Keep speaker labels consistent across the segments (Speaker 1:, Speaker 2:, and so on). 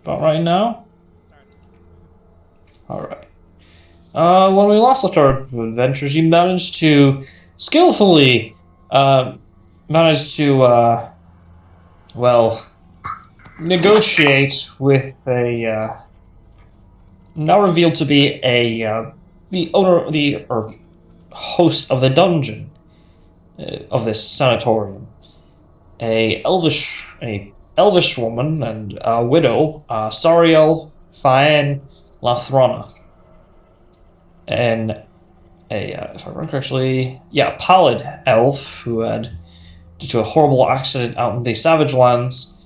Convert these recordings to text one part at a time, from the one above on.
Speaker 1: About right now? Alright. When we last left our adventures, you managed to skillfully, negotiate with a, now revealed to be the owner, or host of the dungeon, of this sanatorium. A elvish woman and a widow, Sariel Faen Lathrona. And if I remember correctly, pallid elf who had, due to a horrible accident out in the Savage Lands,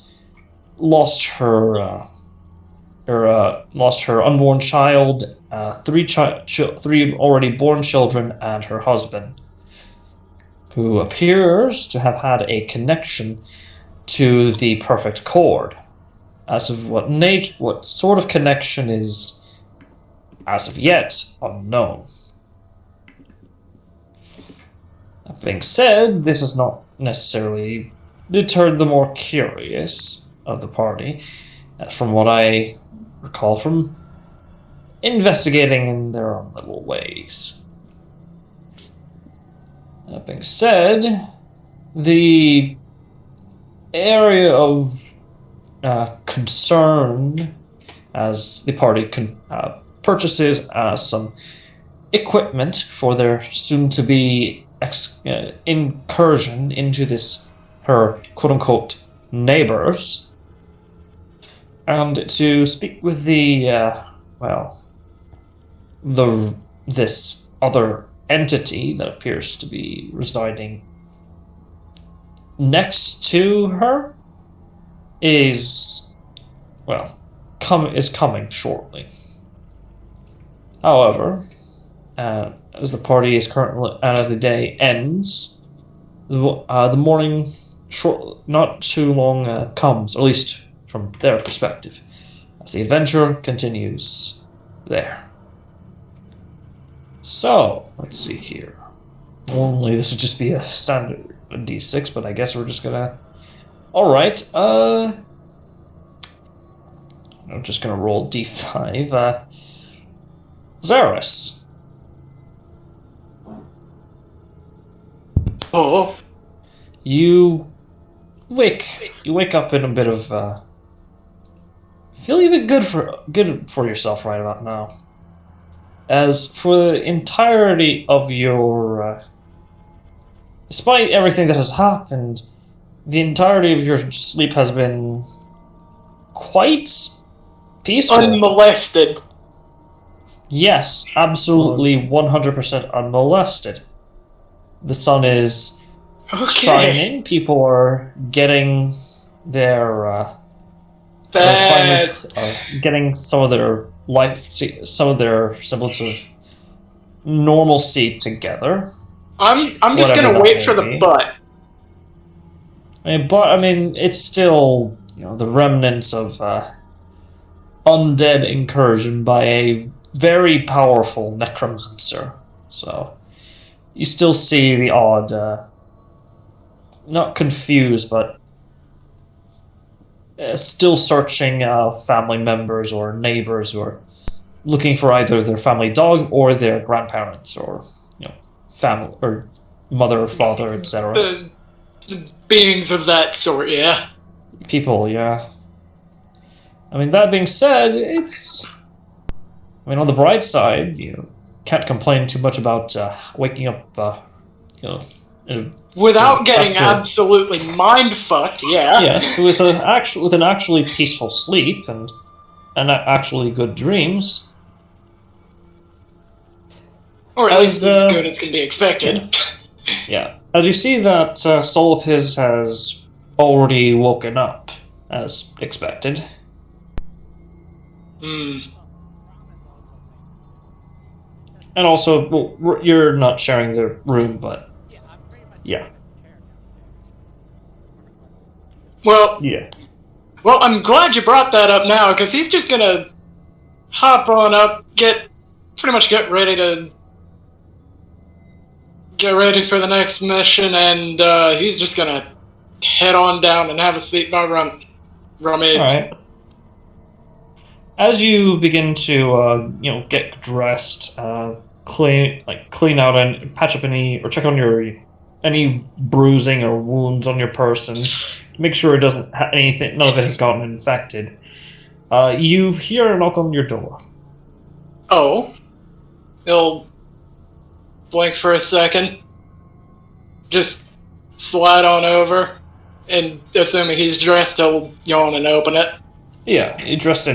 Speaker 1: lost her unborn child, three already born children, and her husband, who appears to have had a connection to the perfect chord. As of what sort of connection is, as of yet, unknown. That being said, this has not necessarily deterred the more curious of the party, from what I recall from investigating in their own little ways. That being said, the area of concern as the party purchases some equipment for their soon-to-be incursion into her quote-unquote neighbors, and to speak with this other entity that appears to be residing next to her is coming shortly. However, as the party is currently, and as the day ends, the morning not too long comes, at least from their perspective, as the adventure continues there. So, let's see here. Normally this would just be a standard D6, but I guess we're just gonna... Alright, I'm just gonna roll D5. Zaris.
Speaker 2: Oh.
Speaker 1: You wake up in a bit of feeling a bit good for yourself right about now. As for the entirety of your despite everything that has happened, the entirety of your sleep has been quite peaceful.
Speaker 2: Unmolested.
Speaker 1: Yes, absolutely 100% unmolested. The sun is shining. People are getting their getting some of their semblance of normalcy together.
Speaker 2: I'm just gonna wait for the butt.
Speaker 1: I mean, it's still, the remnants of undead incursion by a very powerful necromancer. So you still see the odd, not confused, but still searching family members or neighbors who are looking for either their family dog or their grandparents, or family or mother or father, etc.
Speaker 2: The beings of that sort, yeah.
Speaker 1: People, yeah. I mean, that being said, on the bright side, you can't complain too much about waking up,
Speaker 2: without getting absolutely mind-fucked, yeah.
Speaker 1: Yes, with an actually peaceful sleep and actually good dreams.
Speaker 2: Or at least as good as can be expected.
Speaker 1: Yeah. As you see that Solith has already woken up, as expected.
Speaker 2: Hmm.
Speaker 1: And also, well, you're not sharing the room, but yeah.
Speaker 2: Well,
Speaker 1: yeah.
Speaker 2: Well, I'm glad you brought that up now, because he's just gonna hop on up, get ready for the next mission, and he's just gonna head on down and have a seat by Rummy.
Speaker 1: Alright. As you begin to, get dressed, clean out and patch up any, or check on any bruising or wounds on your person, make sure it doesn't none of it has gotten infected. You hear a knock on your door.
Speaker 2: Oh. He'll blink for a second. Just slide on over, and assuming he's dressed, he'll yawn and open it.
Speaker 1: Yeah, you're dressed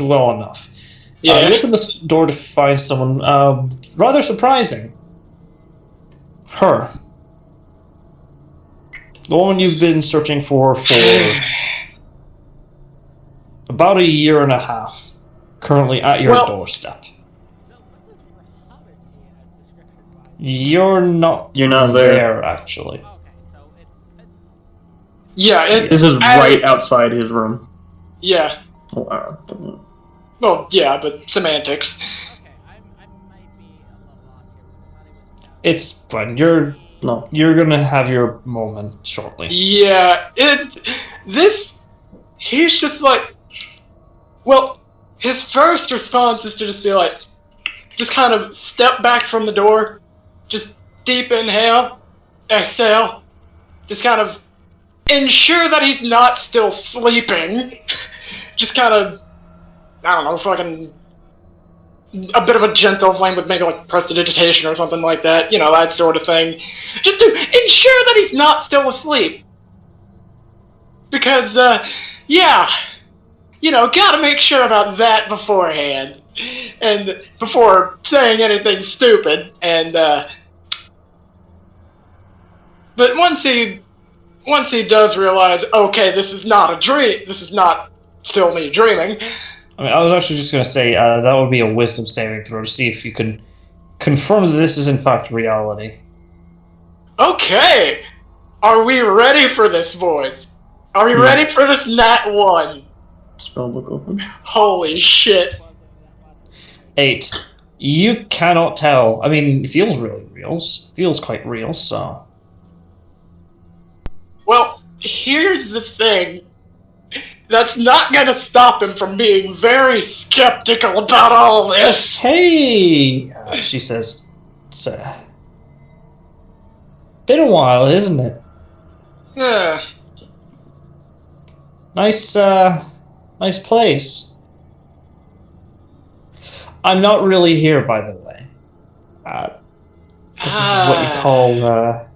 Speaker 1: well enough.
Speaker 2: Yeah.
Speaker 1: You open this door to find someone rather surprising. Her. The woman you've been searching for about a year and a half. Currently at your doorstep. You're not there, actually.
Speaker 3: Okay, so it's
Speaker 2: Yeah,
Speaker 4: this is right outside his room.
Speaker 2: Yeah.
Speaker 4: Oh,
Speaker 2: Well, yeah, but semantics.
Speaker 3: okay. I might be a little lost here.
Speaker 1: It's fine. You're gonna have your moment shortly.
Speaker 2: Yeah, he's just like, well, his first response is to just be like, just kind of step back from the door, just deep inhale, exhale, just kind of ensure that he's not still sleeping. Just kind of, I don't know, fucking a bit of a gentle flame with maybe like prestidigitation or something like that, that sort of thing. Just to ensure that he's not still asleep. Because, gotta make sure about that beforehand. And before saying anything stupid, and, but once he does realize, okay, this is not a dream, this is not still me dreaming.
Speaker 1: I mean, I was actually just going to say that would be a wisdom saving throw to see if you can confirm that this is in fact reality.
Speaker 2: Okay! Are we ready for this, boys? Are we ready for this nat 1?
Speaker 4: Spellbook open.
Speaker 2: Holy shit.
Speaker 1: 8. You cannot tell. I mean, it feels really real. Feels quite real, so...
Speaker 2: Well, here's the thing. That's not gonna stop him from being very skeptical about all this.
Speaker 1: Hey! She says, it's been a while, isn't it?
Speaker 2: Yeah.
Speaker 1: Nice place. I'm not really here, by the way. This is what you call the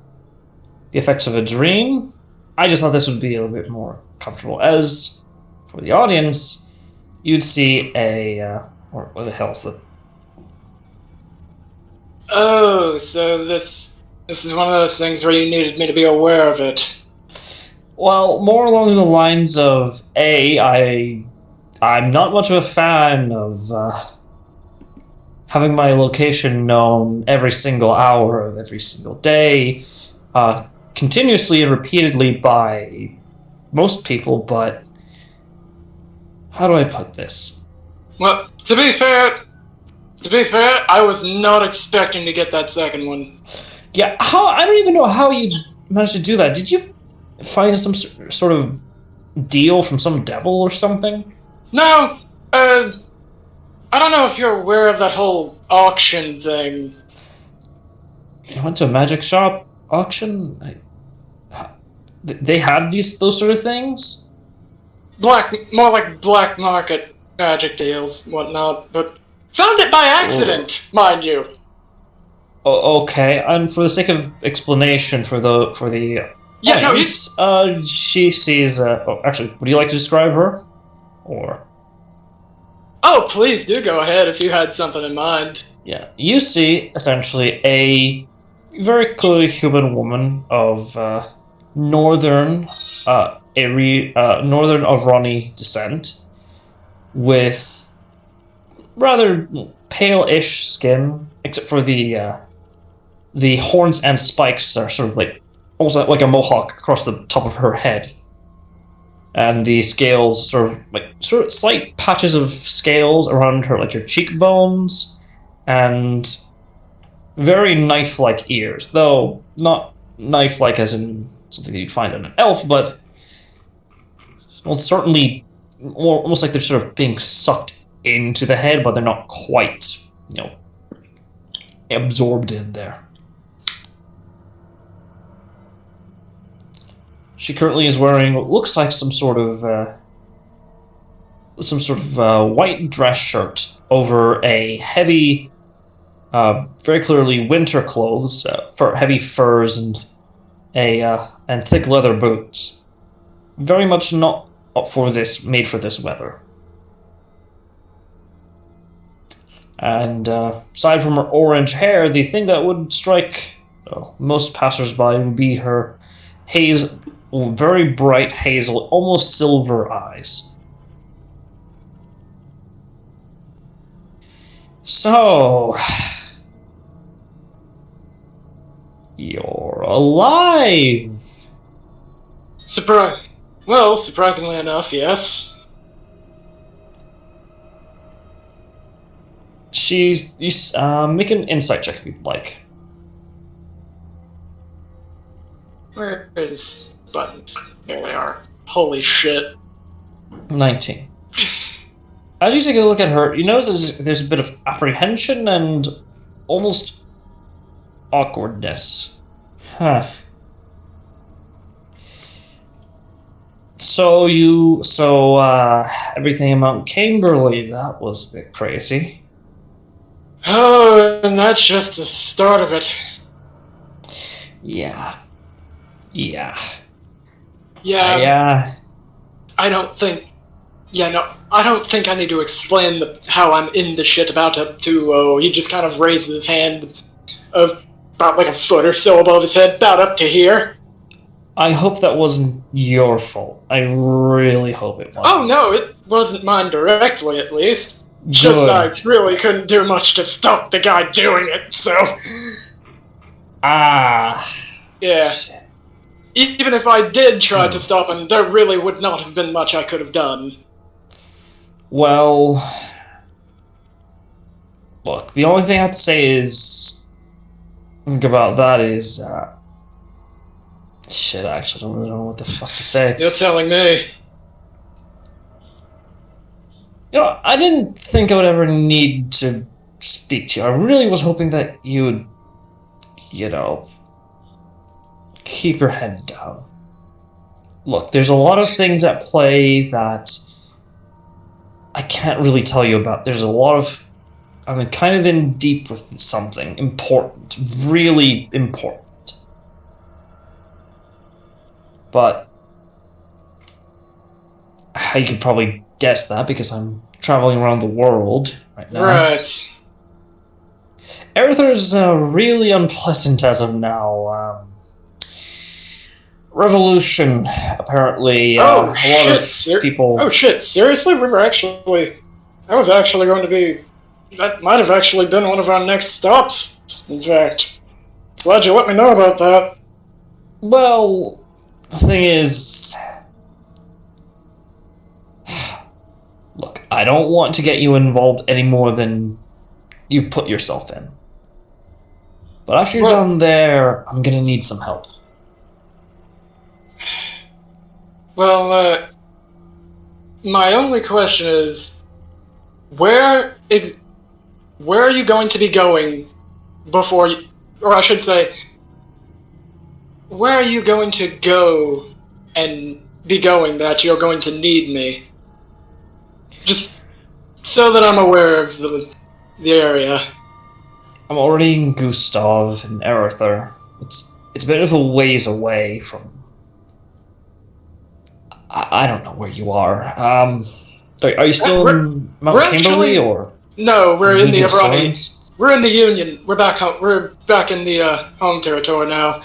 Speaker 1: effects of a dream. I just thought this would be a little bit more comfortable. As for the audience, you'd see what the hell's the...
Speaker 2: Oh, so this is one of those things where you needed me to be aware of it.
Speaker 1: Well, more along the lines of, I'm not much of a fan of having my location known every single hour of every single day, continuously and repeatedly by most people, but how do I put this?
Speaker 2: Well, to be fair, I was not expecting to get that second one.
Speaker 1: Yeah, I don't even know how you managed to do that. Did you find some sort of deal from some devil or something?
Speaker 2: No, I don't know if you're aware of that whole auction thing.
Speaker 1: You went to a magic shop auction? They have those sort of things?
Speaker 2: More like black market magic deals, whatnot, but found it by accident, mind you.
Speaker 1: Okay, and for the sake of explanation for the audience, she sees. Actually, would you like to describe her, or?
Speaker 2: Oh, please do go ahead if you had something in mind.
Speaker 1: Yeah, you see essentially a very clearly human woman of northern Avrani descent, with rather pale-ish skin, except for the horns and spikes are sort of like almost like a mohawk across the top of her head, and the scales sort of slight patches of scales around her, like her cheekbones, and very knife-like ears, though not knife-like as in something you'd find in an elf, but well, certainly almost like they're sort of being sucked into the head, but they're not quite, absorbed in there. She currently is wearing what looks like some sort of white dress shirt over a heavy, very clearly winter clothes, heavy furs and thick leather boots. Very much not made for this weather. And aside from her orange hair, the thing that would strike most passersby would be her very bright hazel, almost silver eyes. So, you're alive.
Speaker 2: Surprisingly enough, yes.
Speaker 1: Make an insight check if you'd like.
Speaker 2: Where is buttons? There they are. Holy shit.
Speaker 1: 19. As you take a look at her, you notice there's a bit of apprehension and almost awkwardness. Huh. So everything in Mount Camberley, that was a bit crazy.
Speaker 2: Oh, and that's just the start of it.
Speaker 1: Yeah.
Speaker 2: I don't think I need to explain how I'm in the shit about it to, he just kind of raises his hand of about like a foot or so above his head, about up to here.
Speaker 1: I hope that wasn't your fault. I really hope it wasn't.
Speaker 2: Oh no, it wasn't mine directly, at least.
Speaker 1: Good.
Speaker 2: Just I really couldn't do much to stop the guy doing it, so... Yeah.
Speaker 1: Shit.
Speaker 2: Even if I did try to stop him, there really would not have been much I could have done.
Speaker 1: Well... Look, the only thing I have to say is... about that is... shit, I actually don't really know what the fuck to say.
Speaker 2: You're telling me.
Speaker 1: I didn't think I would ever need to speak to you. I really was hoping that you would, keep your head down. Look, there's a lot of things at play that I can't really tell you about. There's a lot of... I'm kind of in deep with something important. Really important. But... you could probably guess that because I'm traveling around the world right now.
Speaker 2: Right.
Speaker 1: Aerithur's really unpleasant as of now. Revolution, apparently. A lot of people...
Speaker 2: Oh shit, seriously? That was actually going to be... That might have actually been one of our next stops, in fact. Glad you let me know about that.
Speaker 1: Well, the thing is... Look, I don't want to get you involved any more than you've put yourself in. But after you're done there, I'm gonna need some help.
Speaker 2: Well, my only question is, where are you going to be going before you... Or I should say, where are you going to go and be going that you're going to need me? Just so that I'm aware of the area.
Speaker 1: I'm already in Gustav and Erither. It's a bit of a ways away from... I don't know where you are. Are you still in Mount Kimberley, or?
Speaker 2: No, we're in the Abrani. We're in the Union. We're back home. We're back in the home territory now.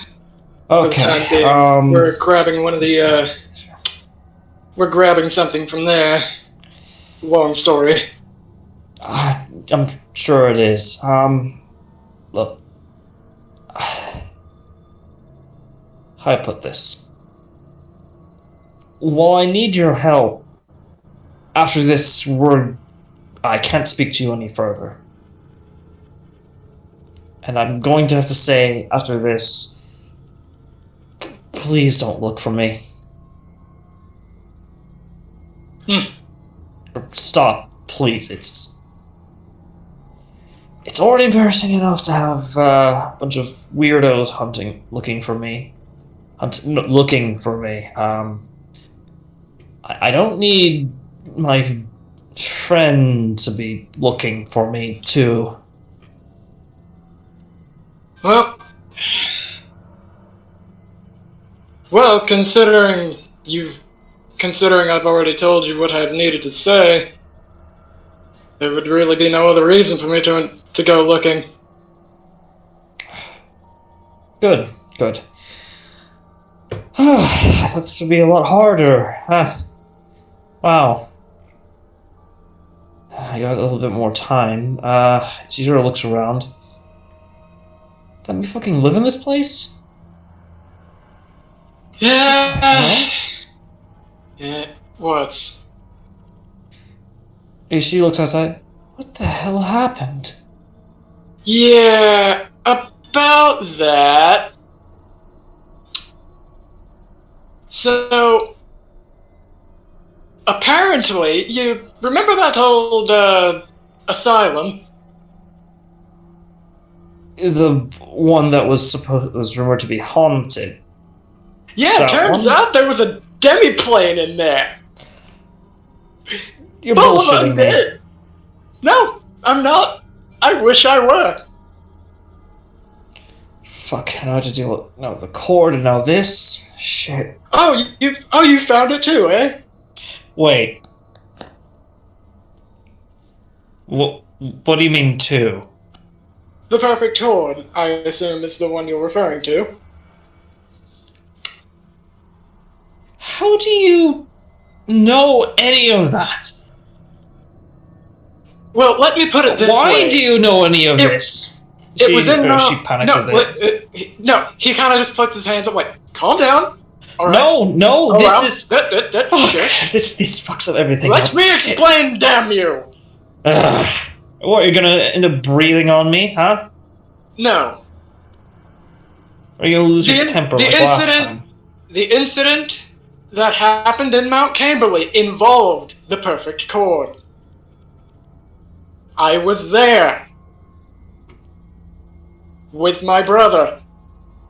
Speaker 1: Okay.
Speaker 2: We're grabbing one of the. We're grabbing something from there. Long story.
Speaker 1: I'm sure it is. Look. How do I put this? While I need your help, after this, I can't speak to you any further. And I'm going to have to say, after this, please don't look for me. Stop, please. It's already embarrassing enough to have a bunch of weirdos looking for me. Looking for me. I don't need my friend to be looking for me too.
Speaker 2: Well, considering I've already told you what I've needed to say, there would really be no other reason for me to go looking.
Speaker 1: Good. I thought this would be a lot harder. Wow. I got a little bit more time. She sort of looks around. Let me fucking live in this place?
Speaker 2: Yeah. Yeah. What?
Speaker 1: She looks outside. What the hell happened?
Speaker 2: Yeah, about that. So, apparently, you remember that old asylum?
Speaker 1: The one that was rumored to be haunted.
Speaker 2: Yeah,
Speaker 1: That
Speaker 2: turns
Speaker 1: one?
Speaker 2: out there was a demi-plane in there.
Speaker 1: You're
Speaker 2: But
Speaker 1: bullshitting
Speaker 2: I'm
Speaker 1: me.
Speaker 2: dead. No, I'm not. I wish I were.
Speaker 1: Fuck, I know how to deal with now the cord and now this. Shit.
Speaker 2: Oh, you found it too, eh?
Speaker 1: Wait. What do you mean two?
Speaker 2: The perfect chord, I assume, is the one you're referring to.
Speaker 1: How do you know any of that?
Speaker 2: Well, let me put it this way.
Speaker 1: Why do you know any of this?
Speaker 2: It was in
Speaker 1: she panics a bit.
Speaker 2: No, he kind of just puts his hands up like, calm down. All right.
Speaker 1: No, this is...
Speaker 2: Fuck.
Speaker 1: This fucks up everything.
Speaker 2: Let me explain, damn you!
Speaker 1: Ugh. What, you're gonna end up breathing on me, huh?
Speaker 2: No.
Speaker 1: Or are you gonna lose your temper like last time?
Speaker 2: The incident that happened in Mount Camberley involved the perfect chord. I was there. With my brother.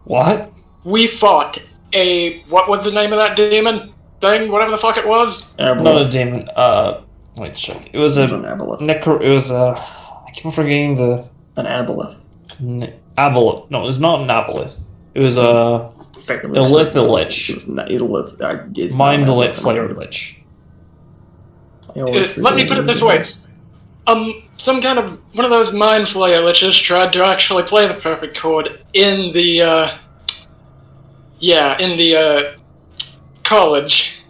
Speaker 1: What?
Speaker 2: We fought what was the name of that demon thing? Whatever the fuck it was?
Speaker 4: Aboleth.
Speaker 1: Not a demon. Wait, check. It was
Speaker 4: It was an aboleth.
Speaker 1: It was I keep forgetting the...
Speaker 4: An aboleth.
Speaker 1: Aboleth. No, it was not an aboleth. It was a... Eldritch. Mind-lit flare lich.
Speaker 2: Let me put it this way. Some kind of one of those mind flayer liches tried to actually play the perfect chord in the college.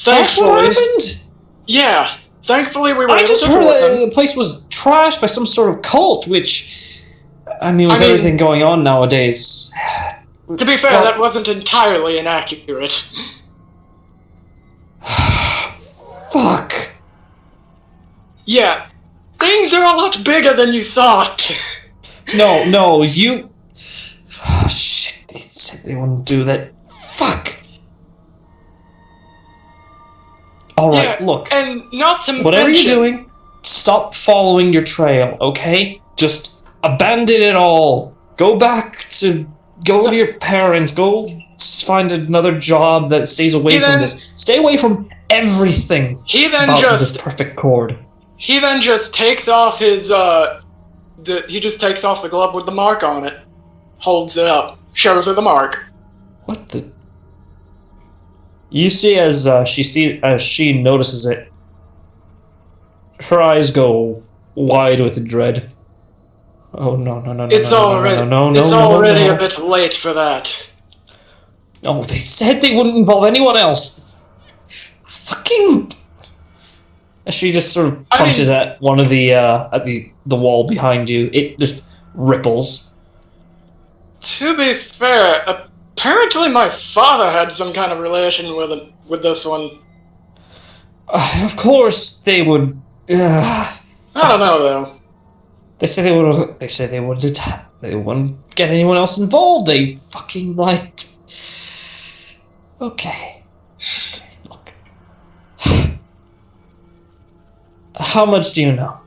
Speaker 1: That's what happened?
Speaker 2: Yeah. Thankfully we were
Speaker 1: I
Speaker 2: able
Speaker 1: just
Speaker 2: to
Speaker 1: heard
Speaker 2: thwart
Speaker 1: that
Speaker 2: them.
Speaker 1: the place was trashed by some sort of cult, which... I mean, with everything going on nowadays...
Speaker 2: To be fair, that wasn't entirely inaccurate.
Speaker 1: Fuck.
Speaker 2: Yeah. Things are a lot bigger than you thought.
Speaker 1: No, you... Oh, shit, they said they wouldn't do that. Fuck. Alright, look.
Speaker 2: And not to
Speaker 1: whatever
Speaker 2: mention...
Speaker 1: you're doing, stop following your trail, okay? Just abandon it all. Go with your parents. Go find another job that stays away from this. Stay away from everything about this perfect chord.
Speaker 2: He then just takes off his, he just takes off the glove with the mark on it. Holds it up. Shows her the mark.
Speaker 1: What the... You see as she notices it, her eyes go wide with dread. Oh no!
Speaker 2: It's already a bit late for that.
Speaker 1: No, they said they wouldn't involve anyone else. Fucking. She just sort of punches at one of the wall behind you. It just ripples.
Speaker 2: To be fair, apparently my father had some kind of relation with this one.
Speaker 1: Of course they would.
Speaker 2: I don't know though.
Speaker 1: They said they wouldn't get anyone else involved. They fucking liked. Okay, look. How much do you know?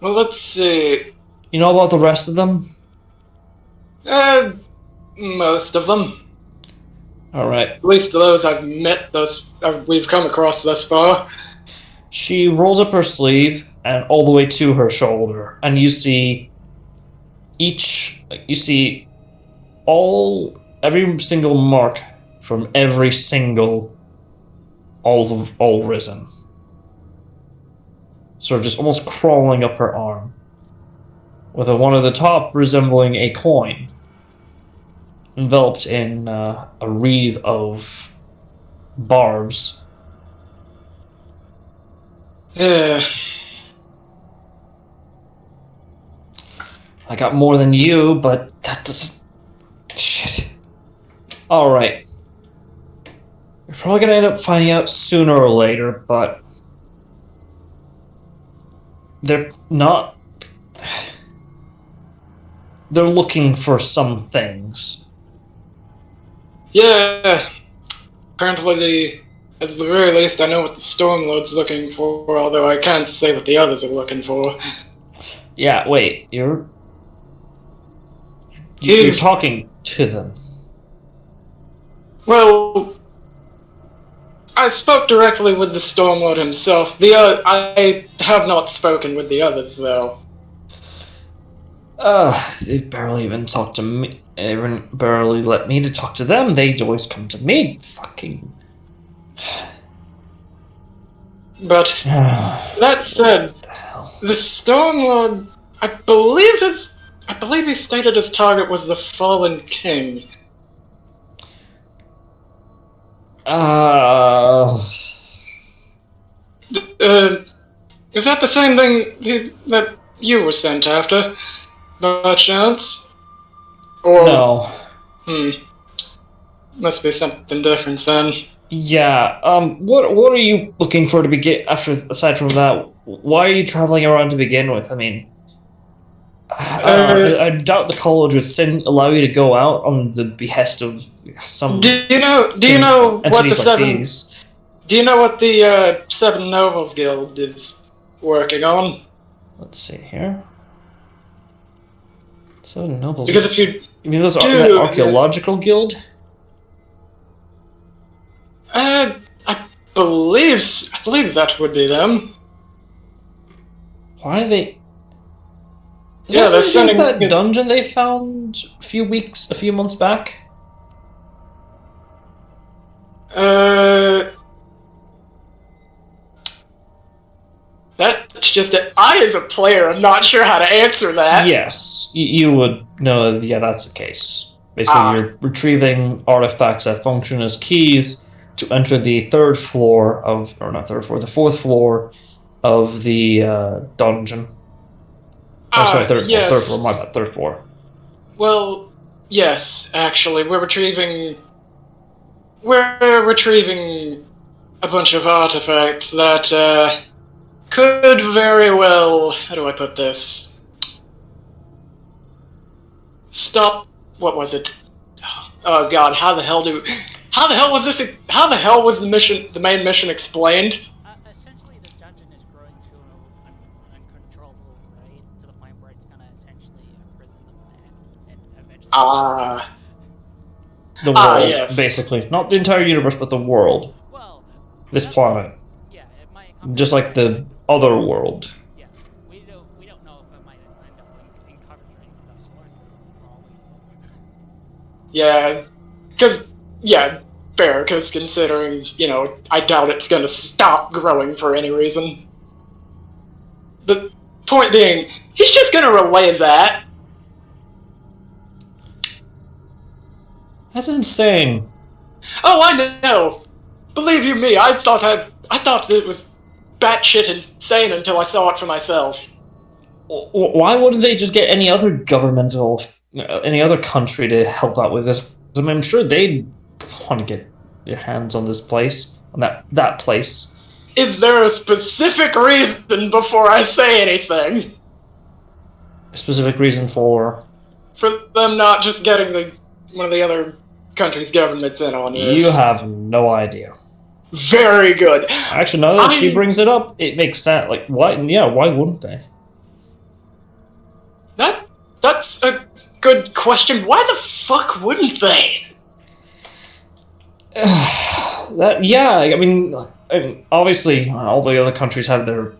Speaker 2: Well, let's see.
Speaker 1: You know about the rest of them?
Speaker 2: Most of them.
Speaker 1: Alright.
Speaker 2: At least those I've met we've come across thus far.
Speaker 1: She rolls up her sleeve and all the way to her shoulder, and you see every single mark from every single all risen. Sort of just almost crawling up her arm. With one at the top resembling a coin, enveloped in a wreath of barbs.
Speaker 2: Yeah.
Speaker 1: I got more than you, but that doesn't... Shit. Alright. You're probably gonna end up finding out sooner or later, but... They're not... They're looking for some things.
Speaker 2: Yeah. Apparently, at the very least, I know what the Stormlord's looking for, although I can't say what the others are looking for.
Speaker 1: Yeah, wait, you're talking to them.
Speaker 2: Well, I spoke directly with the Stormlord himself. I have not spoken with the others, though.
Speaker 1: They barely even talk to me. They even barely let me to talk to them. They always come to me. Fucking...
Speaker 2: But, that said, the Stormlord, I believe he stated his target was the Fallen King. Is that the same thing that you were sent after, by chance? Or
Speaker 1: No.
Speaker 2: Must be something different then.
Speaker 1: Yeah. What are you looking for to begin? Aside from that, why are you traveling around to begin with? I mean, I doubt the college would allow you to go out on the behest of some.
Speaker 2: Do you know what the
Speaker 1: these.
Speaker 2: Do you know what the Seven Nobles Guild is working on?
Speaker 1: Let's see here. Seven Nobles.
Speaker 2: Because if you
Speaker 1: mean that archaeological guild?
Speaker 2: I believe that would be them.
Speaker 1: Why are they?
Speaker 2: Yeah, they're sending
Speaker 1: that dungeon they found a few months back.
Speaker 2: That's just it. I, as a player, am not sure how to answer that.
Speaker 1: Yes, you would know. Yeah, that's the case. Basically, you're retrieving artifacts that function as keys to enter the the fourth floor of the dungeon.
Speaker 2: Yes.
Speaker 1: Third floor. My bad. Third floor.
Speaker 2: Well, yes. Actually, we're retrieving a bunch of artifacts that could very well. How do I put this? Stop. What was it? Oh God! How the hell was this? How the hell was the main mission explained?
Speaker 3: Essentially, the dungeon is growing to an uncontrollable rate to the point where it's gonna essentially imprison them and eventually.
Speaker 1: The world,
Speaker 2: yes.
Speaker 1: Basically, not the entire universe, but the world.
Speaker 3: Well,
Speaker 1: this planet.
Speaker 3: Yeah, it might.
Speaker 1: Just like the other world.
Speaker 3: Yeah, we don't know if it might end up encouraging the solar system for all we know.
Speaker 2: Yeah, fair, because considering, I doubt it's gonna stop growing for any reason. The point being, he's just gonna relay that.
Speaker 1: That's insane.
Speaker 2: Oh, I know! Believe you me, I thought it was batshit insane until I saw it for myself.
Speaker 1: Why wouldn't they just get any other any other country to help out with this? I mean, I'm sure they'd want to get their hands on this place, on that place.
Speaker 2: Is there a specific reason before I say anything?
Speaker 1: A specific reason for
Speaker 2: them not just getting one of the other country's governments in on this?
Speaker 1: You have no idea.
Speaker 2: Very good.
Speaker 1: Actually, now that she brings it up, it makes sense. Like, why? Yeah, why wouldn't they?
Speaker 2: That's a good question. Why the fuck wouldn't they?
Speaker 1: I mean, obviously, all the other countries have their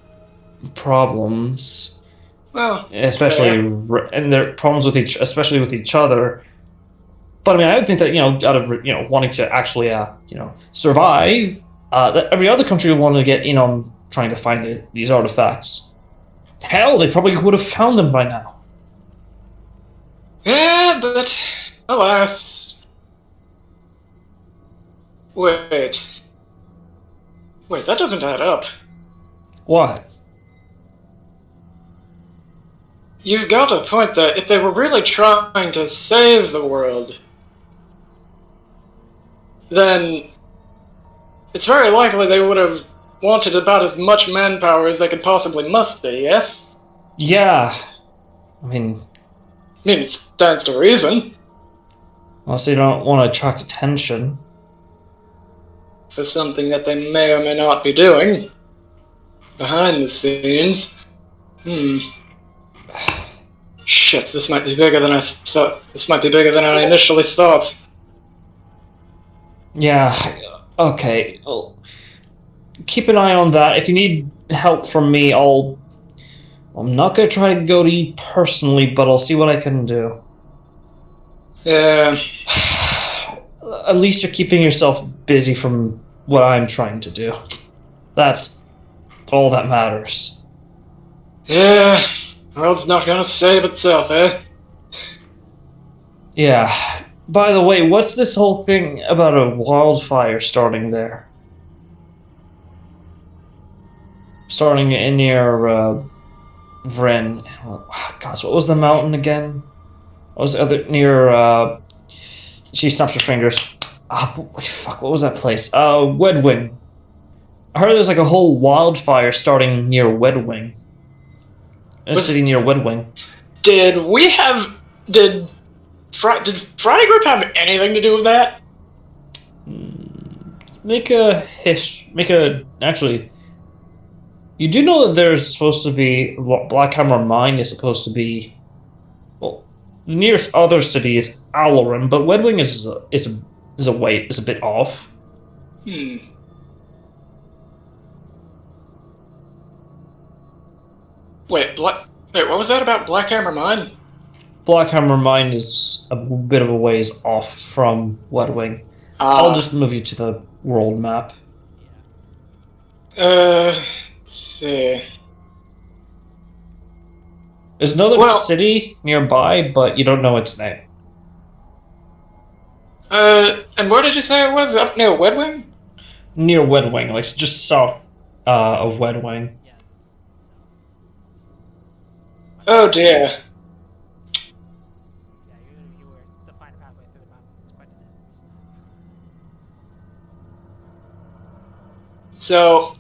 Speaker 1: problems,
Speaker 2: Well,
Speaker 1: especially and their problems with especially with each other. But I mean, I would think that out of wanting to actually survive, that every other country would want to get in on trying to find these artifacts. Hell, they probably would have found them by now.
Speaker 2: yeah, but alas. Wait, that doesn't add up.
Speaker 1: What?
Speaker 2: You've got a point that if they were really trying to save the world, then it's very likely they would have wanted about as much manpower as they could possibly muster, yes?
Speaker 1: Yeah. I mean,
Speaker 2: it stands to reason.
Speaker 1: Unless they don't want to attract attention.
Speaker 2: For something that they may or may not be doing. Behind the scenes. Shit, this might be bigger than I thought. This might be bigger than I initially thought.
Speaker 1: Yeah, okay. Well, keep an eye on that. If you need help from me, I'm not gonna try to go to you personally, but I'll see what I can do.
Speaker 2: Yeah.
Speaker 1: At least you're keeping yourself busy from what I'm trying to do. That's all that matters.
Speaker 2: Yeah, the world's not gonna save itself, eh?
Speaker 1: Yeah. By the way, what's this whole thing about a wildfire starting there? Starting in near Vren. God, what was the mountain again? What was the other near? She snapped her fingers. Fuck! What was that place? Wedwing. I heard there's like a whole wildfire starting near Wedwing. A city near Wedwing.
Speaker 2: Did Friday Group have anything to do with that?
Speaker 1: Actually, you do know that there's supposed to be Blackhammer Mine is supposed to be. Well, the nearest other city is Aloran, but Wedwing is a bit off.
Speaker 2: Wait, what was that about Blackhammer Mine?
Speaker 1: Blackhammer Mine is a bit of a ways off from Wedwing. I'll just move you to the world map.
Speaker 2: Let's see.
Speaker 1: There's another city nearby, but you don't know its name.
Speaker 2: And where did you say it was? Up near Wedwing?
Speaker 1: Near Wedwing, like just south of Wedwing.
Speaker 3: Yeah, south.
Speaker 2: Oh dear.
Speaker 3: Yeah, you were defined halfway through the map. It's quite a distance.
Speaker 2: So,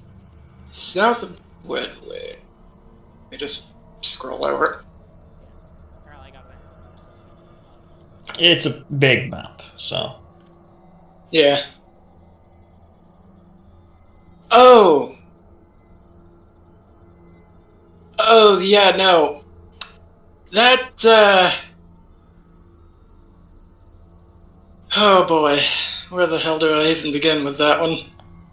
Speaker 2: south of Wedwing. Let me just scroll over.
Speaker 3: Yeah, apparently I got it. So,
Speaker 1: It's a big map, so.
Speaker 2: Yeah. Oh, yeah, no. That, oh boy. Where the hell do I even begin with that one?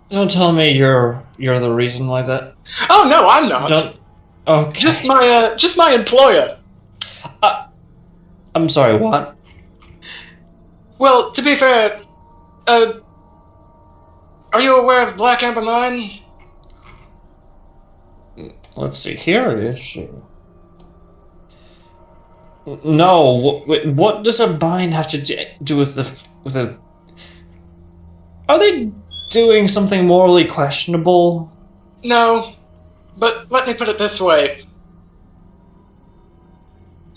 Speaker 1: Don't tell me you're the reason why that.
Speaker 2: Oh, no, I'm not.
Speaker 1: Don't. Okay.
Speaker 2: Just my employer.
Speaker 1: I'm sorry, what?
Speaker 2: Well, to be fair, are you aware of Black Amber Mine?
Speaker 1: Let's see. Here is she. No. What does a mine have to do with the? Are they doing something morally questionable?
Speaker 2: No, but let me put it this way.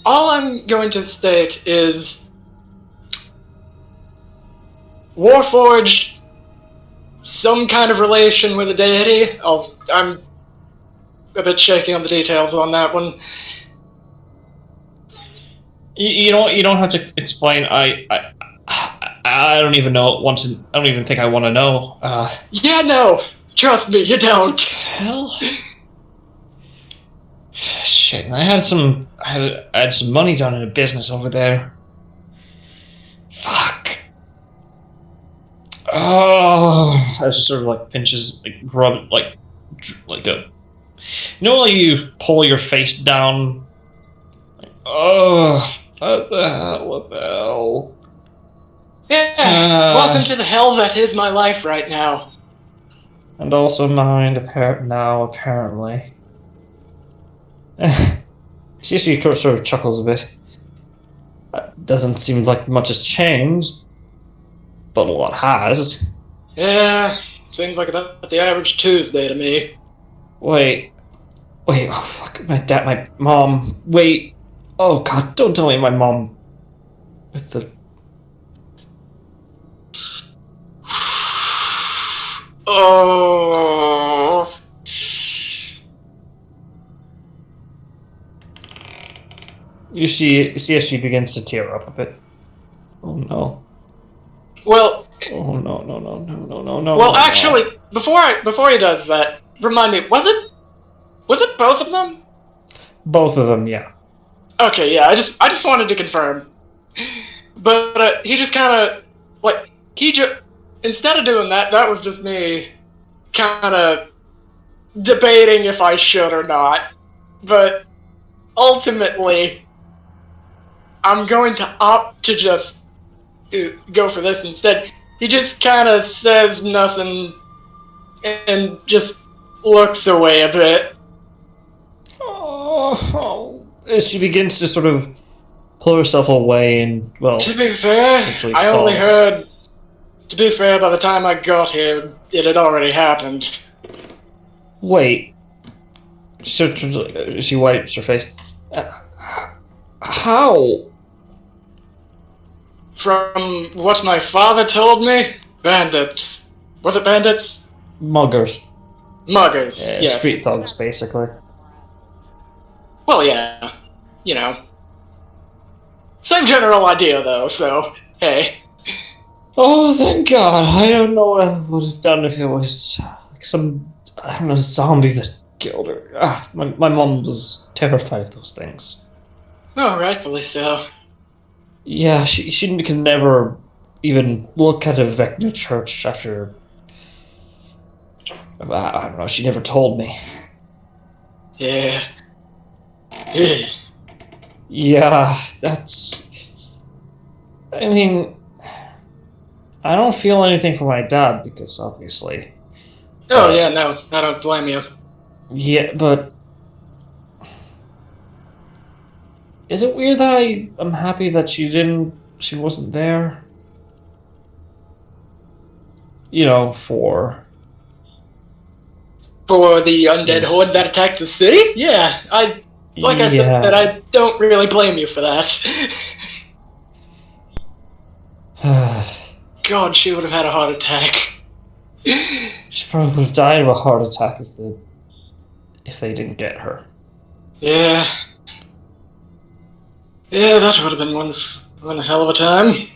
Speaker 2: All I'm going to state is Warforged, some kind of relation with a deity. I'm a bit shaky on the details on that one.
Speaker 1: You know what? You don't have to explain. I I don't even know. I don't even think I want to know.
Speaker 2: Yeah, no. Trust me, you don't.
Speaker 1: Hell. Shit. I had some money done in a business over there. Fuck. Oh, I just sort of like pinches, like rub, like a. You know, like you pull your face down. Like, oh, what the hell? What the hell?
Speaker 2: Yeah. Welcome to the hell that is my life right now.
Speaker 1: And also mine, apparently. She sort of chuckles a bit. Doesn't seem like much has changed, but a lot has.
Speaker 2: Yeah, seems like about the average Tuesday to me.
Speaker 1: Wait, oh fuck, my mom, wait, oh god, don't tell me my mom, with the...
Speaker 2: Oh.
Speaker 1: You see as she begins to tear up a bit. Oh no.
Speaker 2: Well.
Speaker 1: Oh no.
Speaker 2: Well, actually, before he does that, remind me, was it both of them?
Speaker 1: Both of them, yeah.
Speaker 2: Okay, yeah, I just wanted to confirm. But he just kind of, like, instead of doing that, that was just me kind of debating if I should or not. But ultimately, I'm going to opt to just go for this instead. He just kind of says nothing and just looks away a bit.
Speaker 1: Oh. As she begins to sort of pull herself away and, well...
Speaker 2: To be fair, I only heard... To be fair, by the time I got here, it had already happened.
Speaker 1: Wait. She wipes her face. How?
Speaker 2: From what my father told me, bandits. Was it bandits?
Speaker 1: Muggers.
Speaker 2: Muggers,
Speaker 1: Yeah,
Speaker 2: yes.
Speaker 1: street thugs, basically.
Speaker 2: Well, yeah. You know. Same general idea, though, so, hey.
Speaker 1: Oh, thank God. I don't know what I would have done if it was like some, I don't know, zombie that killed her. My mom was terrified of those things.
Speaker 2: Oh, rightfully so.
Speaker 1: Yeah, she could never even look at a Vecna church after... I don't know, she never told me.
Speaker 2: Yeah.
Speaker 1: Yeah, that's... I mean... I don't feel anything for my dad, because obviously...
Speaker 2: Oh, yeah, no, I don't blame you.
Speaker 1: Yeah, but... Is it weird that I'm happy that she wasn't there? You know, for
Speaker 2: the undead horde that attacked the city? Yeah, I said, I don't really blame you for that. God, she would have had a heart attack.
Speaker 1: She probably would have died of a heart attack if they didn't get her.
Speaker 2: Yeah. Yeah, that would have been one hell of a time.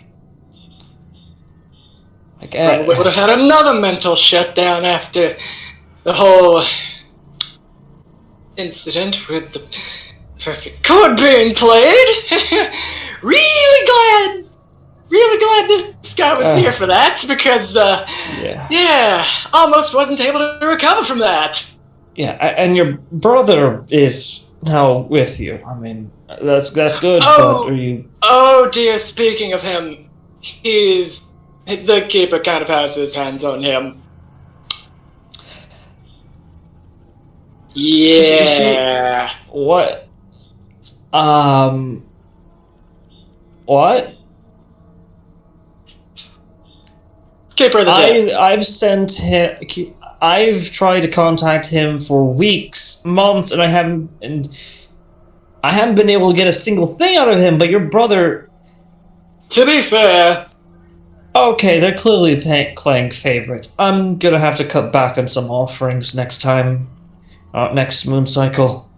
Speaker 2: Probably would have had another mental shutdown after the whole incident with the perfect chord being played. Really glad this guy was here for that, because, yeah, almost wasn't able to recover from that.
Speaker 1: Yeah, and your brother is now with you. I mean, that's good,
Speaker 2: oh,
Speaker 1: but are you...
Speaker 2: Oh dear, speaking of him, the keeper kind of has his hands on him. Yeah.
Speaker 1: What? What?
Speaker 2: Keeper of the dead.
Speaker 1: I've sent him... I've tried to contact him for weeks, months, and I haven't been able to get a single thing out of him, but your brother...
Speaker 2: To be fair...
Speaker 1: Okay, they're clearly playing favorites. I'm gonna have to cut back on some offerings next time. Next moon cycle.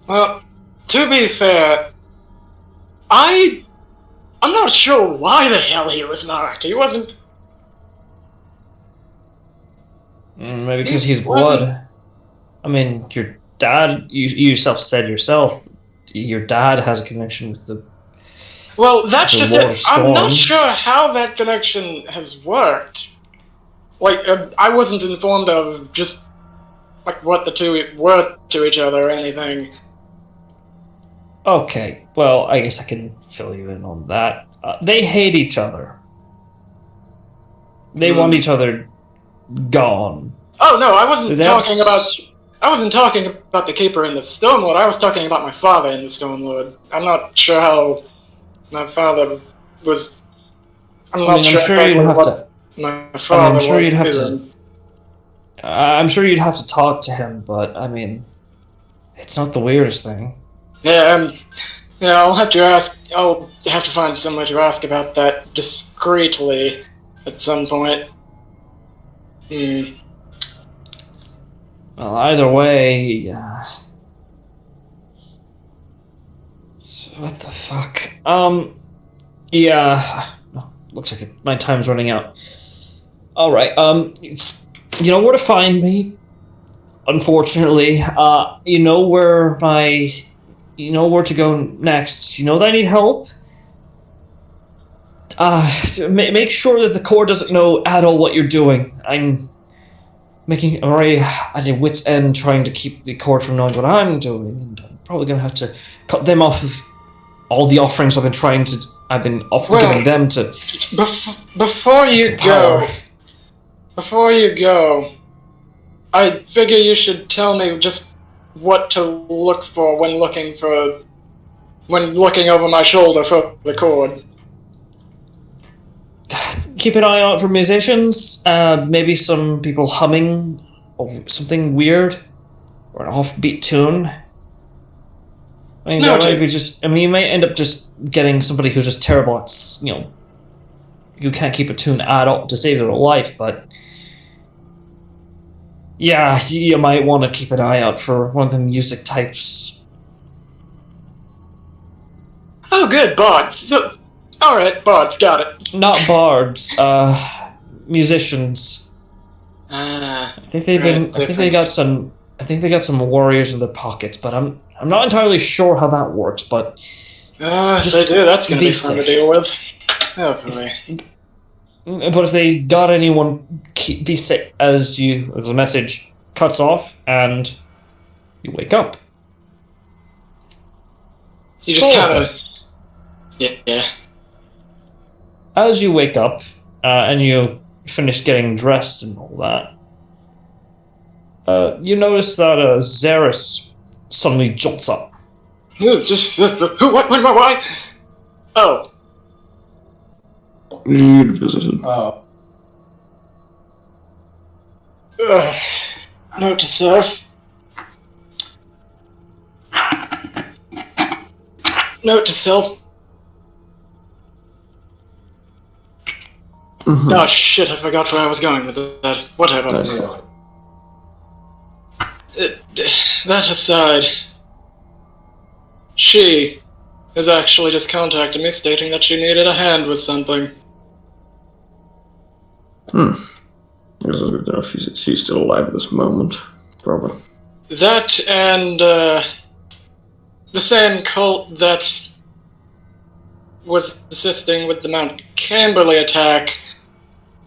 Speaker 2: Well, to be fair, I'm not sure why the hell he was marked. He wasn't.
Speaker 1: Maybe because
Speaker 2: He
Speaker 1: he's
Speaker 2: wasn't-
Speaker 1: blood. I mean, your dad, you yourself said yourself, your dad has a connection with the.
Speaker 2: Well, that's
Speaker 1: The
Speaker 2: just
Speaker 1: Lord
Speaker 2: it.
Speaker 1: of
Speaker 2: I'm not
Speaker 1: Storms.
Speaker 2: sure how that connection has worked. Like, I wasn't informed of just like what the two were to each other or anything.
Speaker 1: Okay, well, I guess I can fill you in on that. They hate each other. They want each other gone.
Speaker 2: Oh no, I wasn't talking about.
Speaker 1: That's
Speaker 2: I wasn't talking about the Keeper and the Stone Lord. I was talking about my father and the Stone Lord. I'm not sure how my father was. I'm
Speaker 1: I
Speaker 2: not
Speaker 1: mean, I'm
Speaker 2: sure
Speaker 1: sure
Speaker 2: exactly
Speaker 1: you'd have
Speaker 2: what
Speaker 1: to.
Speaker 2: my
Speaker 1: I
Speaker 2: father
Speaker 1: mean, I'm sure
Speaker 2: was
Speaker 1: you'd have
Speaker 2: either.
Speaker 1: to. I'm sure you'd have to talk to him, but I mean, it's not the weirdest thing.
Speaker 2: Yeah, yeah. I'll have to ask. I'll have to find someone to ask about that discreetly at some point. Hmm.
Speaker 1: Well, either way, what the fuck? Yeah. Looks like my time's running out. All right. You know where to find me. Unfortunately, you know where my, you know where to go next. You know that I need help. So make sure that the core doesn't know at all what you're doing. I'm already at a wit's end trying to keep the core from knowing what I'm doing, and I'm probably gonna have to cut them off of all the offerings I've been giving them to.
Speaker 2: Before you
Speaker 1: Get some power.
Speaker 2: before you go, I figure you should tell me just what to look for when looking over my shoulder for the cord.
Speaker 1: Keep an eye out for musicians. Maybe some people humming or something weird, or an offbeat tune. I mean, that might be just. I mean, you might end up just getting somebody who's just terrible at, who can't keep a tune at all to save their life. But yeah, you might want to keep an eye out for one of the music types.
Speaker 2: Oh, good, bards. So, all right, bards, got it.
Speaker 1: Not bards. Musicians.
Speaker 2: Ah,
Speaker 1: I think they've been. I think they got some. I think they got some warriors in their pockets, but I'm not entirely sure how that works. But
Speaker 2: if they do, that's gonna be fun to deal with. Hopefully.
Speaker 1: But if they got anyone, be safe as the message cuts off and you wake up.
Speaker 2: You just kind of.
Speaker 1: Soulfest.
Speaker 2: Yeah.
Speaker 1: As you wake up and you finish getting dressed and all that, you notice that Xeris suddenly jolts up.
Speaker 2: Just who? What? When? Why? Oh.
Speaker 4: Need visited.
Speaker 2: Oh. Note to self. Note to self.
Speaker 4: Mm-hmm.
Speaker 2: Oh shit, I forgot where I was going with that. Whatever. That aside, she has actually just contacted me stating that she needed a hand with something.
Speaker 4: I guess it's good to know she's still alive at this moment. Probably.
Speaker 2: That and the same cult that was assisting with the Mount Camberley attack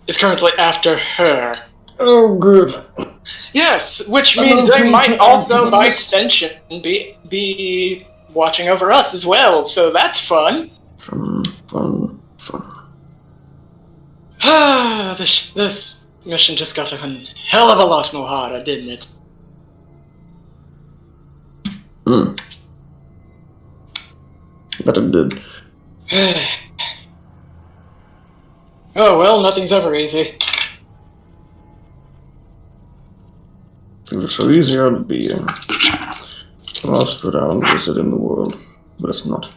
Speaker 2: is currently after her.
Speaker 4: Oh, good.
Speaker 2: Yes, which means they might also, by extension, be watching over us as well, so that's fun.
Speaker 4: Fun.
Speaker 2: This mission just got a hell of a lot more harder, didn't it?
Speaker 4: That it did.
Speaker 2: Oh well, nothing's ever easy.
Speaker 4: If it was so easy, I'd be lost around visiting the world, but it's not.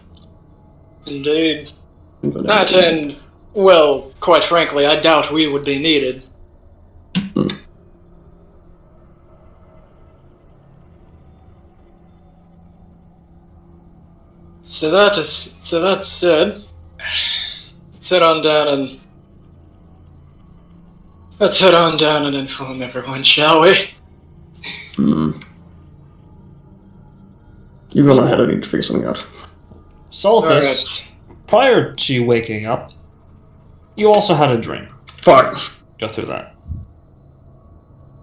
Speaker 2: Indeed.
Speaker 4: But
Speaker 2: That and, well, quite frankly, I doubt we would be needed. So that's said. Let's head on down and inform everyone, shall we?
Speaker 4: You go ahead, I need to figure something out.
Speaker 1: Solthus, prior to you waking up, you also had a dream.
Speaker 4: Fuck.
Speaker 1: Go through that.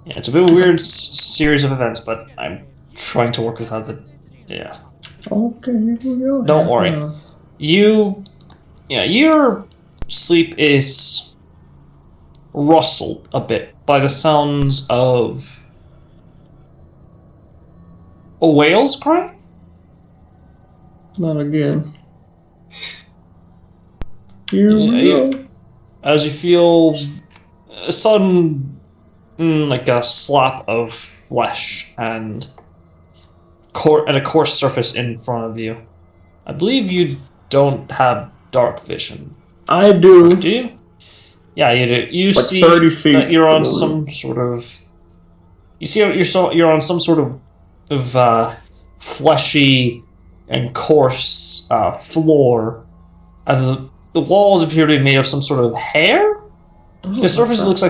Speaker 1: Yeah, it's a bit of a weird series of events, but I'm trying to work with how the... Yeah.
Speaker 4: Okay, here we go.
Speaker 1: Don't worry. Your sleep is rustled a bit by the sounds of a whale's cry?
Speaker 4: Not again. Here we go.
Speaker 1: As you feel a sudden, like a slap of flesh and a coarse surface in front of you. I believe you don't have dark vision.
Speaker 4: I do.
Speaker 1: Do you? Yeah, you do. You
Speaker 4: like
Speaker 1: see
Speaker 4: 30 feet
Speaker 1: that you're on
Speaker 4: below.
Speaker 1: some sort of. You see, you're on some sort of fleshy and coarse floor, and the walls appear to be made of some sort of hair. The surface looks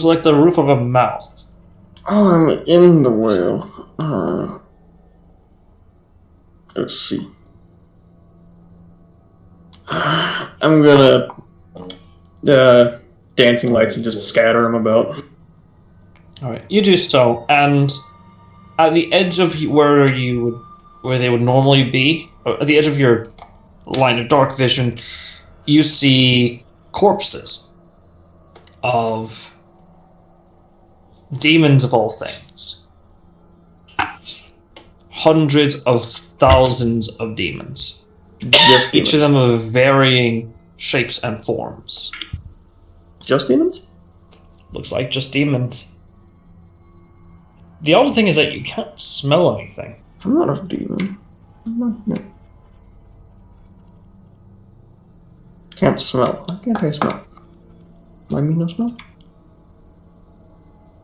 Speaker 1: like the roof of a mouth.
Speaker 4: Oh, I'm in the whale. Let's see. I'm gonna dancing lights and just scatter them about.
Speaker 1: All right, you do so, and at the edge of where they would normally be, at the edge of your line of dark vision, you see corpses of demons of all things. Hundreds of thousands of demons.
Speaker 4: Just
Speaker 1: Each
Speaker 4: demons.
Speaker 1: of them of varying shapes and forms.
Speaker 4: Just demons?
Speaker 1: Looks like just demons. The odd thing is that you can't smell anything.
Speaker 4: I'm not a demon. No. Can't smell. Why can't I smell? Why me no smell?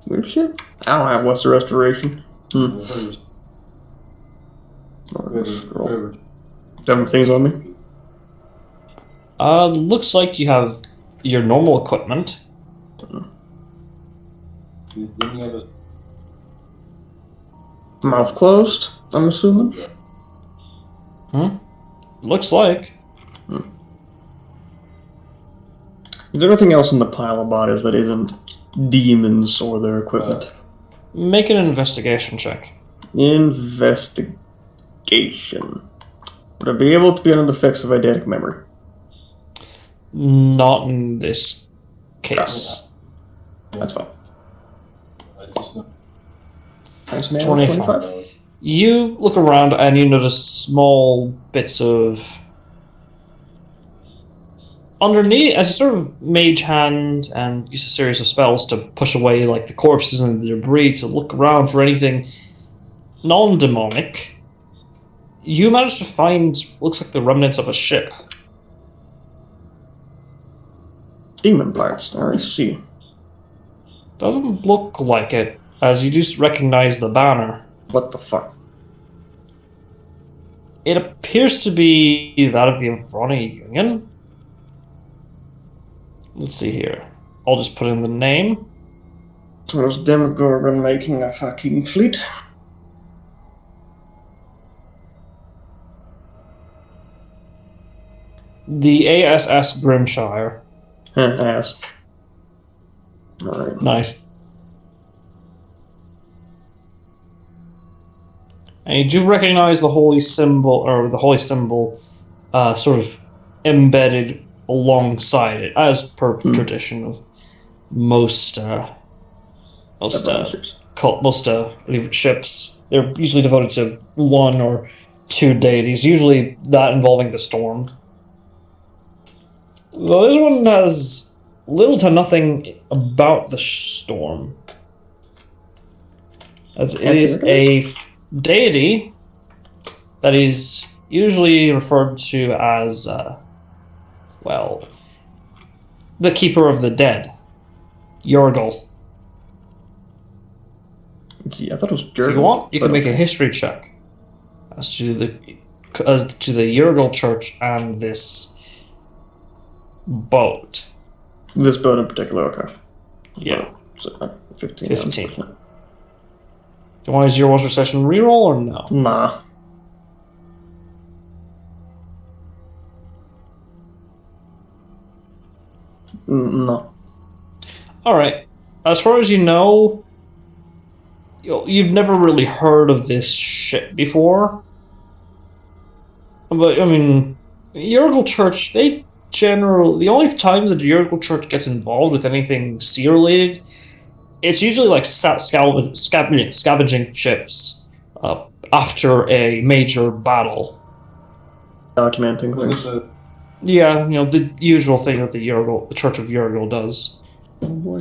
Speaker 4: Weird shit. I don't have Lesser Restoration. Different things on me.
Speaker 1: Looks like you have your normal equipment.
Speaker 4: Mouth closed, I'm assuming.
Speaker 1: Looks like.
Speaker 4: Is there anything else in the pile of bodies that isn't demons or their equipment?
Speaker 1: Make an investigation check.
Speaker 4: Investigation. Would I be able to be under the effects of eidetic memory?
Speaker 1: Not in this case.
Speaker 4: That's fine.
Speaker 1: 25. You look around and you notice small bits of... Underneath, as you sort of mage hand and use a series of spells to push away like the corpses and the debris to look around for anything non-demonic, you manage to find, looks like the remnants of a ship.
Speaker 4: Demon parts, I see.
Speaker 1: Doesn't look like it, as you do recognize the banner.
Speaker 4: What the fuck?
Speaker 1: It appears to be that of the Avroni Union. Let's see here. I'll just put in the name.
Speaker 4: So was Demogorgon making a fucking fleet?
Speaker 1: The ASS Grimshire.
Speaker 4: Ass. Alright.
Speaker 1: Nice. And you do recognize the holy symbol, sort of embedded alongside it, as per tradition of most ships. They're usually devoted to one or two deities, usually that involving the storm. Though this one has little to nothing about the storm, as it is a deity that is usually referred to as, the Keeper of the Dead, Yorgul.
Speaker 4: Let's see, I thought it was
Speaker 1: If
Speaker 4: Jurgen.
Speaker 1: you want, you can make a history check as to the to the Urgal Church and this boat.
Speaker 4: This boat in particular, okay.
Speaker 1: Yeah.
Speaker 4: So, 15.
Speaker 1: 15. Do you want to use your water session reroll or no?
Speaker 4: Nah. No.
Speaker 1: Alright. As far as you know, you've never really heard of this shit before. But, I mean, Urgal Church, the only time that the Urgal Church gets involved with anything sea-related, it's usually like scavenging ships after a major battle.
Speaker 4: Documenting things.
Speaker 1: Yeah, the usual thing that the Church of Urgal does.
Speaker 4: Oh boy.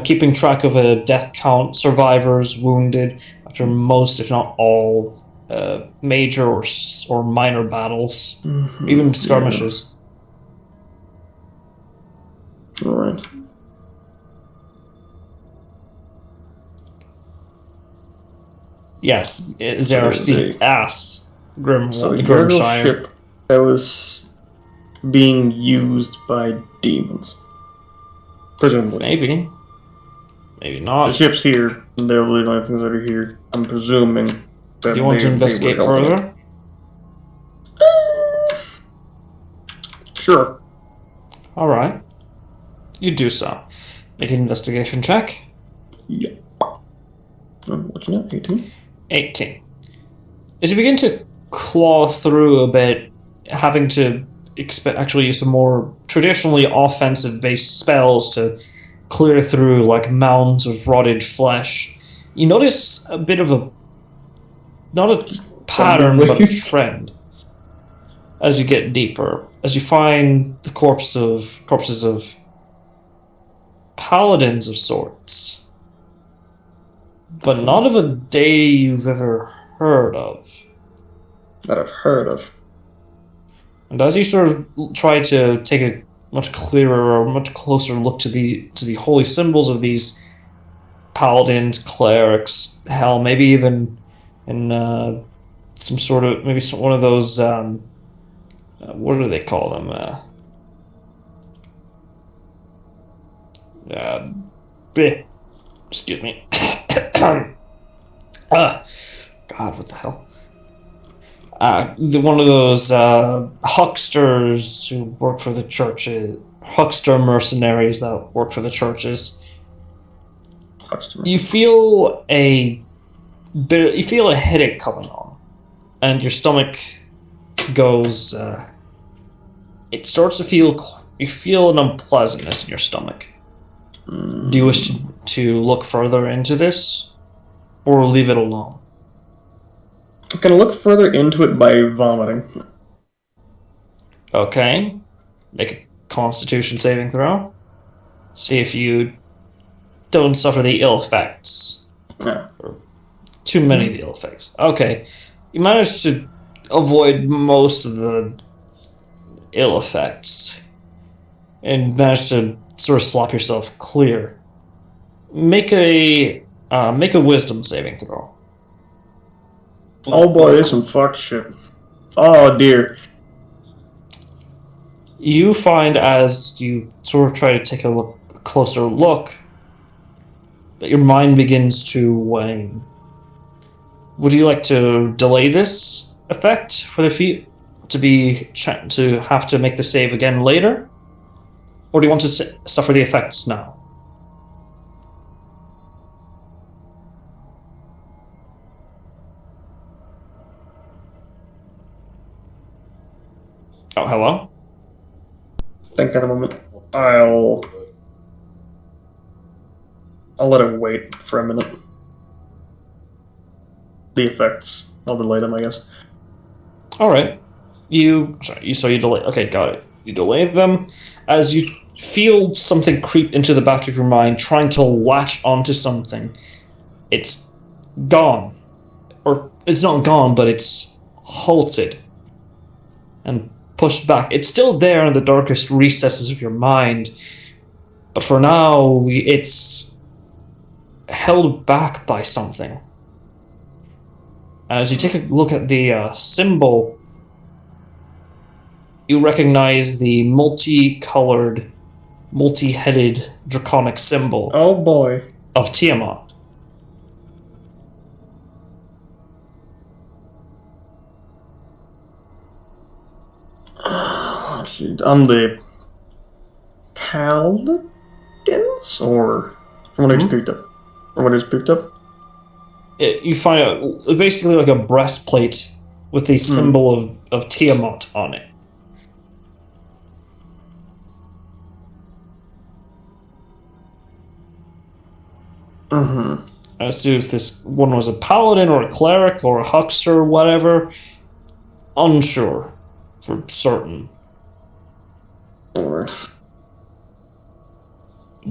Speaker 1: Keeping track of a death count, survivors, wounded, after most, if not all, major or minor battles, even skirmishes.
Speaker 4: Yeah. Alright.
Speaker 1: Yes, Xeris, the ass.
Speaker 4: So
Speaker 1: Grimshire.
Speaker 4: ship that was being used by demons. Presumably.
Speaker 1: Maybe. Maybe not.
Speaker 4: The ship's here, and they're the only things that are here. I'm presuming that
Speaker 1: Do you want to investigate further?
Speaker 4: Sure.
Speaker 1: Alright. You do so. Make an investigation check.
Speaker 4: Yeah. I'm looking at 18.
Speaker 1: 18. As you begin to claw through a bit, having to actually use some more traditionally offensive-based spells to clear through like mounds of rotted flesh, you notice a bit of not a pattern, but a trend. As you get deeper, as you find the corpses of paladins of sorts, but not of a deity you've ever heard of.
Speaker 4: That I've heard of.
Speaker 1: And as you sort of try to take a much clearer or much closer look to the holy symbols of these paladins, clerics, hell, maybe even in some sort of one of those what do they call them? Excuse me. God, what the hell? One of those hucksters who work for the churches, huckster mercenaries that work for the churches. You feel a headache coming on, and your stomach goes. It starts to feel. You feel an unpleasantness in your stomach. Do you wish to look further into this, or leave it alone?
Speaker 4: I'm gonna look further into it by vomiting.
Speaker 1: Okay. Make a Constitution saving throw. See if you don't suffer the ill effects.
Speaker 4: Yeah.
Speaker 1: Or too many of the ill effects. Okay. You managed to avoid most of the ill effects. And managed to sort of slop yourself clear. Make a wisdom saving throw.
Speaker 4: Oh boy, there's some fuck shit. Oh dear.
Speaker 1: You find as you sort of try to take a closer look that your mind begins to wane. Would you like to delay this effect for the feat to have to make the save again later? Or do you want to suffer the effects now? Oh, hello?
Speaker 4: Think at a moment. I'll let it wait for a minute. The effects. I'll delay them, I guess.
Speaker 1: Alright. You delay. Okay, got it. You delay them as you feel something creep into the back of your mind, trying to latch onto something. It's gone. Or, it's not gone, but it's halted. And pushed back. It's still there in the darkest recesses of your mind, but for now, it's held back by something. And as you take a look at the symbol, you recognize the multicolored, multi-headed draconic symbol
Speaker 4: Oh boy.
Speaker 1: of Tiamat.
Speaker 4: On the paladins, or from what I just picked up? Or what I just picked up?
Speaker 1: You find basically like a breastplate with the symbol of Tiamat on it.
Speaker 4: Mm-hmm.
Speaker 1: As to if this one was a paladin or a cleric or a huckster or whatever, unsure for certain.
Speaker 4: Alright.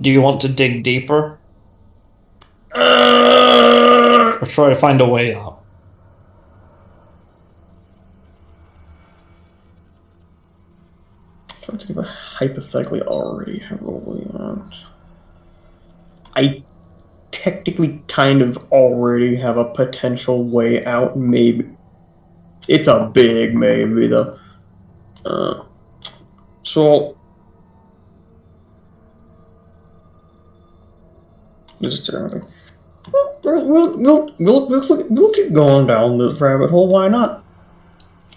Speaker 1: Do you want to dig deeper? Or try to find a way out?
Speaker 4: I'm thinking about hypothetically already have a way out. I technically kind of already have a potential way out, maybe. It's a big maybe, though. So... Just everything. We'll keep going down this rabbit hole, why not?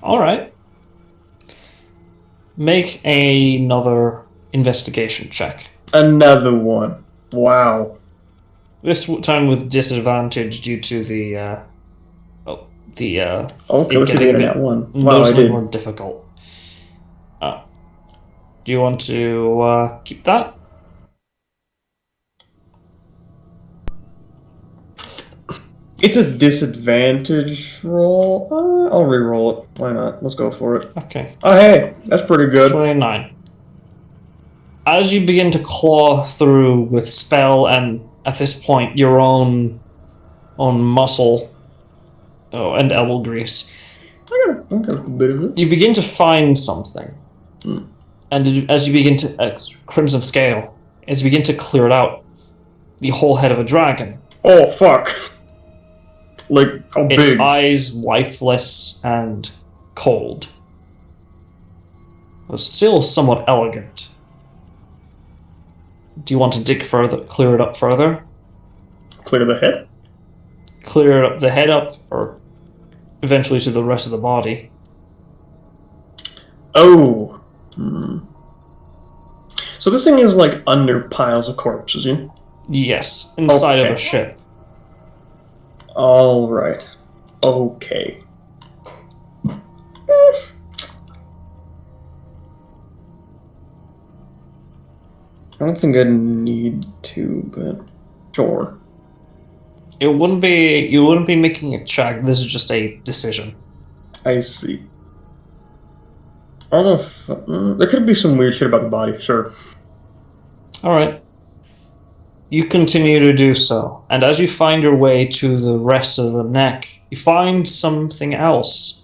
Speaker 1: Alright. Make another investigation check.
Speaker 4: Another one. Wow.
Speaker 1: This time with disadvantage due to the
Speaker 4: Okay,
Speaker 1: it
Speaker 4: let's see if I
Speaker 1: getting a
Speaker 4: get
Speaker 1: bit
Speaker 4: one. Wow, I
Speaker 1: noticeably
Speaker 4: did.
Speaker 1: more difficult. Do you want to keep that?
Speaker 4: It's a disadvantage roll. I'll re-roll it. Why not? Let's go for it.
Speaker 1: Okay.
Speaker 4: Oh, hey, that's pretty good.
Speaker 1: 29. As you begin to claw through with spell and, at this point, your own muscle and elbow grease,
Speaker 4: I got a bit of it.
Speaker 1: you begin to find something. And as you begin to... Crimson Scale. As you begin to clear it out, the whole head of a dragon.
Speaker 4: Oh, fuck. Like, how
Speaker 1: Its
Speaker 4: big?
Speaker 1: eyes lifeless and cold. But still somewhat elegant. Do you want to dig further, clear it up further?
Speaker 4: Clear the head?
Speaker 1: Clear up the head up, or eventually to the rest of the body?
Speaker 4: Oh. So this thing is like under piles of corpses, yeah?
Speaker 1: Yes, inside of
Speaker 4: Okay.
Speaker 1: a ship.
Speaker 4: Alright. Okay. I don't think I need to, but sure.
Speaker 1: You wouldn't be making a check, this is just a decision.
Speaker 4: I see. I don't know if... there could be some weird shit about the body, sure.
Speaker 1: Alright. You continue to do so, and as you find your way to the rest of the neck, you find something else.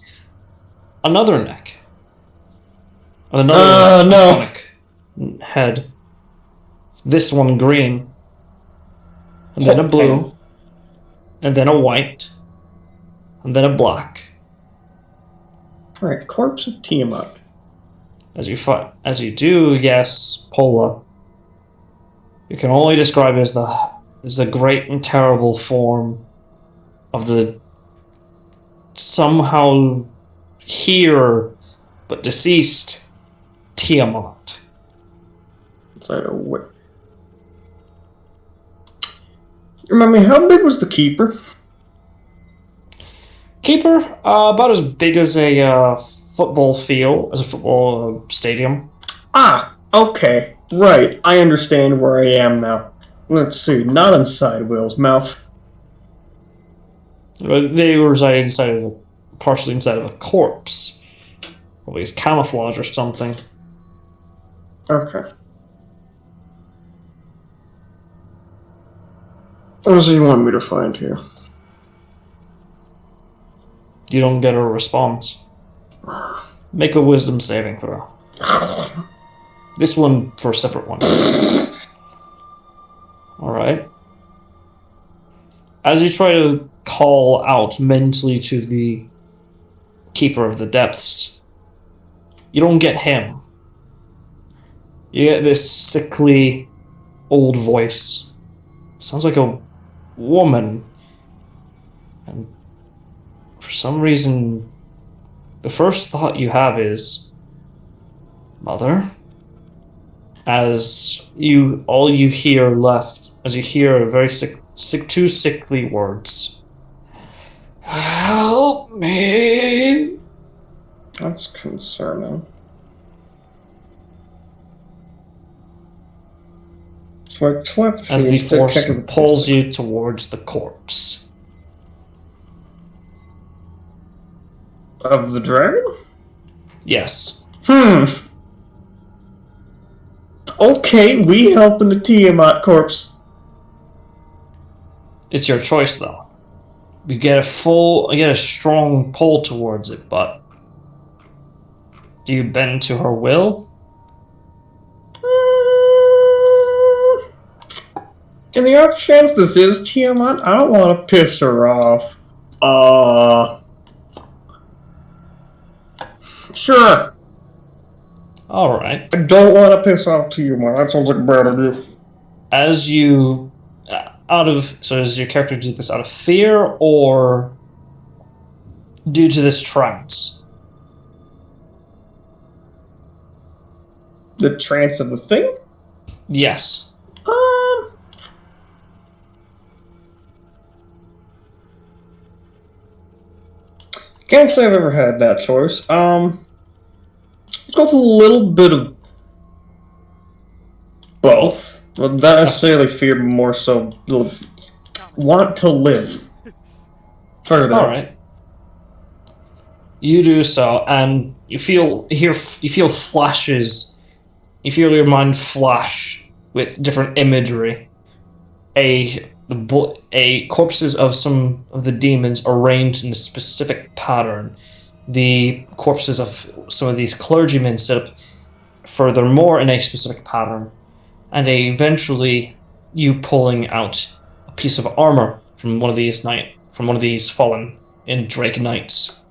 Speaker 1: Another neck. Another draconic head. This one green. And then a blue. And then a white. And then a black.
Speaker 4: Alright, corpse of Tiamat.
Speaker 1: As you do, yes, Pola. You can only describe it as the great and terrible form of the somehow here but deceased Tiamat.
Speaker 4: Inside a whip. Remind me, how big was the keeper?
Speaker 1: Keeper, about as big as a football field, as a football stadium.
Speaker 4: Ah, okay. Right, I understand where I am now. Let's see, not inside Will's mouth.
Speaker 1: They reside partially inside of a corpse. Probably as camouflage or something.
Speaker 4: Okay. What does he want me to find here?
Speaker 1: You don't get a response. Make a wisdom saving throw. This one for a separate one. Alright. As you try to call out mentally to the Keeper of the Depths. You don't get him. You get this sickly old voice. Sounds like a woman. And for some reason, the first thought you have is, Mother? As all you hear left, as you hear very two sickly words. Help me!
Speaker 4: That's concerning.
Speaker 1: As the force pulls you towards the corpse.
Speaker 4: Of the dragon?
Speaker 1: Yes.
Speaker 4: Okay, we helping the Tiamat corpse.
Speaker 1: It's your choice, though. You get a strong pull towards it, but do you bend to her will?
Speaker 4: In the off chance this is Tiamat, I don't want to piss her off. Sure.
Speaker 1: Alright.
Speaker 4: I don't want to piss off Tiamat. That sounds like a bad idea.
Speaker 1: As you... does your character do this out of fear, or due to this trance?
Speaker 4: The trance of the thing?
Speaker 1: Yes.
Speaker 4: Can't say I've ever had that choice. Let's go with a little bit of both. Well, not necessarily fear, but more so want to live. Further.
Speaker 1: Alright. You do so, and you feel flashes. You feel your mind flash with different imagery. Corpses of some of the demons arranged in a specific pattern. The corpses of some of these clergymen set up furthermore in a specific pattern. And eventually you pulling out a piece of armor from one of these fallen in Drake Knights,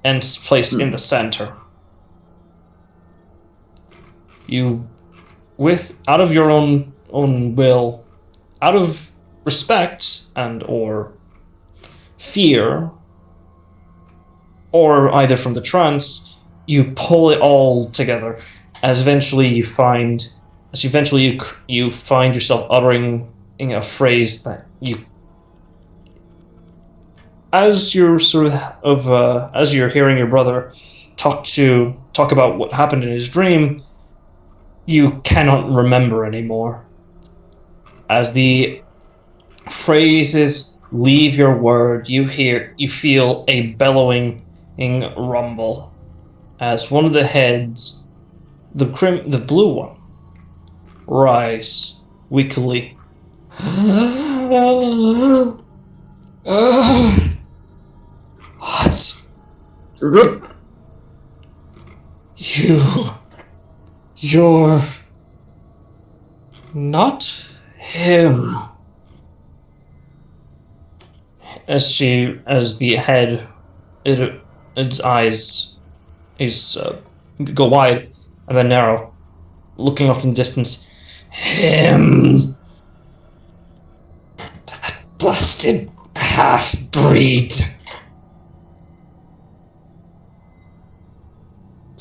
Speaker 1: and placed in the center. You, out of your own will, out of respect and or fear, or either from the trance, you pull it all together, as eventually you find yourself uttering a phrase that you, as you're hearing your brother talk about what happened in his dream, you cannot remember anymore. As the phrases leave your word, you feel a bellowing rumble as one of the heads, the blue one, rise weakly. What? You're not him. As the head, its eyes go wide and then narrow, looking off in the distance. Him, that blasted half-breed.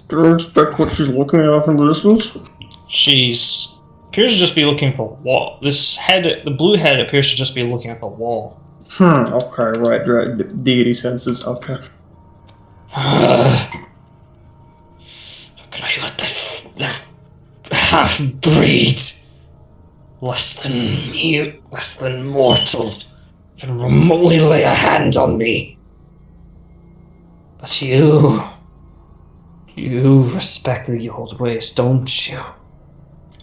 Speaker 4: Do I expect what she's looking at from the distance?
Speaker 1: She's appears to just be looking at the wall. This head, the blue head, appears to just be looking at the wall.
Speaker 4: Okay, right. Deity senses, okay.
Speaker 1: How could I let that half-breed, less than mortal, even remotely lay a hand on me? But you respect the old ways, don't you?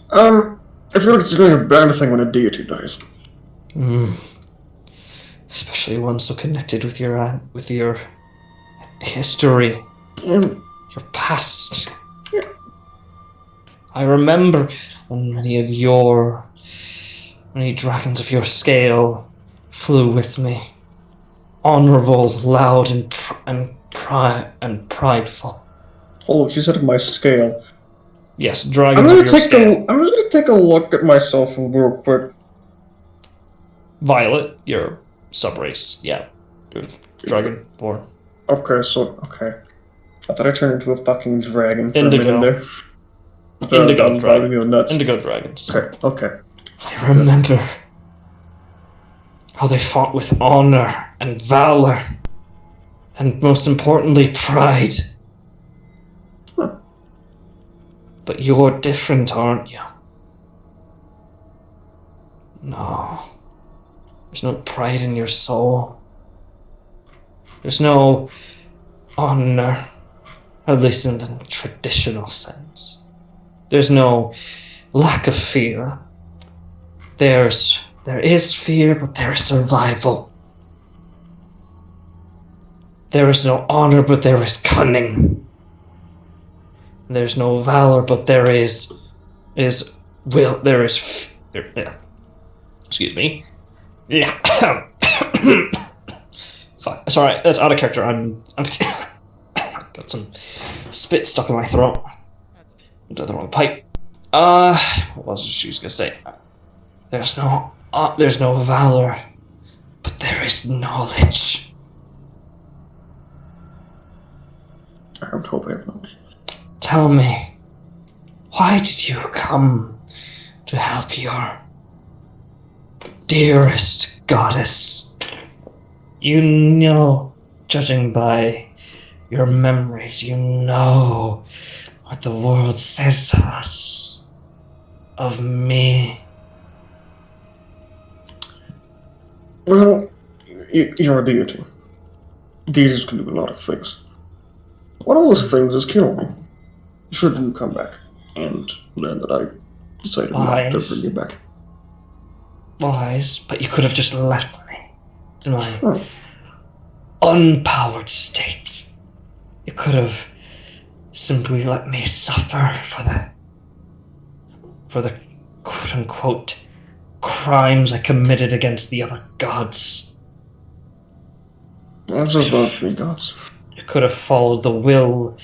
Speaker 4: I feel like it's doing a bad thing when a deity dies.
Speaker 1: Especially one so connected with your history, your past. I remember when many dragons of your scale flew with me. honorable, loud, and prideful.
Speaker 4: Hold on, you said my scale.
Speaker 1: Yes, dragons of your scale.
Speaker 4: I'm just gonna take a look at myself real quick.
Speaker 1: Violet, your subrace. Yeah. You're dragonborn.
Speaker 4: Okay. I thought I turned into a fucking dragon for
Speaker 1: Indigo.
Speaker 4: a minute there.
Speaker 1: Indigo
Speaker 4: dragon. Go nuts.
Speaker 1: Indigo dragons.
Speaker 4: Okay.
Speaker 1: I remember how they fought with honor and valor, and most importantly, pride.
Speaker 4: Huh.
Speaker 1: But you're different, aren't you? No. There's no pride in your soul. There's no honor, at least in the traditional sense. There's no lack of fear. There is fear, but there is survival. There is no honor, but there is cunning. There's no valor, but there is will. There is excuse me. Fuck. Sorry, that's out of character. I'm got some spit stuck in my throat. Into the wrong pipe. What was she gonna say? There's no valor, but there is knowledge.
Speaker 4: I would hope I have knowledge.
Speaker 1: Tell me, why did you come to help your dearest goddess? You know, judging by your memories, you know what the world says to us of me.
Speaker 4: Well, you're a deity. Deities can do a lot of things. One of those things is kill me. Should you come back and learn that I decided not to bring you back.
Speaker 1: Wise, but you could have just left me in my unpowered state. You could have simply let me suffer for the quote-unquote crimes I committed against the other gods.
Speaker 4: That's just not three gods.
Speaker 1: You could have followed the will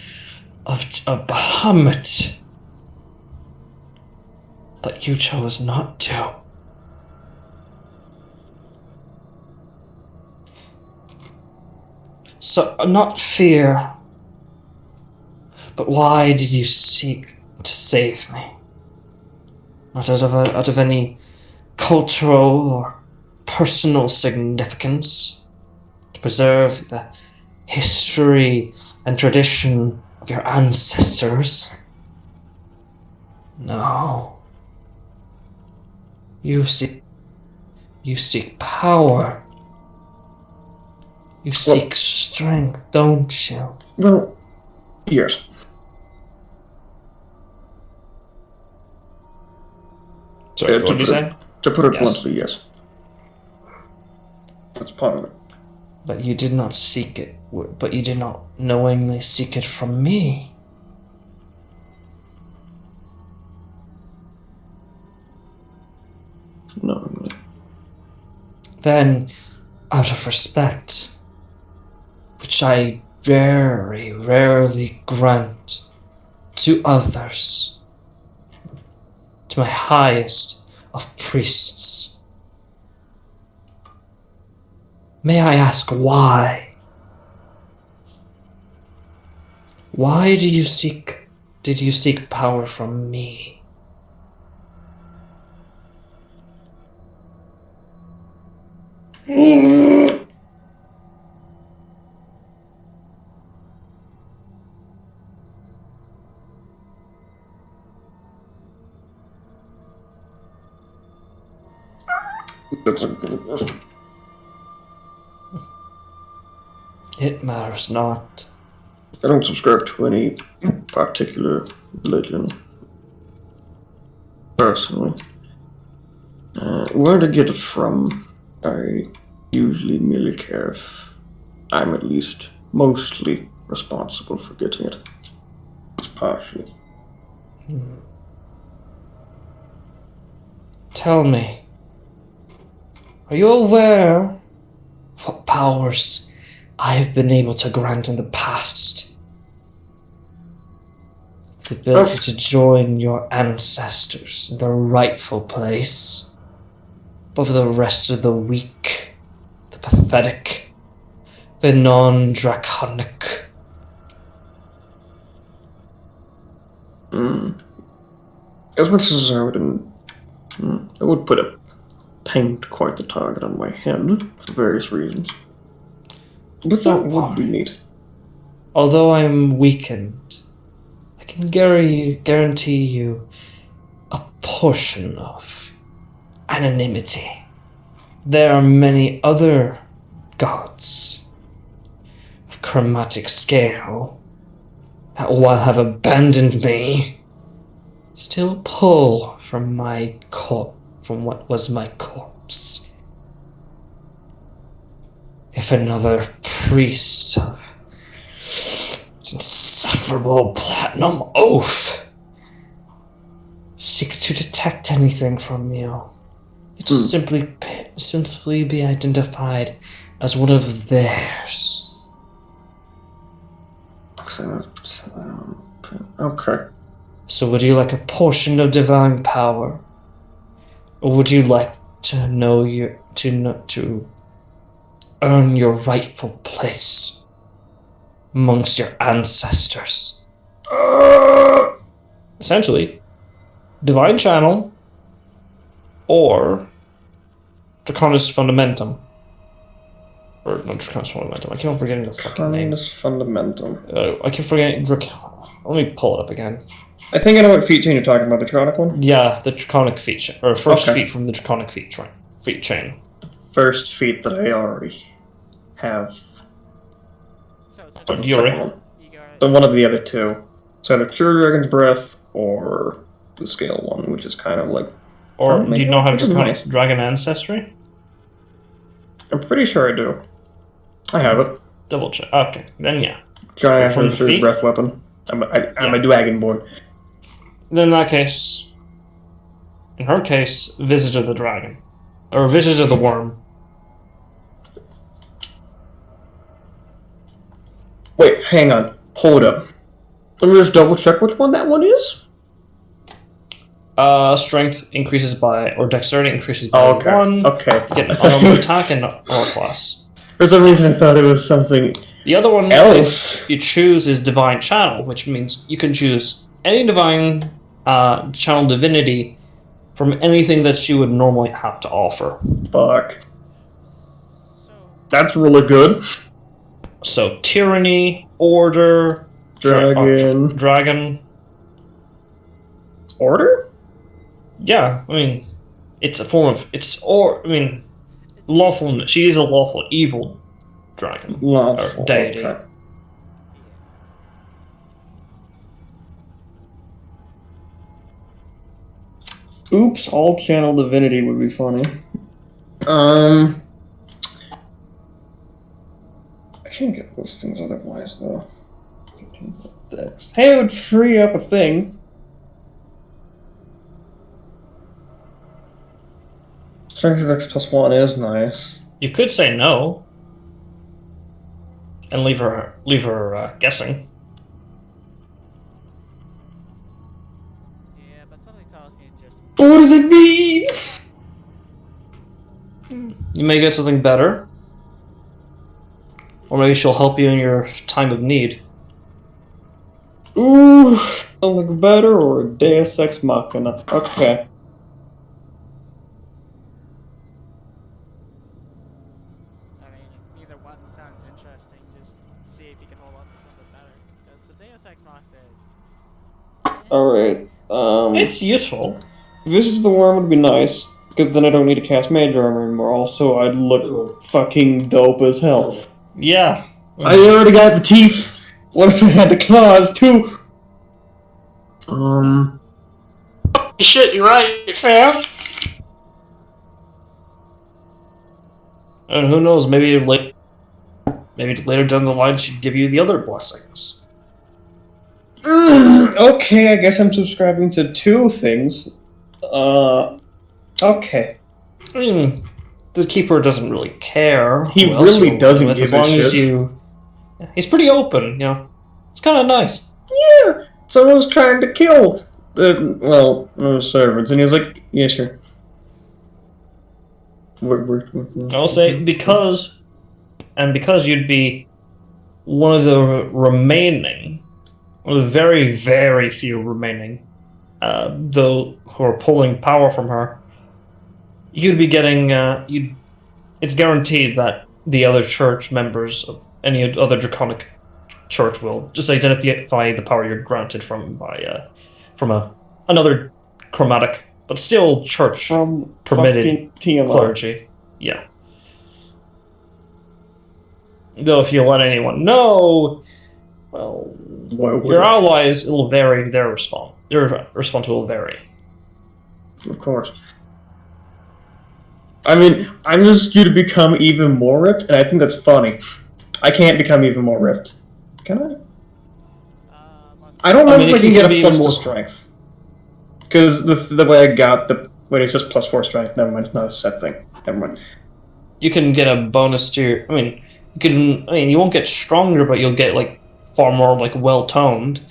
Speaker 1: of Bahamut, but you chose not to. So, not fear, but why did you seek to save me? Not out of any cultural or personal significance, to preserve the history and tradition of your ancestors. No. You seek power. You seek strength, don't you?
Speaker 4: Well, yes.
Speaker 1: Sorry, what did you say?
Speaker 4: To put it
Speaker 1: Yes.
Speaker 4: bluntly, yes. That's part of it.
Speaker 1: But you did not seek it. But you did not knowingly seek it from me.
Speaker 4: No.
Speaker 1: Then, out of respect, which I very rarely grant to others, to my highest of priests, may I ask why? Why did you seek power from me?
Speaker 4: That's a good question.
Speaker 1: It matters not.
Speaker 4: I don't subscribe to any particular religion. Personally. Where to get it from, I usually merely care if I'm at least mostly responsible for getting it. It's partially.
Speaker 1: Tell me, are you aware what powers I have been able to grant in the past. The ability to join your ancestors in their rightful place. But for the rest of the weak, the pathetic, the non-draconic.
Speaker 4: As much as I would put a paint quite the target on my head for various reasons. But that would be neat.
Speaker 1: Although I'm weakened, I can guarantee you a portion of anonymity. There are many other gods of chromatic scale that, while have abandoned me, still pull from from what was my corpse. If another priest of insufferable platinum oath seek to detect anything from you, it will simply be identified as one of theirs.
Speaker 4: Okay.
Speaker 1: So would you like a portion of divine power? Or would you like to know to earn your rightful place amongst your ancestors? Essentially, divine channel or Draconis Fundamentum. Or not Draconis Fundamentum. I keep on forgetting the fucking name.
Speaker 4: Draconis Fundamentum.
Speaker 1: I keep forgetting Let me pull it up again.
Speaker 4: I think I know what feat chain you're talking about, the Draconic one?
Speaker 1: Yeah, the Draconic feat, or first feat from the Draconic feat chain.
Speaker 4: First feat that I already have.
Speaker 3: So
Speaker 1: You already
Speaker 3: you got
Speaker 4: The one of the other two. So either Cure Dragon's Breath or the Scale one, which is kind of like...
Speaker 1: Or do you not have
Speaker 4: Nice.
Speaker 1: Dragon Ancestry?
Speaker 4: I'm pretty sure I do. I have it.
Speaker 1: Double check. Okay, then yeah.
Speaker 4: Giant
Speaker 1: From the
Speaker 4: Ancestry
Speaker 1: feat?
Speaker 4: Breath Weapon. I'm a Dragonborn.
Speaker 1: Then in that case, in her case, Visage of the Dragon. Or Visage of the Worm.
Speaker 4: Wait, hang on. Hold up. Let me just double check which one that one is.
Speaker 1: Strength increases by, or Dexterity increases by
Speaker 4: Oh, okay.
Speaker 1: 1.
Speaker 4: Okay.
Speaker 1: Get an unarmed attack and armor class.
Speaker 4: For some reason I thought it was something
Speaker 1: The other one
Speaker 4: else.
Speaker 1: you choose is Divine Channel, which means you can choose any divine channel divinity from anything that she would normally have to offer.
Speaker 4: Fuck.
Speaker 3: so
Speaker 4: That's really good.
Speaker 1: So Tyranny, Order,
Speaker 4: Dragon.
Speaker 1: Dragon.
Speaker 4: Order?
Speaker 1: Yeah, I mean, it's a form of lawful. She is a lawful evil dragon
Speaker 4: Lawful.
Speaker 1: or deity.
Speaker 4: Okay. Oops, all channel divinity would be funny. I can't get those things otherwise, though. 13 plus Dex. Hey, it would free up a thing. Strength of Dex plus 1 is nice.
Speaker 1: You could say no and leave her guessing.
Speaker 3: yeah, but something tells me just
Speaker 4: What does it mean?
Speaker 1: You may get something better, or maybe she'll help you in your time of need.
Speaker 4: Ooh, something better or a Deus Ex Machina. Okay.
Speaker 3: I mean, either one sounds interesting. Just see if you can hold on to something better. Because the Deus Ex Machina is.
Speaker 4: Alright.
Speaker 1: It's useful.
Speaker 4: Visage of the Worm would be nice, because then I don't need to cast Mage Armor anymore. Also, I'd look fucking dope as hell.
Speaker 1: Yeah.
Speaker 4: I already got the teeth. What if I had the claws, too?
Speaker 2: Shit, you're right, fam.
Speaker 1: And who knows? Maybe later down the line she'd give you the other blessings.
Speaker 4: Okay, I guess I'm subscribing to two things. Okay.
Speaker 1: I mean, the keeper doesn't really care.
Speaker 4: He
Speaker 1: who else
Speaker 4: really
Speaker 1: you're
Speaker 4: doesn't
Speaker 1: with,
Speaker 4: give
Speaker 1: as
Speaker 4: a
Speaker 1: long as
Speaker 4: shit.
Speaker 1: you. He's pretty open, you know. It's kind of nice.
Speaker 4: Yeah, someone's trying to kill the servants, and he was like, yeah, sure.
Speaker 1: I'll say because you'd be one of the remaining, one of the very, very few remaining, though who are pulling power from her. You'd be getting it's guaranteed that the other church members of any other draconic church will just identify the power you're granted from another chromatic, but still church
Speaker 4: from
Speaker 1: permitted
Speaker 4: TMI.
Speaker 1: clergy. Yeah. Though if you let anyone know, well, your allies will vary their response. Their response will vary.
Speaker 4: Of course. I mean, I'm just due to become even more ripped, and I think that's funny. I can't become even more ripped. Can I? I don't remember if I can get a plus more strength. Because the way I got when it says plus 4 strength, never mind, it's not a set thing. Never mind.
Speaker 1: You can get a bonus to your. You won't get stronger, but you'll get like far more like well toned.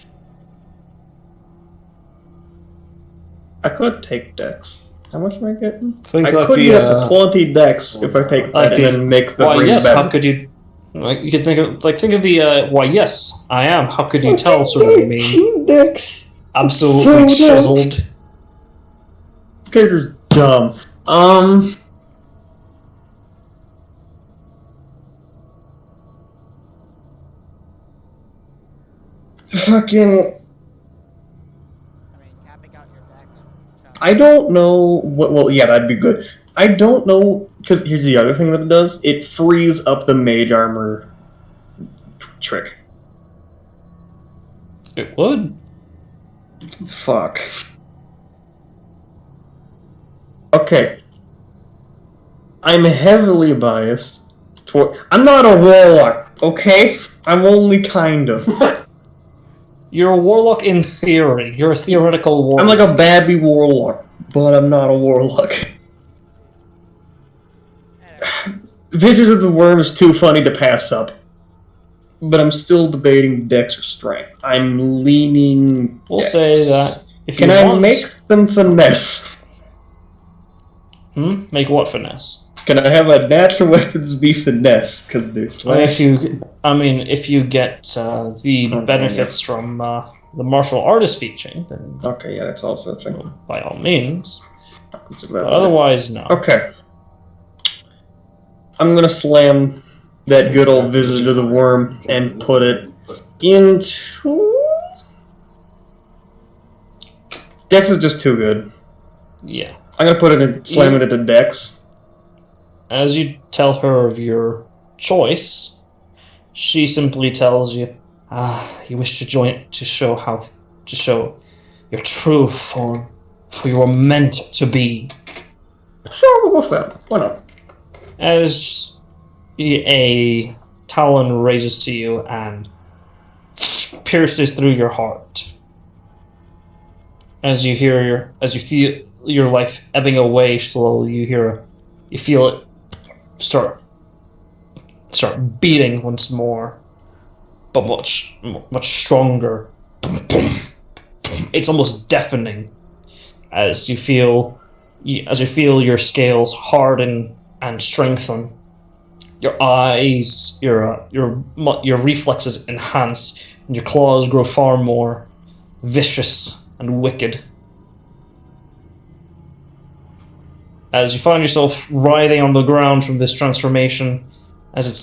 Speaker 4: I could take Dex. How much am I getting?
Speaker 1: I
Speaker 4: could get up to 20 Dex if I take that and then make the
Speaker 1: why yes,
Speaker 4: better.
Speaker 1: how could you? You could think of the why yes, I am. How could you tell? Sort of mean.
Speaker 4: Dex.
Speaker 1: Absolutely
Speaker 4: so
Speaker 1: chiseled.
Speaker 4: Character's dumb. Fucking.
Speaker 3: Capping out your decks.
Speaker 4: I don't know what. Well, yeah, that'd be good. I don't know, because here's the other thing that it does. It frees up the mage armor trick.
Speaker 1: It would.
Speaker 4: Fuck. Okay. I'm heavily biased toward. I'm not a warlock, okay? I'm only kind of.
Speaker 1: You're a warlock in theory. You're a theoretical warlock.
Speaker 4: I'm like a babby warlock, but I'm not a warlock. Visions of the Worm is too funny to pass up. But I'm still debating Dex or Strength. I'm leaning
Speaker 1: We'll
Speaker 4: Dex.
Speaker 1: say that if
Speaker 4: Can
Speaker 1: you
Speaker 4: I
Speaker 1: want...
Speaker 4: make them finesse?
Speaker 1: Make what finesse?
Speaker 4: Can I have a natural weapons be finesse? Because there's
Speaker 1: if you get the benefits from the martial artist featuring, then
Speaker 4: okay, yeah, that's also a thing.
Speaker 1: Well, by all means. But otherwise, no.
Speaker 4: Okay. I'm gonna slam that good old Visit of the Worm and put it into... Dex is just too good.
Speaker 1: Yeah.
Speaker 4: I'm gonna put it in, slam it into Dex.
Speaker 1: As you tell her of your choice, she simply tells you, you wish to join to show your true form, who you were meant to be.
Speaker 4: Sure, we'll go with that. Why not?
Speaker 1: As a talon raises to you and pierces through your heart. As you feel your life ebbing away slowly, you feel it start beating once more, but much stronger. It's almost deafening as you feel your scales harden and strengthen. Your eyes, your reflexes enhance, and your claws grow far more vicious and wicked. As you find yourself writhing on the ground from this transformation, as it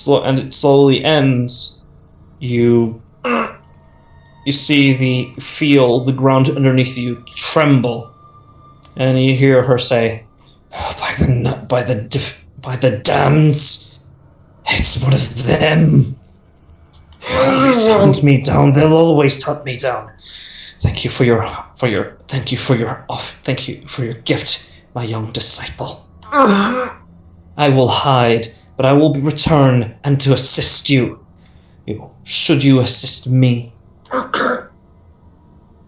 Speaker 1: slowly ends, you feel the ground underneath you tremble, and you hear her say, "By the damns, it's one of them. They'll always hunt me down. They'll always hunt me down. Thank you for your gift, my young disciple. I will hide, but I will return and to assist you. Should you assist me?"
Speaker 4: Okay.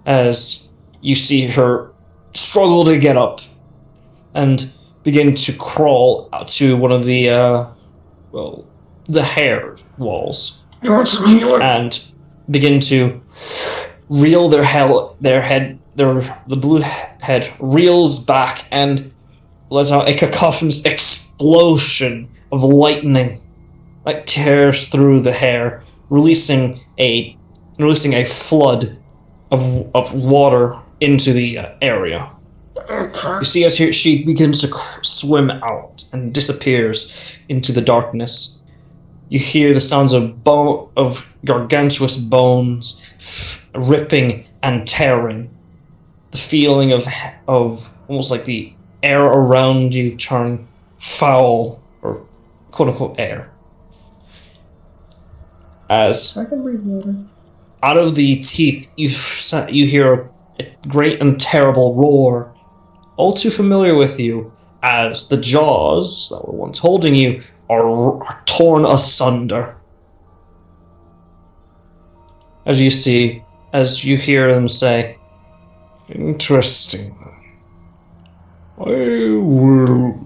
Speaker 1: As you see her struggle to get up, and begin to crawl out to one of the the hair walls.
Speaker 4: You want some healing?
Speaker 1: And begin to reel the blue head reels back and lets out a cacophonous explosion of lightning that tears through the hair, releasing a flood of water into the area. You see as she begins to swim out and disappears into the darkness. You hear the sounds of gargantuous bones ripping and tearing. The feeling of almost like the air around you turn foul, or quote-unquote air. As
Speaker 4: I can breathe water.
Speaker 1: out of the teeth, you hear a great and terrible roar, all too familiar with you, as the jaws that were once holding you are torn asunder. As you hear them say, "Interesting. I will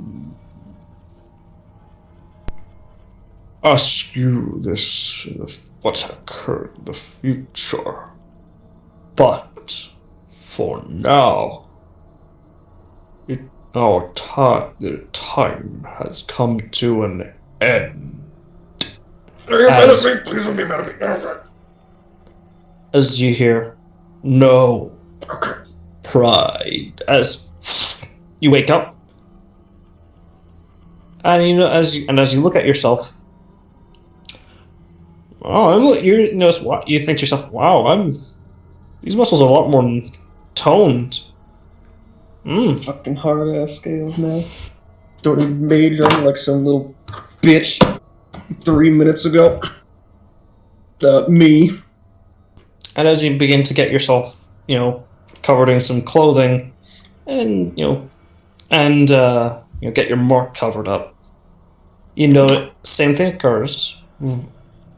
Speaker 1: ask you this, what occurred in the future. But for now, the time has come to an end." As you hear, "No pride," as you wake up, and as you look at yourself, you notice what you think to yourself. Wow, these muscles are a lot more toned.
Speaker 4: Fucking hard ass scales now. Started majoring like some little bitch 3 minutes ago. Me.
Speaker 1: And as you begin to get yourself, covered in some clothing, and get your mark covered up, same thing occurs.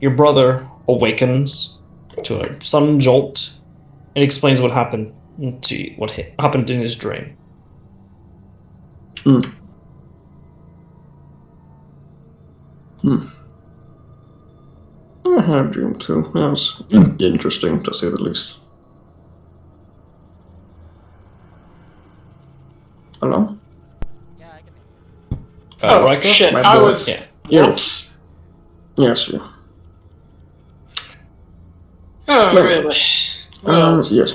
Speaker 1: Your brother awakens to a sudden jolt and explains what happened what happened in his dream.
Speaker 4: I had a dream too. That was interesting, to say the least. Hello?
Speaker 3: Yeah, I can.
Speaker 1: Riker?
Speaker 2: Shit,
Speaker 4: My
Speaker 2: I
Speaker 4: boy.
Speaker 2: was...
Speaker 1: Yeah.
Speaker 2: Whoops.
Speaker 4: Yes, yeah.
Speaker 2: Oh,
Speaker 4: No.
Speaker 2: really? Well,
Speaker 4: Yes.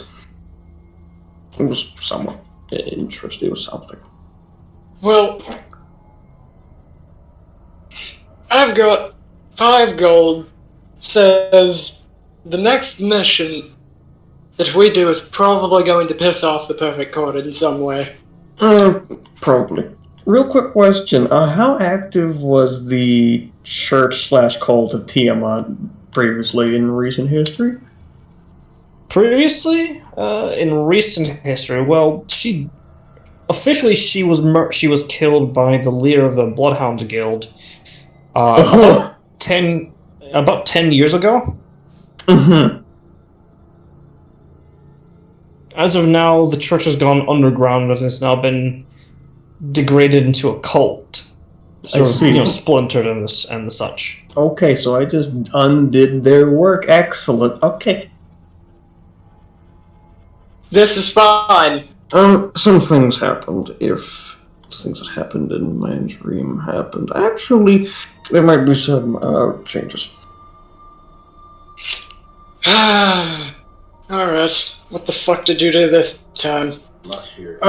Speaker 4: It was somewhat interesting. It was something.
Speaker 2: well... I've got 5 gold. Says the next mission that we do is probably going to piss off the Perfect Chord in some way.
Speaker 4: Probably. Real quick question. How active was the church/cult of Tiamat previously in recent history?
Speaker 1: Previously, in recent history, well, she was killed by the leader of the Bloodhound Guild. About 10 years ago.
Speaker 4: Mm-hmm.
Speaker 1: As of now, the church has gone underground and has now been degraded into a cult. Sort of, splintered and the such.
Speaker 4: Okay, so I just undid their work. Excellent. Okay.
Speaker 2: This is fine.
Speaker 4: Some things happened. If things that happened in my dream happened, actually, there might be some changes.
Speaker 2: Alright. What the fuck did you do this time?
Speaker 5: Not here.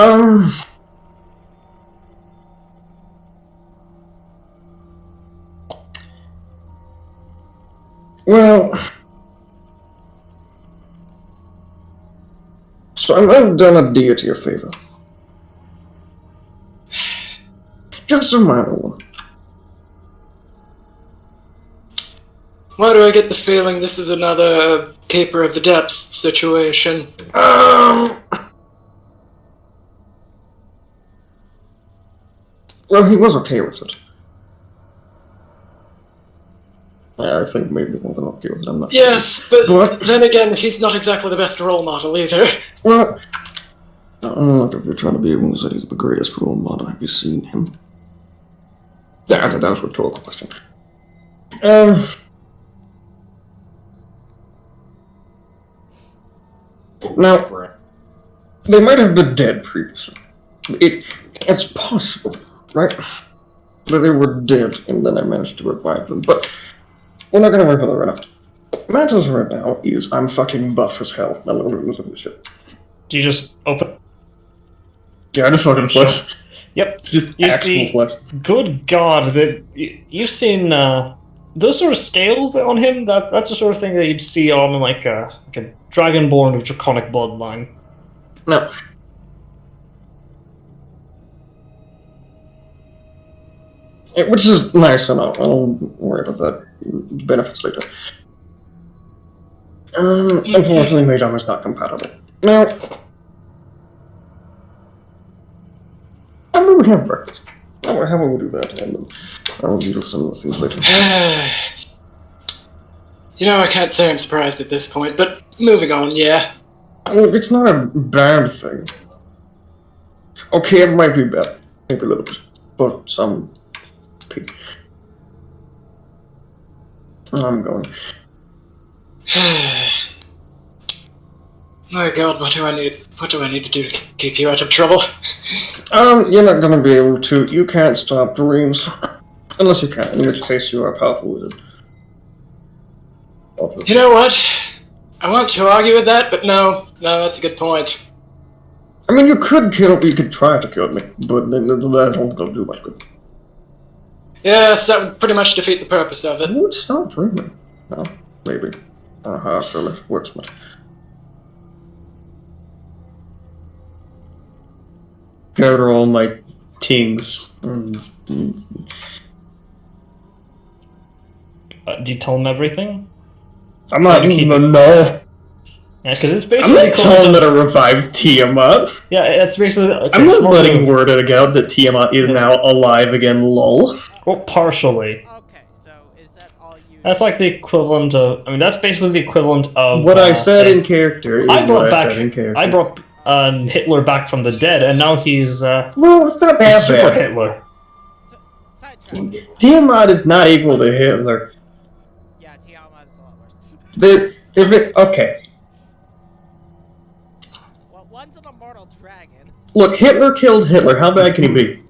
Speaker 4: Well, so I've done a deity a favor. Just a minor one.
Speaker 2: Why do I get the feeling this is another Keeper of the Depths situation?
Speaker 4: Well, he was okay with it. I think maybe more than okay with it. I'm not
Speaker 2: Yes,
Speaker 4: sure.
Speaker 2: but then again, he's not exactly the best role model either.
Speaker 4: Well, Look, if you're trying to be everyone said he's the greatest role model, have you seen him? Yeah, that was a rhetorical question. Now, they might have been dead previously. It's possible, right? That they were dead, and then I managed to revive them. But we're not gonna worry about that right now. What matters right now is I'm fucking buff as hell. I love this shit.
Speaker 1: Do you just open?
Speaker 4: Yeah, I just fucking flesh.
Speaker 1: Yep.
Speaker 4: Just
Speaker 1: You
Speaker 4: actual
Speaker 1: see,
Speaker 4: flesh.
Speaker 1: good God, that you've seen those sort of scales on him. That's the sort of thing that you'd see on like a dragonborn of draconic bloodline.
Speaker 4: No. Which is nice enough. I'll worry about that benefits later. Unfortunately, Mage Armor is not compatible. Now, how about we have breakfast? How about we do that? And I'll deal with some of the things later.
Speaker 2: You know, I can't say I'm surprised at this point, but moving on, yeah.
Speaker 4: Look, it's not a bad thing. Okay, it might be bad. Maybe a little bit. For some people. I'm going.
Speaker 2: My God, what do I need to do to keep you out of trouble?
Speaker 4: You're not gonna be able to. You can't stop dreams. Unless you can, in which case you are a powerful wizard.
Speaker 2: You know what? I want to argue with that, but no, that's a good point.
Speaker 4: I mean, you could try to kill me, but that won't do much good.
Speaker 2: Yes, that would pretty much defeat the purpose of it.
Speaker 4: You would stop dreaming. No, maybe. I don't know how it really works, but... Gather all my tings.
Speaker 1: Do you tell him everything?
Speaker 4: I'm not even no.
Speaker 1: Yeah, because it's
Speaker 4: I'm
Speaker 1: basically.
Speaker 4: not telling that I revived Tiamat.
Speaker 1: Yeah, it's basically. Okay,
Speaker 4: I'm not letting word out that Tiamat is now alive again. Lol.
Speaker 1: Well, partially.
Speaker 3: Okay, so is that all you?
Speaker 1: That's like the equivalent of. I mean, that's basically the equivalent of
Speaker 4: what I said in character. Is
Speaker 1: I brought
Speaker 4: what
Speaker 1: back.
Speaker 4: I said in character.
Speaker 1: I brought Hitler back from the dead, and now he's
Speaker 4: well, it's not that
Speaker 1: super
Speaker 4: bad.
Speaker 1: Hitler.
Speaker 3: Sidetrack.
Speaker 4: Tiamat is not equal to Hitler.
Speaker 3: Yeah, Tiamat is a lot worse.
Speaker 4: Okay.
Speaker 3: Well, one's an immortal dragon.
Speaker 4: Look, Hitler killed Hitler. How bad can he be?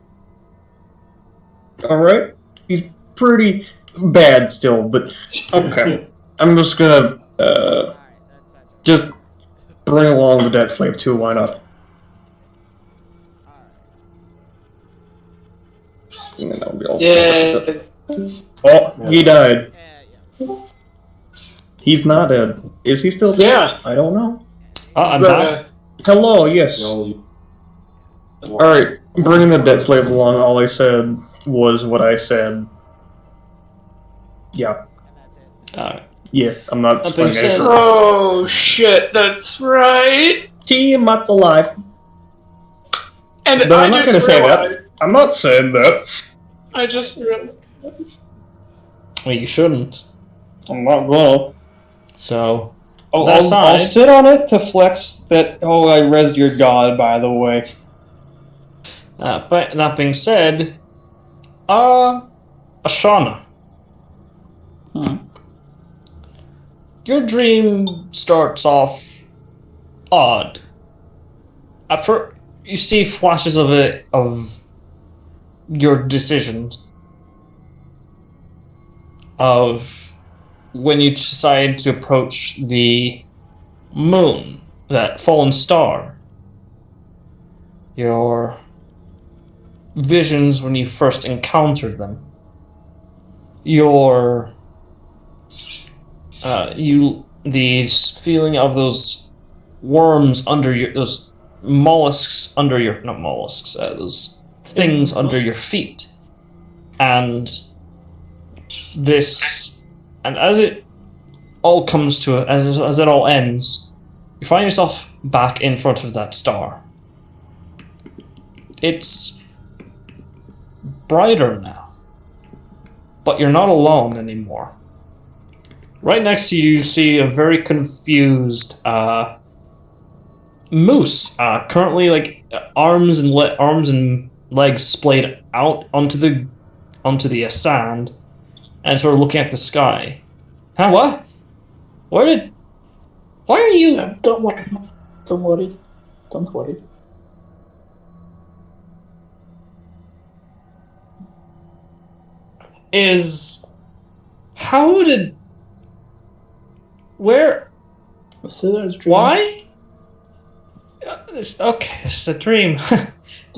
Speaker 4: Alright? He's pretty bad still, but okay. I'm just gonna,
Speaker 3: Alright, that's sidetrack.
Speaker 4: just bring along the Dead Slave too, why not?
Speaker 3: Alright.
Speaker 4: And then that'll be all.
Speaker 2: Yeah.
Speaker 4: Oh, he died.
Speaker 3: Yeah.
Speaker 4: He's not dead. Is he still dead?
Speaker 2: Yeah.
Speaker 4: I don't know.
Speaker 1: I'm
Speaker 2: But,
Speaker 1: back.
Speaker 4: Hello, yes. Alright, bringing the Dead Slave along, all I said was what I said. Yeah.
Speaker 3: And that's it.
Speaker 1: Alright.
Speaker 4: Yeah, I'm not
Speaker 1: That being
Speaker 4: explaining
Speaker 1: said-
Speaker 4: anything.
Speaker 2: Oh shit, that's right.
Speaker 4: Tiamat's alive.
Speaker 2: And
Speaker 4: But I'm not gonna say
Speaker 2: realized-
Speaker 4: that. I'm not saying that.
Speaker 2: I just realized.
Speaker 1: Well, you shouldn't.
Speaker 4: I'm not gonna.
Speaker 1: So.
Speaker 4: I'll
Speaker 1: That side-
Speaker 4: sit on it to flex that. Oh, I rezzed your god, by the way.
Speaker 1: But that being said, Ashana. Your dream starts off odd. At first, you see flashes of your decisions. Of when you decide to approach the moon, that fallen star. Your visions when you first encountered them. Your the feeling of those worms under your, those mollusks under your, not mollusks, those things under your feet, and this, and as it all comes to it, as it all ends, you find yourself back in front of that star. It's brighter now, but you're not alone anymore. Right next to you, you see a very confused moose, currently like arms and legs splayed out onto the sand, and sort of looking at the sky. Huh? What? Why are you?
Speaker 5: Don't worry. Don't worry. Don't worry.
Speaker 1: Where?
Speaker 5: So there's dream.
Speaker 1: Why? This is a dream.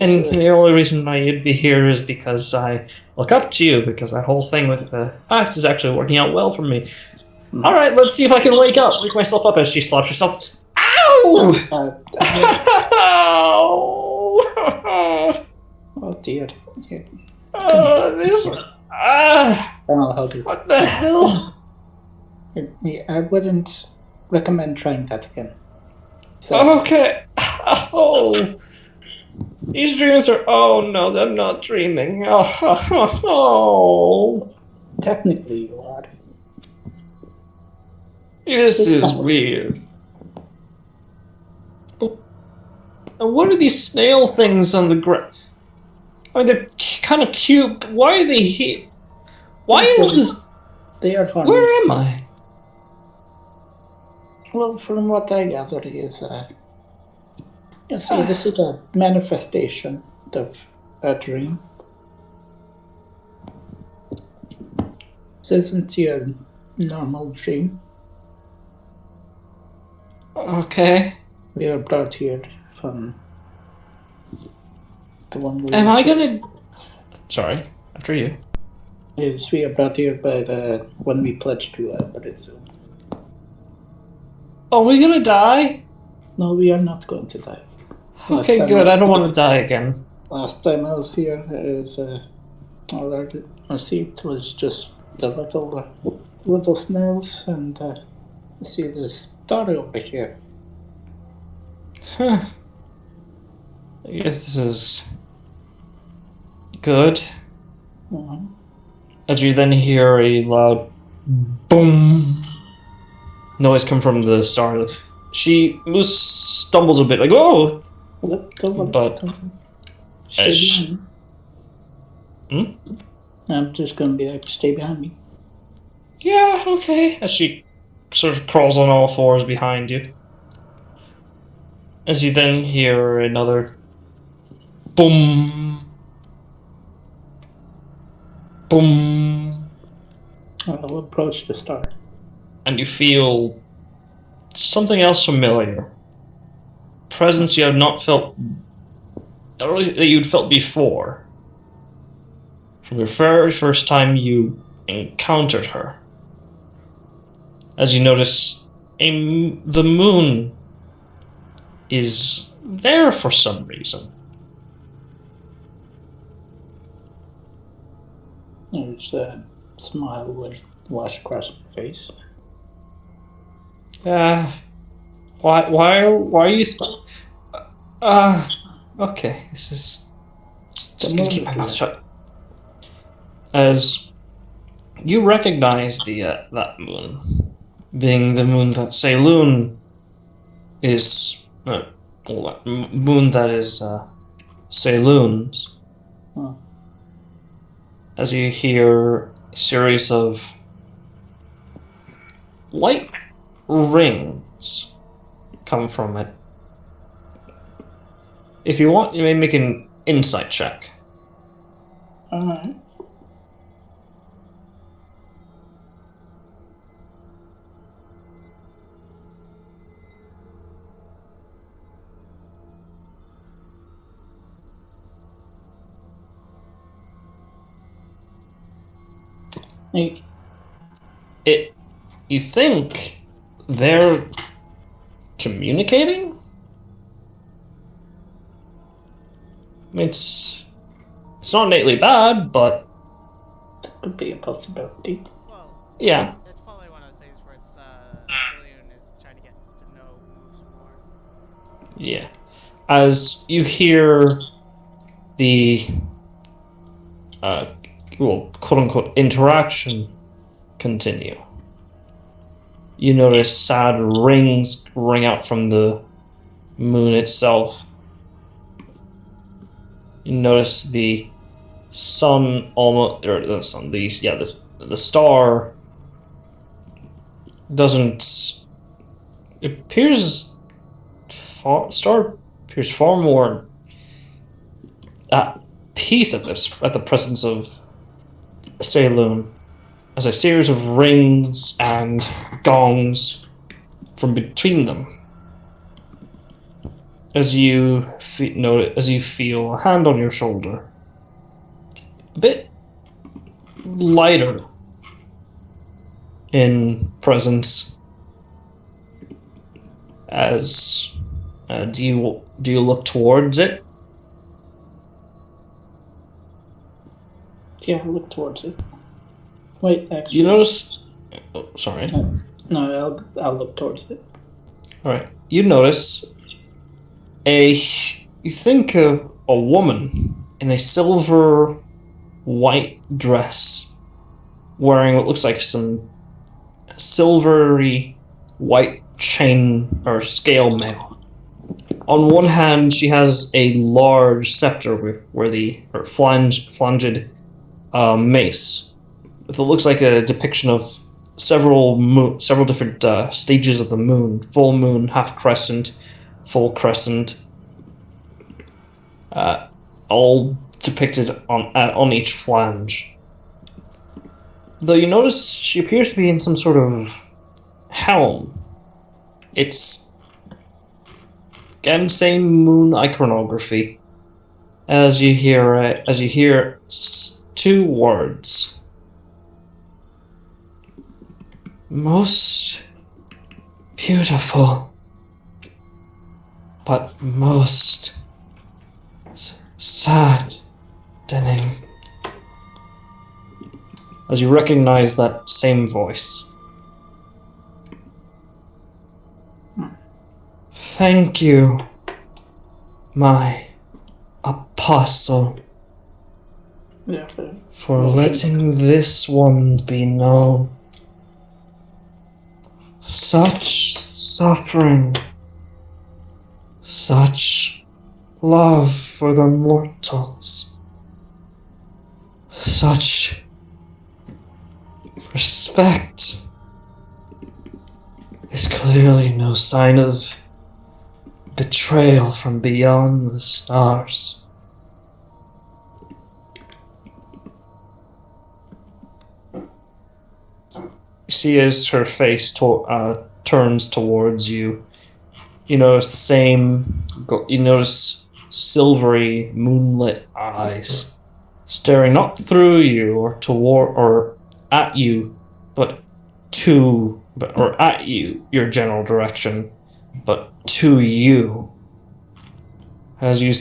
Speaker 1: And the only reason why you'd be here is because I look up to you, because that whole thing with the act is actually working out well for me. Alright, let's see if I can wake myself up as she slaps herself. Ow! Ow!
Speaker 5: Oh dear.
Speaker 3: I'll
Speaker 5: help you.
Speaker 1: What the hell?
Speaker 5: I wouldn't recommend trying that again. So,
Speaker 1: Okay. Oh. These dreams are. Oh no, I'm not dreaming. Oh.
Speaker 5: technically you are.
Speaker 1: This is weird. And what are these snail things on the ground? I mean, they're kind of cute, but why are they here? Why is this?
Speaker 5: They are harmless.
Speaker 1: Where am I?
Speaker 5: Well, from what I gather is, you see, this is a manifestation of a dream. This isn't your normal dream.
Speaker 1: Okay.
Speaker 5: We are brought here from the one we...
Speaker 1: Am I gonna... Sorry, after you.
Speaker 5: Yes, we are brought here by the one we pledged to Brazil.
Speaker 1: Are we gonna die?
Speaker 5: No, we are not going to die.
Speaker 1: Okay, good. I don't want to die again.
Speaker 5: Last time I was here, all I received was just the little snails, and see this story over here.
Speaker 1: Huh. I guess this is good.
Speaker 5: Mm-hmm.
Speaker 1: As you then hear a loud boom noise come from the star. She stumbles a bit, like, oh! But
Speaker 5: stay behind me. I'm just gonna be like, stay behind me.
Speaker 1: Yeah, okay. As she sort of crawls on all fours behind you. As you then hear another boom. Boom.
Speaker 5: I'll approach the star.
Speaker 1: And you feel something else familiar. Presence you have not felt, or that you'd felt before. From the very first time you encountered her. As you notice, the moon is there for some reason.
Speaker 5: There's a smile would wash across my face.
Speaker 1: Why are you okay, this is just gonna keep my mouth shut. As you recognize that moon, being the moon that Saloon is, moon that is Saloon's.
Speaker 5: Huh.
Speaker 1: As you hear a series of light rings come from it. If you want, you may make an insight check.
Speaker 5: Alright.
Speaker 1: You think they're communicating? I mean, it's not innately bad, but
Speaker 5: That could be a possibility.
Speaker 3: Well,
Speaker 1: yeah.
Speaker 3: that's probably one of those things where Julian is trying to get to know Moose more.
Speaker 1: Yeah. As you hear the quote-unquote interaction continue, you notice sad rings ring out from the moon itself. You notice the sun almost, or the sun, the star doesn't. It appears star appears far more at peace at the presence of Saloon, as a series of rings and gongs from between them. As you feel a hand on your shoulder, a bit lighter in presence. As do you look towards it?
Speaker 5: Yeah, I look towards it. Wait, actually.
Speaker 1: You notice. Oh, sorry.
Speaker 5: No, I'll look towards it.
Speaker 1: All right. You notice you think of a woman in a silver white dress, wearing what looks like some silvery white chain or scale mail. On one hand, she has a large scepter with flanged mace, with what looks like a depiction of several different stages of the moon: full moon, half crescent, full crescent, all depicted on each flange. Though you notice she appears to be in some sort of helm. It's again same moon iconography. As you hear two words: most beautiful, but most saddening. As you recognize that same voice. Thank you, my apostle,
Speaker 5: Yeah,
Speaker 1: for letting this one be known. Such suffering, such love for the mortals, such respect is clearly no sign of betrayal from beyond the stars. You see, as her face turns towards you, you notice silvery moonlit eyes staring not through you or at you, but at you, your general direction, but to you. As she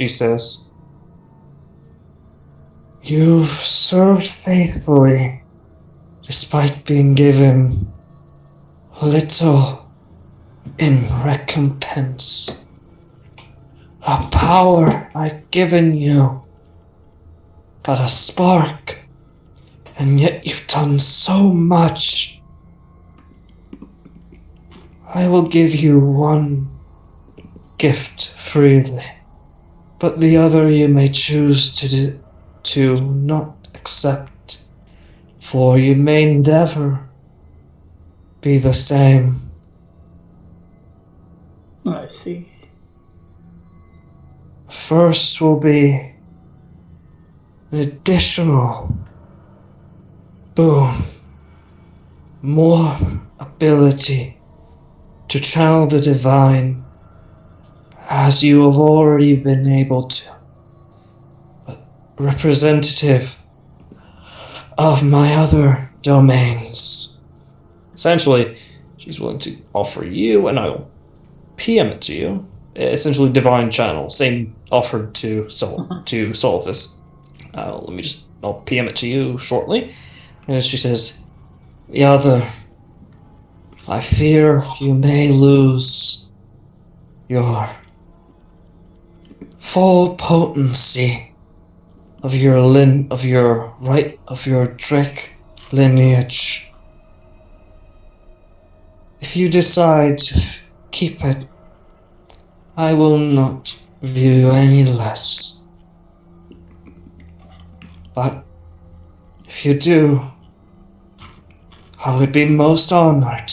Speaker 1: says, "You've served faithfully, despite being given little in recompense. A power I've given you, but a spark, and yet you've done so much. I will give you one gift freely, but the other you may choose to not accept, for you may never be the same."
Speaker 5: I see.
Speaker 1: First will be an additional boon, more ability to channel the divine, as you have already been able to, but representative of my other domains. Essentially, she's willing to offer you, and I'll PM it to you, essentially divine channel, same offered to solve this. I'll PM it to you shortly. And as she says, the other, I fear you may lose your full potency of your Drick lineage. If you decide to keep it, I will not view you any less. But if you do, I would be most honored.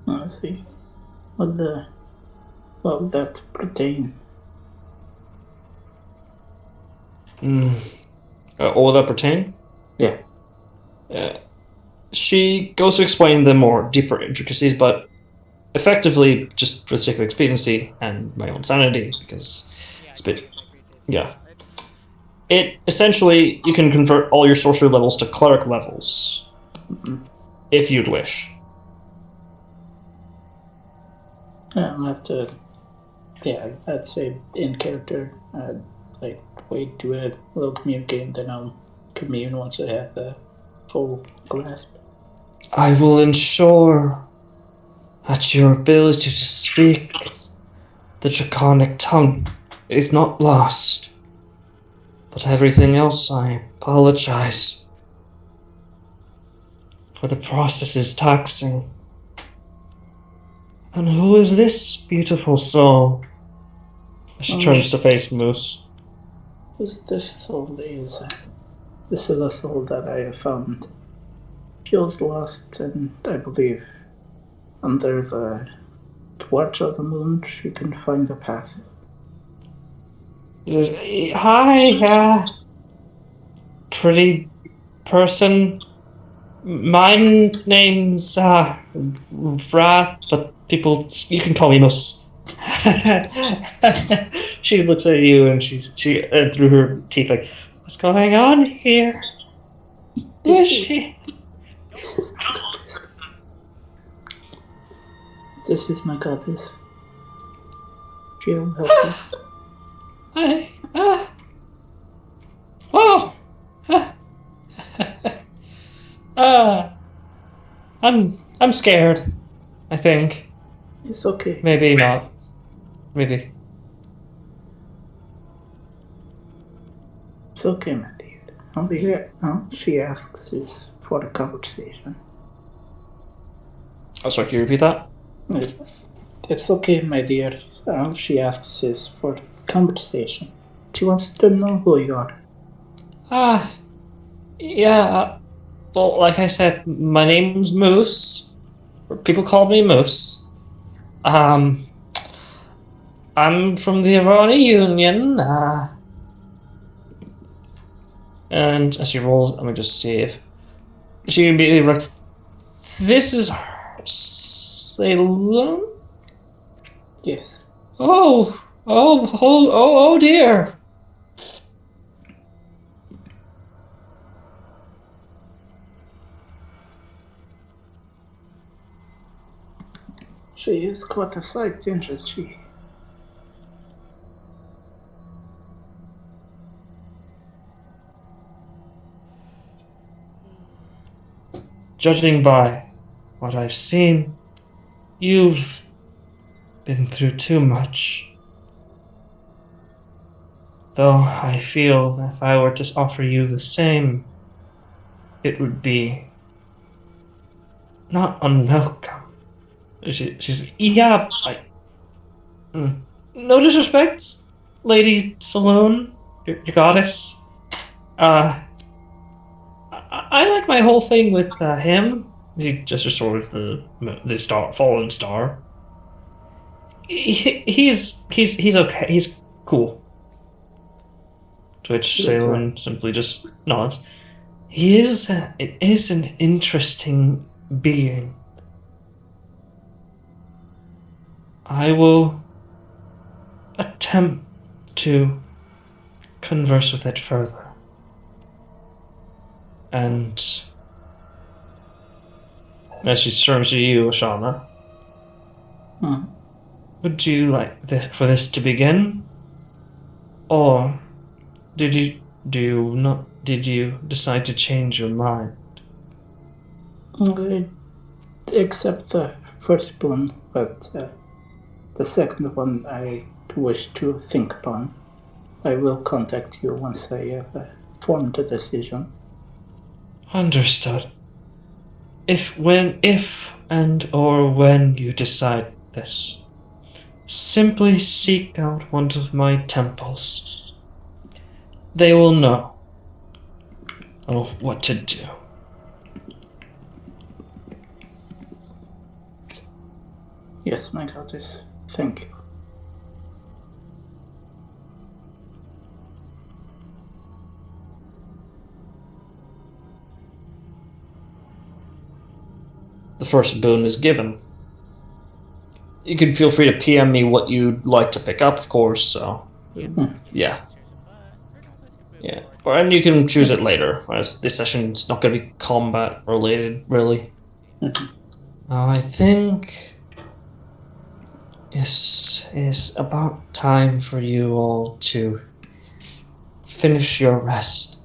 Speaker 5: I see. What would that pertain?
Speaker 1: What will that pertain?
Speaker 5: Yeah.
Speaker 1: She goes to explain the more deeper intricacies, but effectively, just for the sake of expediency and my own sanity, because it's a bit... Yeah. It essentially, you can convert all your sorcery levels to cleric levels, if you'd wish.
Speaker 5: I'd say in character, like wait to a little communicate, and then I'll commune once I have the full grasp.
Speaker 1: I will ensure that your ability to speak the draconic tongue is not lost. But everything else, I apologize. For the process is taxing. And who is this beautiful soul? She turns to face Moose.
Speaker 5: This soul is a soul that I have found. She was lost, and I believe under the watch of the moon, she can find a path.
Speaker 1: Hi, pretty person. My name's Wrath, but you can call me Moose. She looks at you and she through her teeth like, what's going on here? Who is she?
Speaker 5: This is my goddess. This is my goddess. She'll help you.
Speaker 1: I'm scared. I think.
Speaker 5: It's okay.
Speaker 1: Maybe not. Maybe.
Speaker 5: It's okay, my dear. I'll be here. She asks is for the conversation.
Speaker 1: Oh, sorry, can you repeat that?
Speaker 5: It's okay, my dear. All she asks is for conversation. She wants to know who you are.
Speaker 1: Yeah. Well, like I said, my name's Moose. People call me Moose. I'm from the Irani Union. And as she rolls, let me just see if she immediately like, this is Salem?
Speaker 5: Yes.
Speaker 1: Oh dear.
Speaker 5: She is quite a sight, isn't she?
Speaker 1: Judging by what I've seen, you've been through too much. Though I feel that if I were to offer you the same, it would be not unwelcome. She's yeah, no disrespect, Lady Saloon, your goddess. I like my whole thing with him. He just towards the fallen star. He's okay. He's cool. To which Saloon simply just nods. It is an interesting being. I will attempt to converse with it further. And as she turns to you, Ashana, would you like for this to begin? Or did you decide to change your mind?
Speaker 5: Except the first one, but the second one I wish to think upon. I will contact you once I have formed a decision.
Speaker 1: Understood. if and or when you decide this, simply seek out one of my temples. They will know what to do.
Speaker 5: Yes, my goddess. Thank you.
Speaker 1: The first boon is given. You can feel free to PM me what you'd like to pick up, of course, so... Yeah. Yeah, and you can choose it later, whereas this session's not going to be combat related, really. I think this is about time for you all to finish your rest.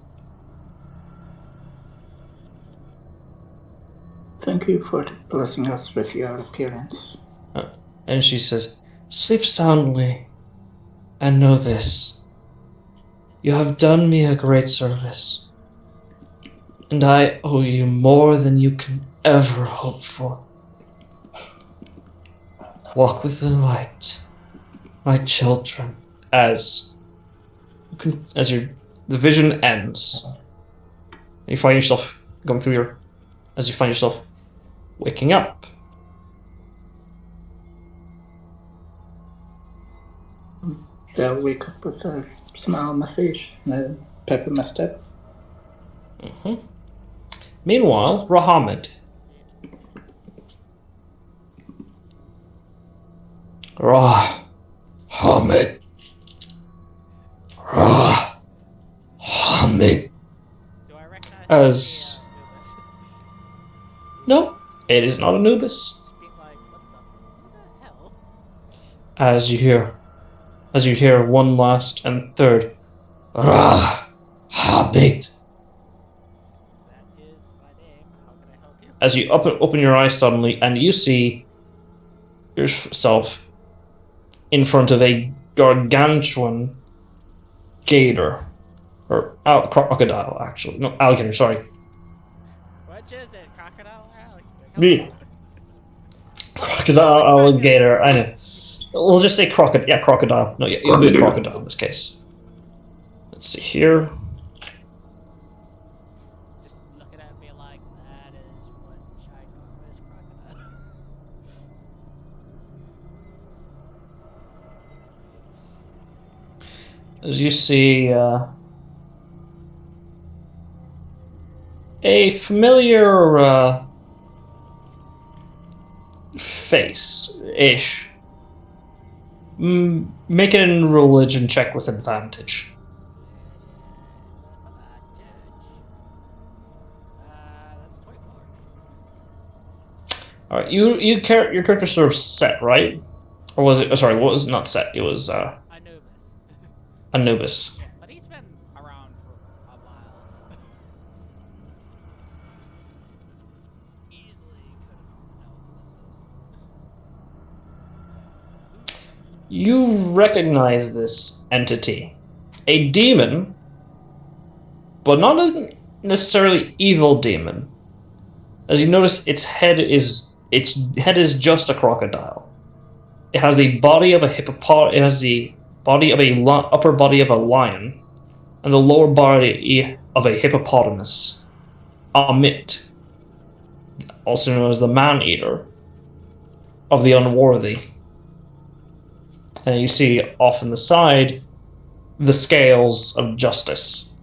Speaker 5: Thank you for blessing us with your appearance.
Speaker 1: And she says, sleep soundly, and know this. You have done me a great service, and I owe you more than you can ever hope for. Walk with the light, my children, as the vision ends. You find yourself going through as you find yourself waking up.
Speaker 5: I'll wake up with a smile on my face and a pep in my step.
Speaker 1: Meanwhile, Rahamid. Rahamid. Rahamid.
Speaker 3: Do I recognize
Speaker 1: As...
Speaker 3: Anubis?
Speaker 1: No, it is not Anubis.
Speaker 3: Just being like, what the hell?
Speaker 1: As you hear one last and third, Rahamid.
Speaker 3: That is my name. How can I help you?
Speaker 1: As you open your eyes suddenly, and you see yourself in front of a gargantuan gator. Or crocodile, actually. No, alligator, sorry.
Speaker 3: Which is it? Crocodile or alligator?
Speaker 1: Yeah. Crocodile, alligator, I know. We'll just say crocodile. Yeah, crocodile. No, yeah, it'll be a crocodile in this case. Let's see here.
Speaker 3: Just looking at me like, that is one ginormous crocodile.
Speaker 1: As you see, a familiar face-ish. Make a religion check with advantage.
Speaker 3: That's 24.
Speaker 1: All right, your character sort of set, right? Or was it? Sorry, what was not set? It was
Speaker 3: Anubis.
Speaker 1: Anubis.
Speaker 3: Yeah, but he's been around for a while. Easily could know who this is.
Speaker 1: You recognize this entity, a demon, but not a necessarily evil demon. As you notice, its head is just a crocodile. It has the body of a hippopotamus. It has the body of upper body of a lion, and the lower body of a hippopotamus. Amit, also known as the man-eater of the unworthy. And you see off on the side the scales of justice.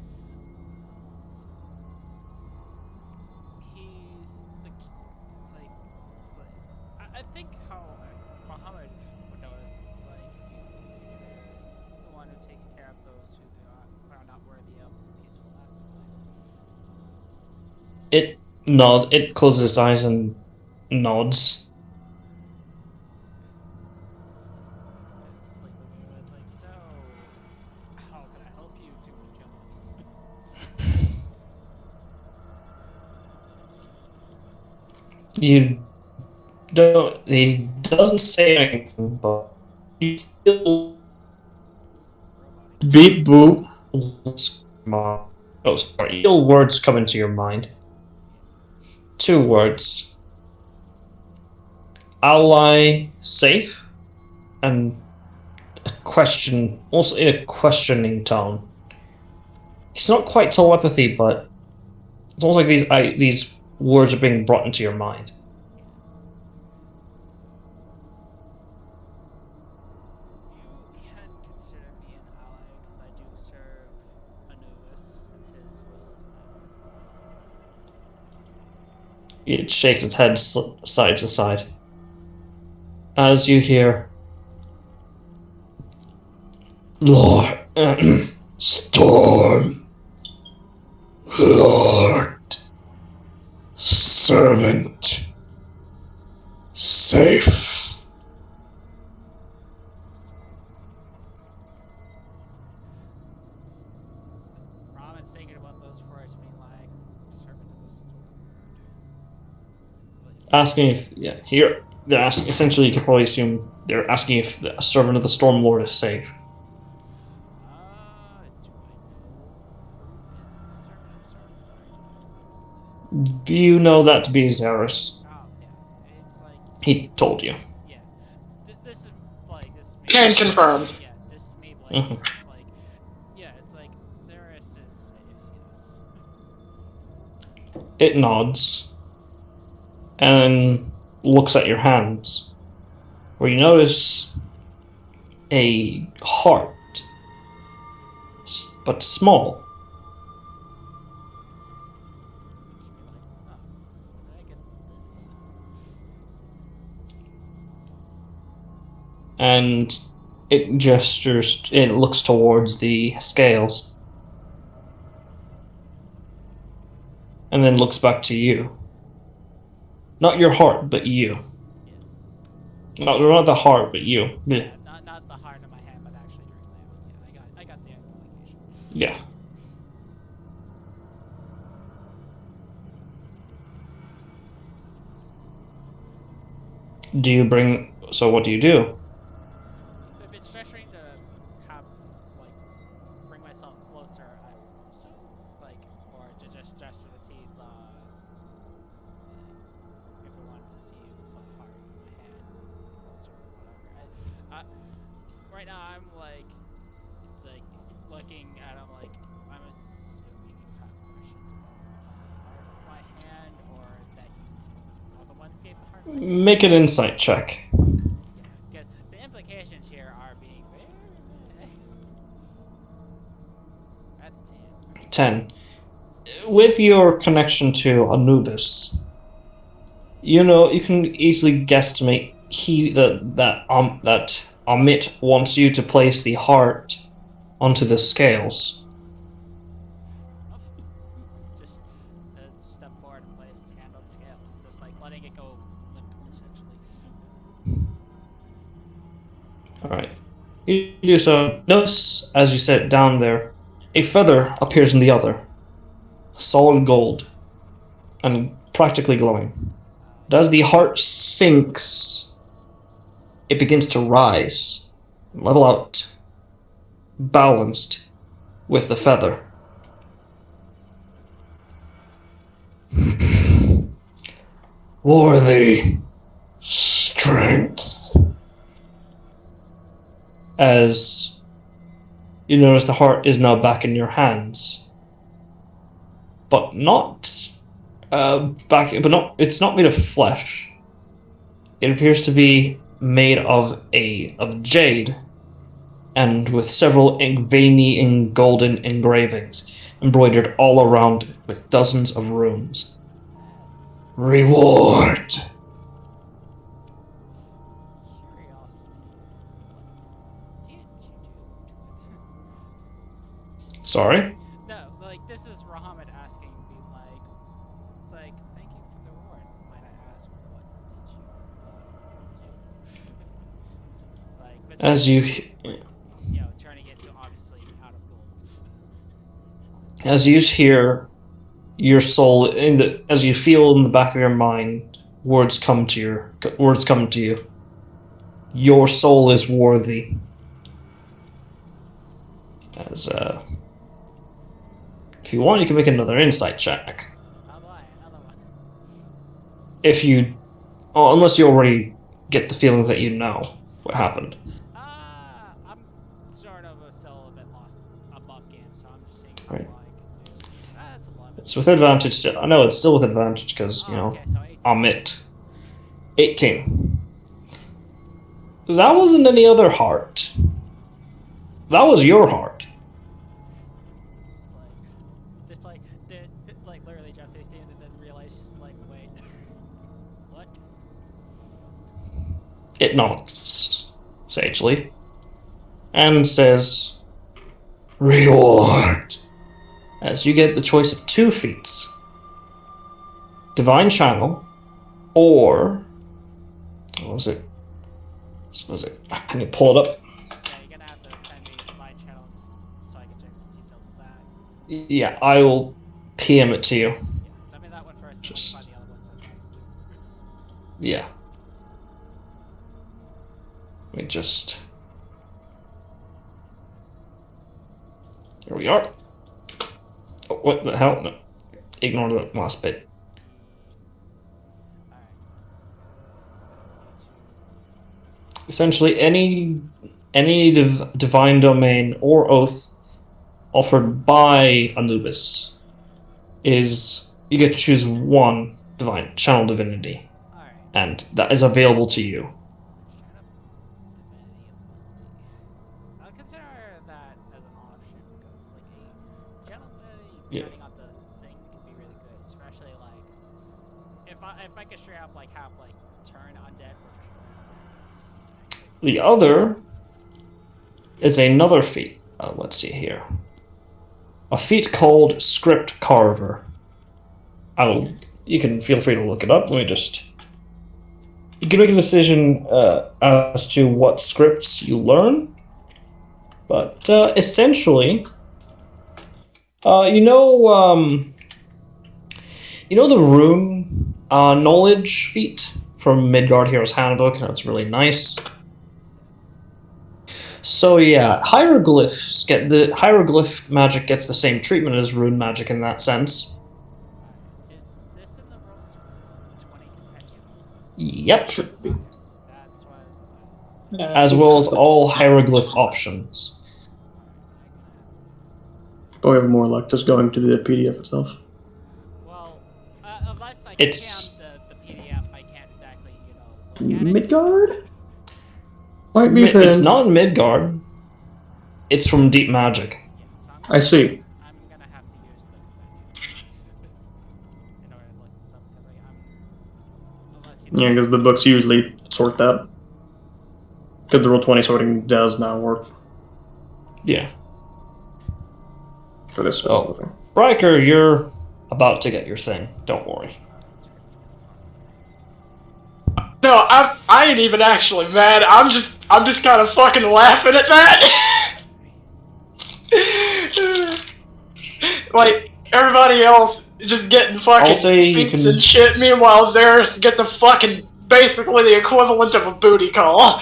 Speaker 3: I think how Muhammad would know this is like the one who takes care of those who are not worthy of peaceful afterlife.
Speaker 1: It closes its eyes and nods.
Speaker 3: It's like, so how can I help you, Jimmy Joe?
Speaker 1: You don't. He doesn't say anything, but you still.
Speaker 4: Beep boop.
Speaker 1: Oh, sorry. Still words come into your mind. 2 words. Ally safe, and a question, also in a questioning tone. It's not quite telepathy, but it's almost like these words are being brought into your mind.
Speaker 3: You can consider me an ally because I do serve Anubis, and his will is my will.
Speaker 1: It shakes its head side to side. As you hear, Lord, Storm, Lord, Servant, safe.
Speaker 3: Ramen's thinking about those words being like, servant of the storm.
Speaker 1: Asking if, yeah, here, they're asking, essentially you could probably assume they're asking if the servant of the Storm Lord is safe.
Speaker 3: Do I know who is servant of the storm?
Speaker 1: You know that to be Xeris.
Speaker 3: Oh, yeah. It's like,
Speaker 1: He told you.
Speaker 3: yeah. This is me.
Speaker 2: Can confirm.
Speaker 3: Yeah, this is me,
Speaker 1: Mhm.
Speaker 3: It's like, yeah, it's like, Xeris is safe, yes.
Speaker 1: It nods and looks at your hands, where you notice a heart, but small. And it gestures, it looks towards the scales. And then looks back to you. Not your heart, but you. Not the heart, but you. Yeah.
Speaker 3: Not the heart in my hand, but actually directly. Yeah, I got the implication.
Speaker 1: Yeah. Do you bring... So what do you do?
Speaker 3: If it's gesturing to have, bring myself closer, I will do so. Or to just gesture to see the, if we wanted to see the heart in my hand is closer or whatever. Right now I'm it's like, looking at him I'm assuming you have questions about the heart in my hand, or that you are the one who gave the heart in my hand.
Speaker 1: Make an insight check.
Speaker 3: Because the implications here are being very vague. That's 10.
Speaker 1: 10. With your connection to Anubis, you know, you can easily guesstimate that Amit wants you to place the heart onto the scales.
Speaker 3: Just step forward and place his hand on the scale. Just letting it go limp, essentially.
Speaker 1: Alright. You do so. Notice, as you sit down there, a feather appears in the other. Solid gold. And practically glowing. But as the heart sinks, it begins to rise, level out, balanced with the feather. Worthy strength. As you notice the heart is now back in your hands. But not it's not made of flesh. It appears to be made of jade, and with several veiny and golden engravings embroidered all around it with dozens of runes. Reward.
Speaker 3: Curiosity. What did you do to it?
Speaker 1: Sorry?
Speaker 3: No, this is Rahamid asking, being it's thank you for the reward. Might I ask, what did you do?
Speaker 1: As you
Speaker 3: turning it to obviously out of gold.
Speaker 1: As you hear your soul as you feel in the back of your mind, words come to you. Your soul is worthy. As if you want, you can make another insight check.
Speaker 3: Another one.
Speaker 1: If you, unless you already get the feeling that you know what happened.
Speaker 3: I'm sort of still a bit lost above game, so I'm just seeing
Speaker 1: Right.
Speaker 3: what I can do. That's 11.
Speaker 1: It's with advantage. I know it's still with advantage because
Speaker 3: Okay, so 18.
Speaker 1: I'm it. 18. That wasn't any other heart. That was your heart.
Speaker 3: It's like literally Jeff 15 and then realized just like, wait, what?
Speaker 1: It nods sagely and says, "Reward." As you get the choice of 2 feats: Divine Channel, or what was it? I need to pull it up.
Speaker 3: Yeah, you're gonna have to send me Divine Channel so I can check the details of that.
Speaker 1: Yeah, I will PM it to you.
Speaker 3: Yeah, send me that one first, and
Speaker 1: Just-
Speaker 3: let me find the other ones as well.
Speaker 1: Yeah. Let me just. Here we are. Oh, what the hell? No. Ignore the last bit.
Speaker 3: Alright.
Speaker 1: Essentially, any divine domain or oath offered by Anubis is you get to choose one divine channel divinity,
Speaker 3: Alright.
Speaker 1: and that is available to you.
Speaker 3: I'll consider that as an option because, like, a channel divinity,
Speaker 1: Yeah.
Speaker 3: depending on the thing, can be really good. Especially like if I could straight up like have like turn undead or destroy undead. That's actually
Speaker 1: The other is another feat. Let's see here. A feat called Script Carver. You can feel free to look it up. Let me just. You can make a decision as to what scripts you learn, but essentially, you know the rune knowledge feat from Midgard Heroes Handbook. That's really nice. So yeah, hieroglyph magic gets the same treatment as rune magic in that sense.
Speaker 3: Is this in the roll 20 compendium?
Speaker 1: Yep,
Speaker 4: Should be.
Speaker 3: That's what I was
Speaker 1: as well as all hieroglyph options.
Speaker 4: But we have more luck just going to the PDF itself.
Speaker 3: Well, unless I
Speaker 1: It's-
Speaker 3: can the PDF, I can't exactly, look at it.
Speaker 4: Midgard? Might be
Speaker 1: It's
Speaker 4: then.
Speaker 1: not in Midgard. It's from Deep Magic.
Speaker 3: Yeah, so
Speaker 4: I see.
Speaker 3: I'm gonna have to use the compendium in order to look this up because unless
Speaker 4: Yeah, because the books usually sort that. Because the Roll20 sorting does not work
Speaker 1: Yeah.
Speaker 4: for this
Speaker 1: Oh.
Speaker 4: thing.
Speaker 1: Riker, you're about to get your thing. Don't worry.
Speaker 2: No, I ain't even actually mad. I'm just kind of fucking laughing at that. Like everybody else just getting fucking
Speaker 1: I'll say you
Speaker 2: feats
Speaker 1: can-
Speaker 2: and shit. Meanwhile, theirs get the fucking basically the equivalent of a booty call.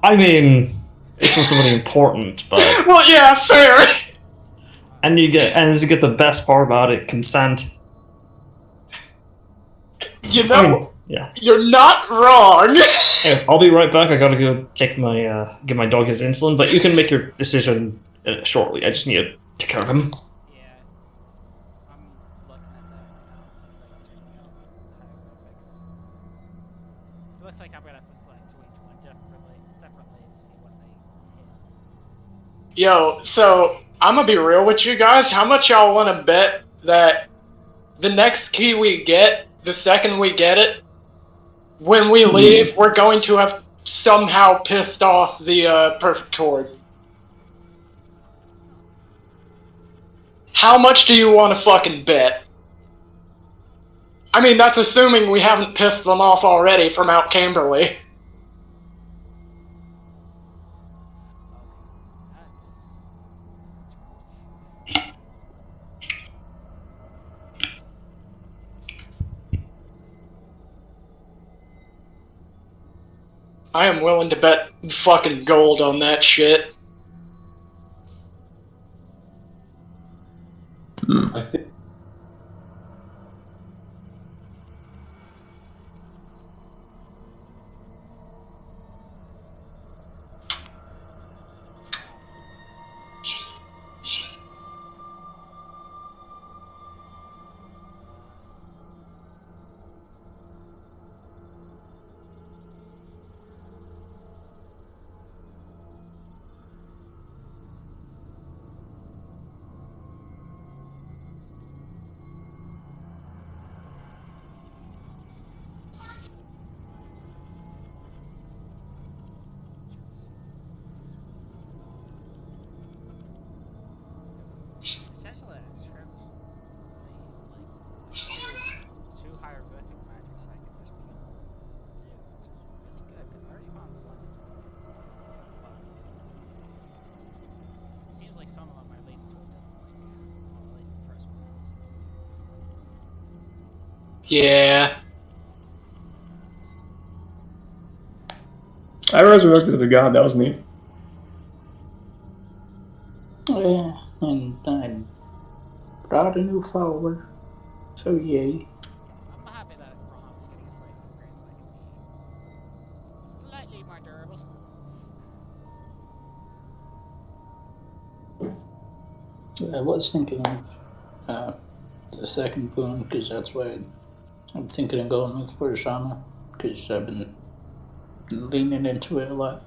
Speaker 1: I mean, it's from somebody important, but
Speaker 2: Well, yeah, fair.
Speaker 1: and you get the best part about it, consent.
Speaker 2: You
Speaker 1: I
Speaker 2: know,
Speaker 1: mean, yeah.
Speaker 2: you're not wrong.
Speaker 1: Anyway, I'll be right back. I gotta go take give my dog his insulin, but you can make your decision shortly. I just need to take care of him.
Speaker 3: Yeah, I'm looking at that right now. Like checking out hieroglyphics. So it looks like I'm gonna have to select to each one separately to see what they
Speaker 2: Yo, so I'm gonna be real with you guys. How much y'all want to bet that the next key we get, the second we get it, when we leave, we're going to have somehow pissed off the perfect chord? How much do you want to fucking bet? I mean, that's assuming we haven't pissed them off already from Mount Camberley. I am willing to bet fucking gold on that shit.
Speaker 6: I think
Speaker 3: like some of them are leading to a dead link. Well, at least the first one is.
Speaker 2: Yeah.
Speaker 4: I resurrected the god. That was neat.
Speaker 5: Yeah, and I brought a new follower. So yay.
Speaker 3: I'm happy that Rohan was getting a slight upgrade so I can be slightly more durable.
Speaker 5: I was thinking of the second boon, because that's why I'm thinking of going with Furushama, because I've been leaning into it a lot.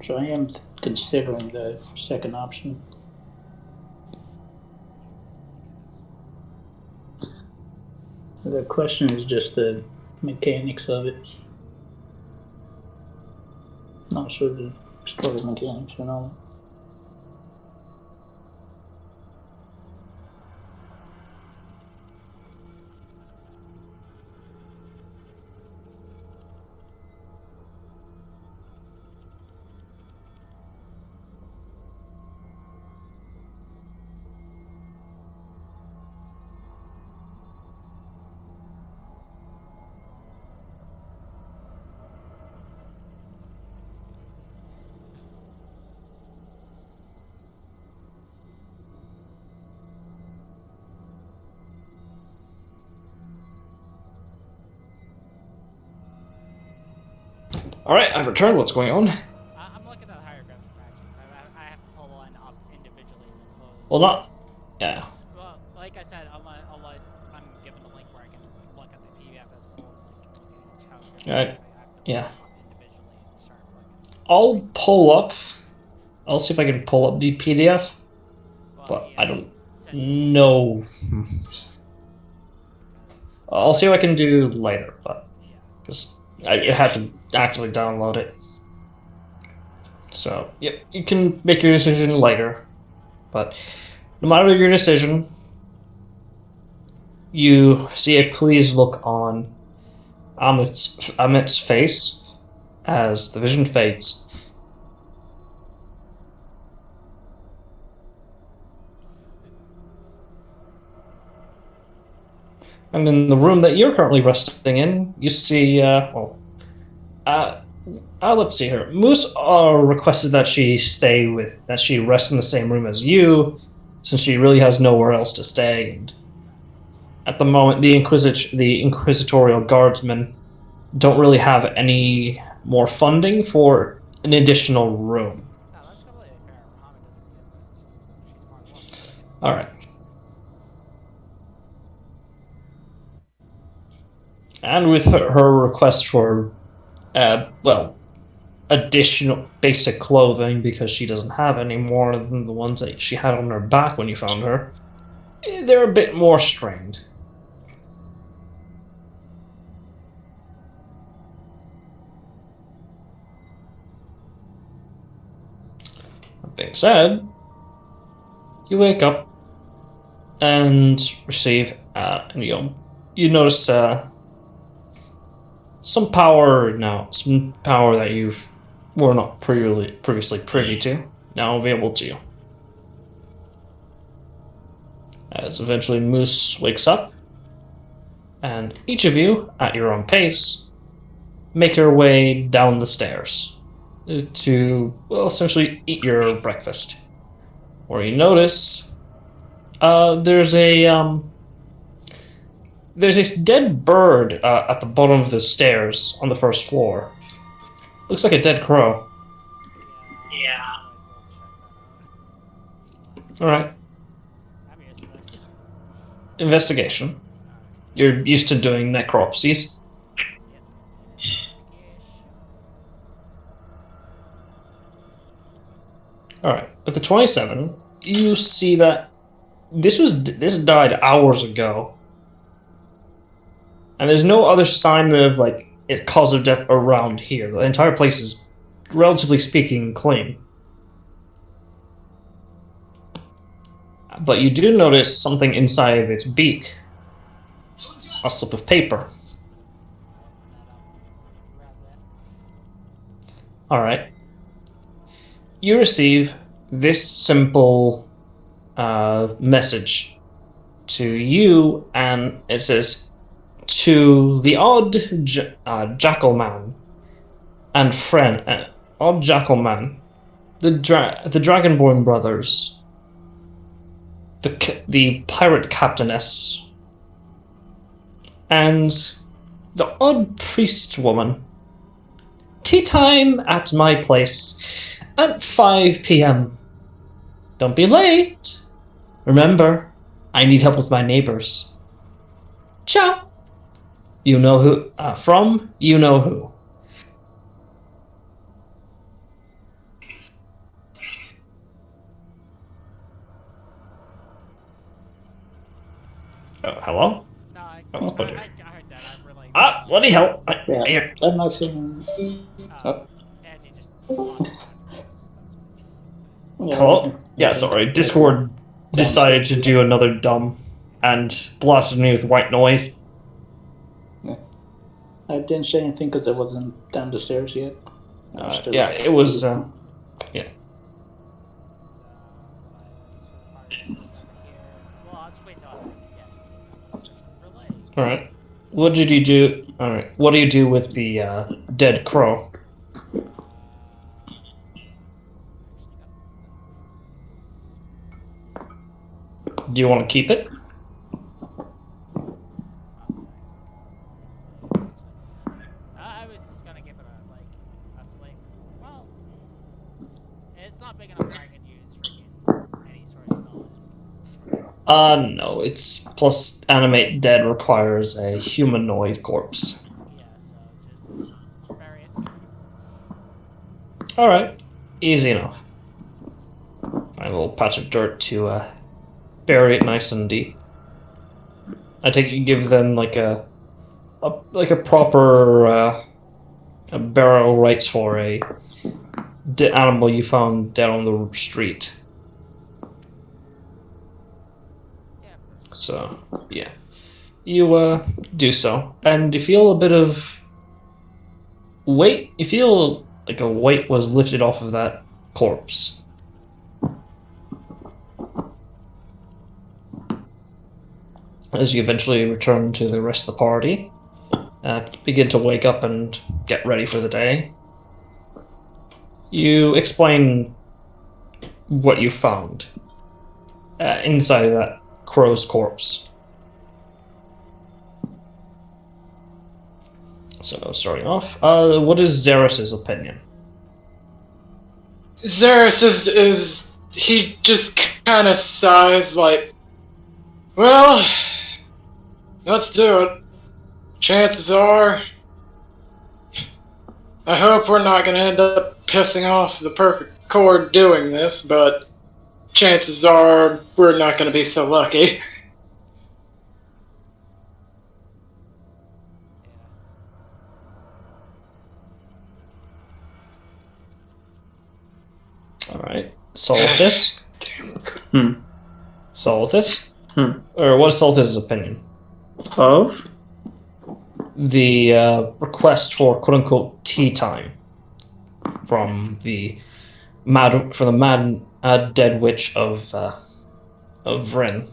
Speaker 5: So I am considering the second option. The question is just the mechanics of it. Not sure the story mechanics and all.
Speaker 1: Alright, I've returned. What's going on?
Speaker 3: I'm looking at higher ground for matches. I have to pull one up individually with clothes.
Speaker 1: Well, not... Yeah.
Speaker 3: Well, like I said, unless I'm given a link where I can look at the PDF as a whole and like gauge how good it is, I have to pull
Speaker 1: Yeah.
Speaker 3: them up individually and start flicking.
Speaker 1: I'll pull up... I'll see if I can pull up the PDF,
Speaker 3: Well,
Speaker 1: but
Speaker 3: yeah,
Speaker 1: I don't
Speaker 3: send me
Speaker 1: know.
Speaker 3: because
Speaker 1: I'll see what I can do later, but...
Speaker 3: yeah.
Speaker 1: Because I had to actually download it. So, yep, you can make your decision later. But no matter your decision, you see a pleased look on Amit's face as the vision fades. And in the room that you're currently resting in, you see, let's see here. Moose requested that she rest in the same room as you, since she really has nowhere else to stay. And at the moment, the inquisitorial guardsmen don't really have any more funding for an additional room.
Speaker 3: No, that's completely fair. Muhammad doesn't give it, so she's more than welcome.
Speaker 1: All right. And with her request for, additional basic clothing, because she doesn't have any more than the ones that she had on her back when you found her, they're a bit more strained. That being said, you wake up and receive, and you notice some power that you were not previously privy to, now available to you. As eventually Moose wakes up, and each of you, at your own pace, make your way down the stairs to, well, essentially eat your breakfast. Where you notice there's a dead bird at the bottom of the stairs on the first floor. Looks like a dead crow.
Speaker 3: Yeah.
Speaker 1: Alright.
Speaker 3: I'm used to this.
Speaker 1: Investigation. You're used to doing necropsies.
Speaker 3: Yep. Investigation.
Speaker 1: Alright. With the 27, you see that this died hours ago. And there's no other sign of, like, cause of death around here. The entire place is, relatively speaking, clean. But you do notice something inside of its beak. A slip of paper. Alright. You receive this simple message to you, and it says, "To the odd jackal man and friend, odd jackal man, the Dragonborn brothers, the pirate captainess, and the odd priest woman. Tea time at my place at 5 p.m. Don't be late. Remember, I need help with my neighbors. Ciao. You know who, from you know who." Oh, hello?
Speaker 3: No, I
Speaker 1: Oh,
Speaker 3: heard
Speaker 1: dear.
Speaker 3: that. I'm really.
Speaker 1: Bloody hell.
Speaker 5: Yeah, I'm not saying.
Speaker 3: Angie just lost his
Speaker 5: Yeah, I
Speaker 1: Hello?
Speaker 5: wasn't
Speaker 1: Yeah, sorry. Discord decided to do another dumb and blasted me with white noise.
Speaker 5: I didn't say anything because I wasn't down the stairs yet.
Speaker 1: Yeah, it was. Yeah.
Speaker 3: Well, I'll just wait till after he actually gets out of the session.
Speaker 1: All right. What did you do? All right. What do you do with the dead crow? Do you want to keep it?
Speaker 3: I was just gonna give it a slate. Well, it's not big enough where I can use freaking any sort of spell.
Speaker 1: No. It's plus animate dead requires a humanoid corpse.
Speaker 3: Yeah, so just bury it.
Speaker 1: All right. Easy enough. Find a little patch of dirt to bury it nice and deep. I take it you give them like a proper burial rites for a animal you found dead on the street.
Speaker 3: Yeah.
Speaker 1: So yeah, you do so, and you feel a bit of weight. You feel like a weight was lifted off of that corpse. As you eventually return to the rest of the party, begin to wake up and get ready for the day. You explain what you found inside of that crow's corpse. So, starting off, what is Xerxes' opinion?
Speaker 2: Xerxes is he just kind of sighs like, well, let's do it. Chances are, I hope we're not going to end up pissing off the perfect chord doing this, but chances are we're not going to be so lucky.
Speaker 1: Alright. Solithus? Solithus?
Speaker 4: Hmm.
Speaker 1: Or what is Solithus' opinion?
Speaker 4: Of?
Speaker 1: The request for quote-unquote tea time from the mad dead witch of Vryn.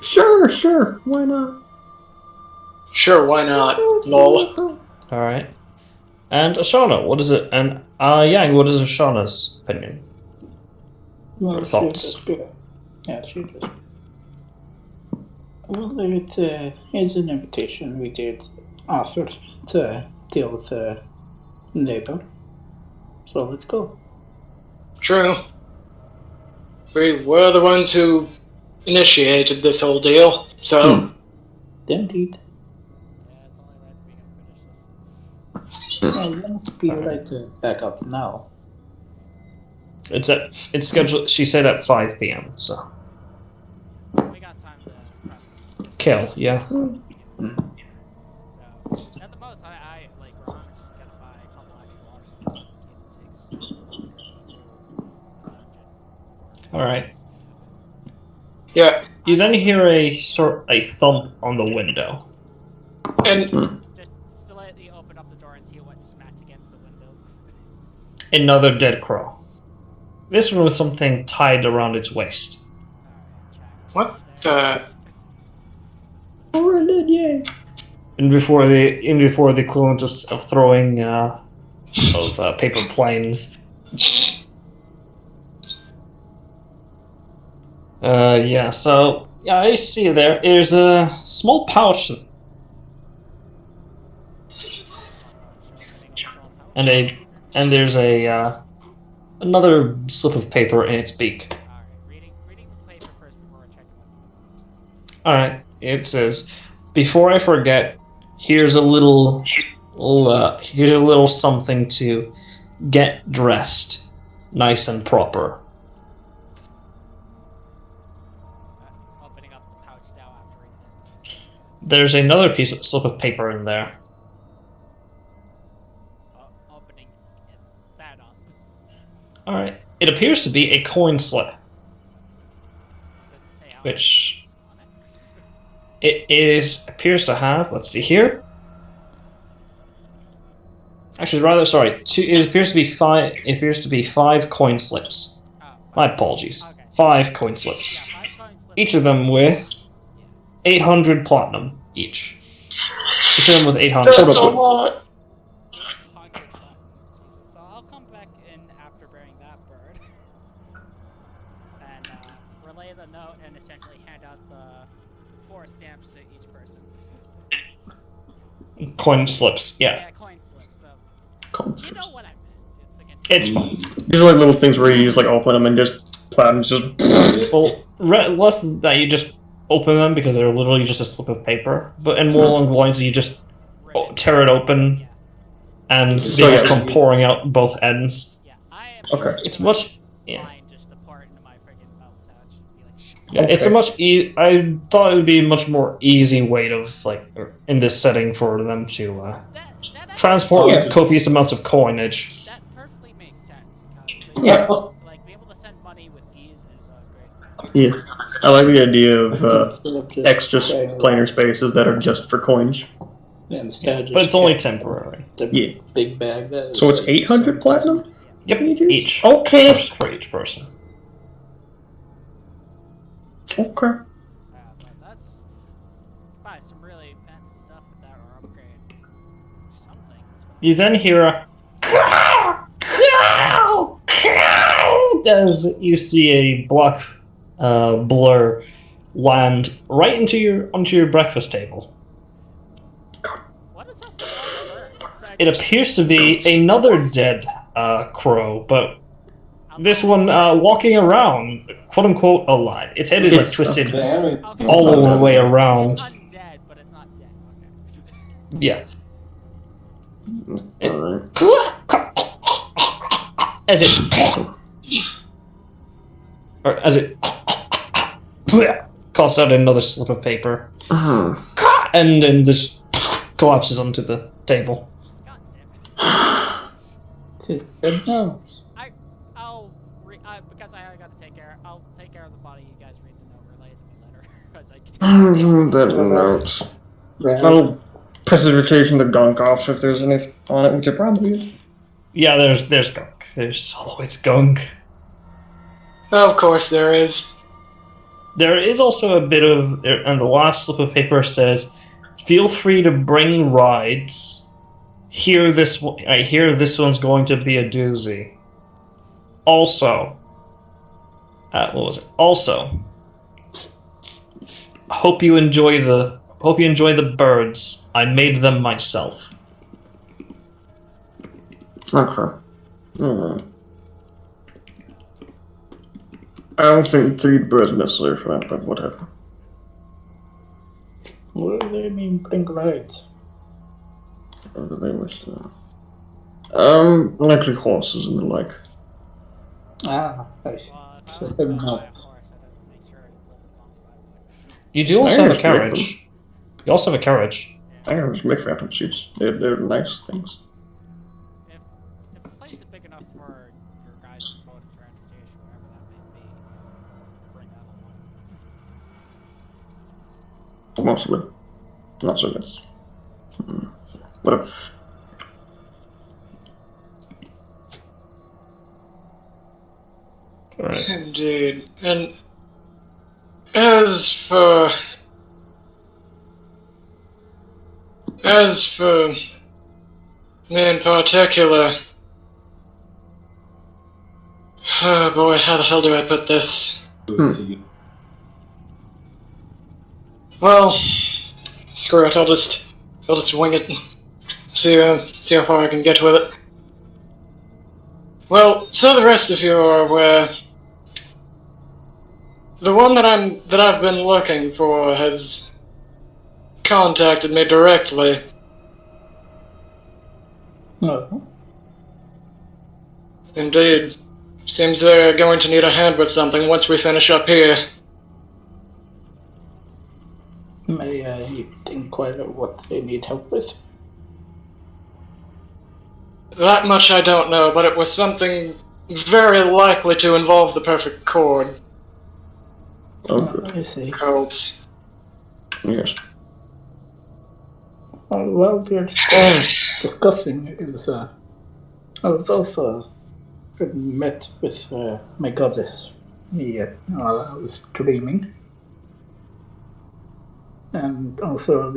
Speaker 4: Sure. Why not?
Speaker 2: Sure, why not? Lol.
Speaker 1: Alright. And Ashana, what is it? And Yang, what is Ashana's opinion?
Speaker 5: Well,
Speaker 1: Or thoughts?
Speaker 5: Yeah, she just. Well, it is an invitation we did offer to deal with the neighbor. So let's go.
Speaker 2: True. We were the ones who initiated this whole deal, so...
Speaker 5: Indeed.
Speaker 3: Yeah, it's only right that we can finish this.
Speaker 5: Well, you must be right to back up now.
Speaker 1: It's scheduled. She said at 5 p.m. So
Speaker 3: We got time to prep.
Speaker 1: kill, yeah.
Speaker 3: So, at the most, I like, Ron is just gonna buy a couple extra water skins in case it takes longer through the dungeon.
Speaker 1: All right.
Speaker 2: Yeah,
Speaker 1: You then hear a thump on the window.
Speaker 2: and
Speaker 3: Just slightly open up the door and see what smacked against the window.
Speaker 1: Another dead crow. This one with something tied around its waist.
Speaker 2: What the?
Speaker 4: Already, yay.
Speaker 1: And before the equivalent of throwing paper planes. Yeah. So yeah, I see there. There's a small pouch and there's a another slip of paper in its beak.
Speaker 3: Alright, reading the paper first before I check what's in the
Speaker 1: Alright, it says, before I forget, here's a little something to get dressed nice and proper.
Speaker 3: Opening up the pouch now after reading it.
Speaker 1: There's another slip of paper in there.
Speaker 3: Opening that up.
Speaker 1: Alright, it appears to be a coin slip.
Speaker 3: Does it say how
Speaker 1: Which-
Speaker 3: much is on it?
Speaker 1: Appears to have, let's see here. Actually, rather, sorry, it appears to be five coin slips.
Speaker 3: Oh,
Speaker 1: My apologies.
Speaker 3: Okay.
Speaker 1: 5 coin slips.
Speaker 3: Yeah, 5 coin slips.
Speaker 1: Each of them with 800 platinum each. Each of them with 800.
Speaker 2: That's a lot.
Speaker 3: 100 platinum. Jesus. So I'll come back in after burying that bird. And relay the note and essentially hand out the 4 stamps to each person.
Speaker 1: Coin slips, yeah.
Speaker 3: Yeah, coin slips. So you know what I meant.
Speaker 1: It's fine.
Speaker 4: These are like little things where you just like open them and just platinum just.
Speaker 1: Well, less than that, you just open them because they're literally just a slip of paper. But and more along the lines that you just tear it open
Speaker 3: Yeah.
Speaker 1: and
Speaker 4: So,
Speaker 1: they just
Speaker 4: yeah.
Speaker 1: come pouring out both ends.
Speaker 3: Yeah, I am.
Speaker 4: Okay.
Speaker 1: It's much. Yeah.
Speaker 3: Mine just to pour it into my friggin' mouth pouch. Be like, shh.
Speaker 1: Yeah, it's a
Speaker 4: Okay.
Speaker 1: much. I thought it would be a much more easy way of in this setting for them to
Speaker 3: That
Speaker 1: transport
Speaker 4: Yeah.
Speaker 1: copious amounts of coinage.
Speaker 3: That perfectly makes sense. Because
Speaker 4: Yeah.
Speaker 3: like being able to send money with ease is great.
Speaker 4: Yeah. I like the idea of
Speaker 5: Instead of just
Speaker 4: extra
Speaker 5: saying,
Speaker 4: planar spaces that are just for coinage.
Speaker 5: yeah, instead of
Speaker 1: But
Speaker 5: just
Speaker 1: it's only
Speaker 5: getting
Speaker 1: temporary.
Speaker 5: The
Speaker 4: Yeah.
Speaker 5: big bag that is
Speaker 4: So it's
Speaker 5: like
Speaker 4: 800 platinum?
Speaker 1: Yep,
Speaker 4: Each?
Speaker 1: each
Speaker 4: Okay.
Speaker 1: for each person.
Speaker 4: Okay.
Speaker 3: But that's buy some really fancy stuff with that or upgrade some things.
Speaker 1: You then hear a as you see a black blur land right onto your breakfast table.
Speaker 3: What is up with all the birds?
Speaker 1: It appears to be another dead crow, but this one walking around, quote unquote, alive. Its head is like twisted
Speaker 3: Okay,
Speaker 1: all
Speaker 4: It's
Speaker 1: over the
Speaker 4: undead.
Speaker 1: way around.
Speaker 3: It's undead, but it's not dead. Okay.
Speaker 1: Yeah.
Speaker 4: Alright.
Speaker 1: As it coughs out another slip of paper, and then this collapses onto the table.
Speaker 3: God damn it.
Speaker 5: She's good now.
Speaker 3: Because I gotta take care. I'll take care of the body. You guys read the note, relay it to me later. As I
Speaker 4: That notes. That'll precipitation the gunk off if there's anything on it, which it probably is.
Speaker 1: Yeah, there's gunk. There's always gunk.
Speaker 2: Of course there is.
Speaker 1: There is also a bit of, and the last slip of paper says, "Feel free to bring rides. I hear this one's going to be a doozy. Also, what was it? Also, hope you enjoy the birds. I made them myself."
Speaker 4: Okay. I don't think 3 birds are necessary for that, but whatever.
Speaker 5: What do they mean bring rides?
Speaker 4: Whatever they wish to. Likely horses and the like.
Speaker 5: Ah, I see.
Speaker 3: Well, if I
Speaker 5: So
Speaker 3: was
Speaker 5: then
Speaker 3: to
Speaker 5: no.
Speaker 3: buy a horse, I'd have to make sure it lived as long as I would.
Speaker 1: You do also have a
Speaker 4: Irish make them.
Speaker 1: carriage. You also have a carriage.
Speaker 4: I don't make phantom suits. They're nice things.
Speaker 3: If the place is big enough for your guys' mode of transportation, whatever that may be, bring that along.
Speaker 4: Most of it. Not so good. Whatever.
Speaker 1: Right.
Speaker 2: Indeed. And as for me in particular, oh boy, how the hell do I put this? Well, screw it. I'll just wing it. See how far I can get with it. Well, so the rest of you are aware. The one that I've been looking for has contacted me directly.
Speaker 5: No.
Speaker 2: Indeed. Seems they're going to need a hand with something once we finish up here.
Speaker 5: May I inquire what they need help with?
Speaker 2: That much I don't know, but it was something very likely to involve the perfect chord.
Speaker 4: Oh, good.
Speaker 5: I see.
Speaker 2: Codes.
Speaker 4: Yes.
Speaker 5: While we're discussing is, I was also met with my goddess while I was dreaming. And also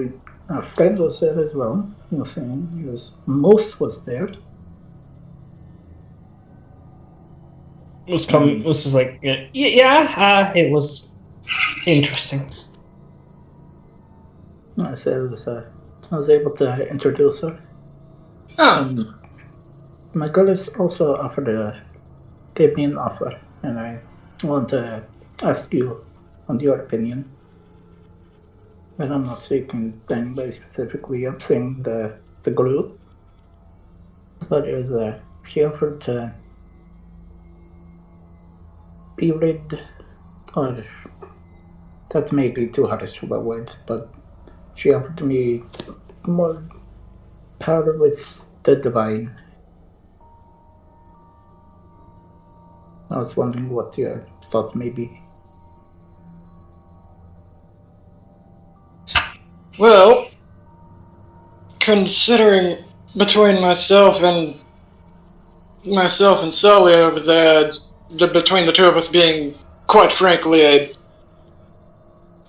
Speaker 5: a friend was there as well. He was saying Most was there.
Speaker 1: Was just like, it was interesting.
Speaker 5: I said I was able to introduce her.
Speaker 2: Oh.
Speaker 5: My goddess also gave me an offer, and I want to ask you on your opinion. But I'm not speaking to anybody specifically. I'm saying the group. But she offered to be rid, or that may be too harsh of a word, but she offered me more power with the divine. I was wondering what your thoughts may be.
Speaker 2: Well, considering between myself and Sully over there, between the two of us being, quite frankly,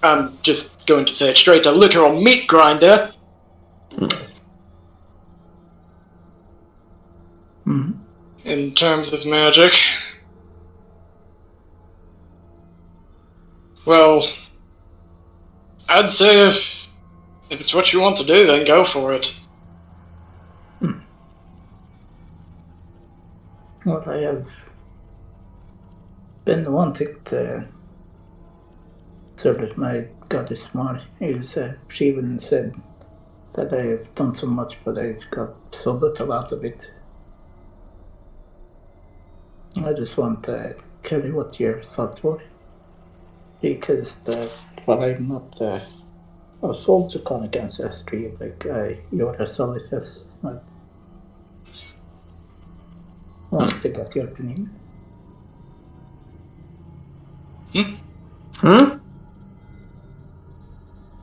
Speaker 2: I'm just going to say it straight, a literal meat grinder.
Speaker 5: Mm-hmm.
Speaker 2: In terms of magic. Well, I'd say if it's what you want to do, then go for it.
Speaker 5: Well, I have been wanting to serve my goddess more. She even said that I have done so much, but I've got so little out of it. I just want to carry what your thoughts were. Because while I'm not a full draconic ancestry, like you're a Solithus, I want to get your opinion.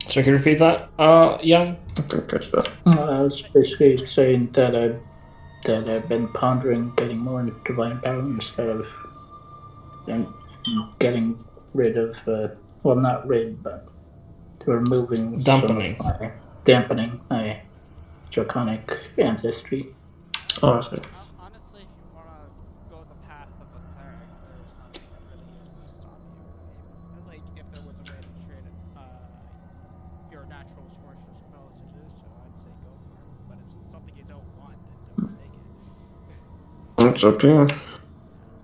Speaker 1: So can you repeat that, Young?
Speaker 5: I was basically saying that I've been pondering getting more into divine power instead of getting rid of, well, not rid, but removing
Speaker 1: Dampening
Speaker 5: dampening my draconic ancestry.
Speaker 4: Oh, I see.
Speaker 3: Honestly, if you want to go the path of a cleric, there's nothing that really is to stop you. Like, if there was a way to trade your natural source for spells to do so, I'd say go for it. But if it's something you don't want, then don't take it.
Speaker 4: It's up to you.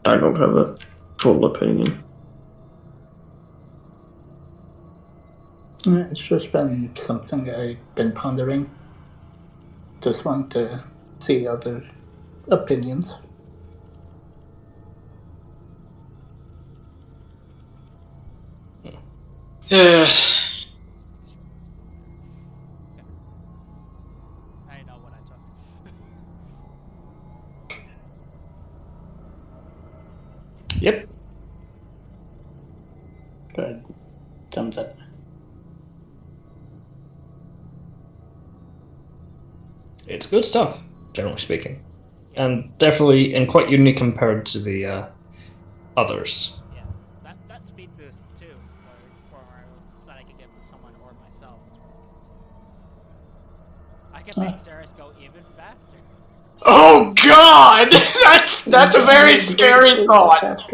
Speaker 4: I don't have a full opinion.
Speaker 5: It's just been something I've been pondering. Just want to see other opinions.
Speaker 2: Yeah.
Speaker 3: I know what I took.
Speaker 1: Yep.
Speaker 5: Good. Thumbs up.
Speaker 1: It's good stuff, generally speaking, and definitely and quite unique compared to the others.
Speaker 3: Yeah, that speed boost too for that I could give to someone or myself is really good too. I can make Xeris go even faster.
Speaker 2: Oh God! That's a very scary thought.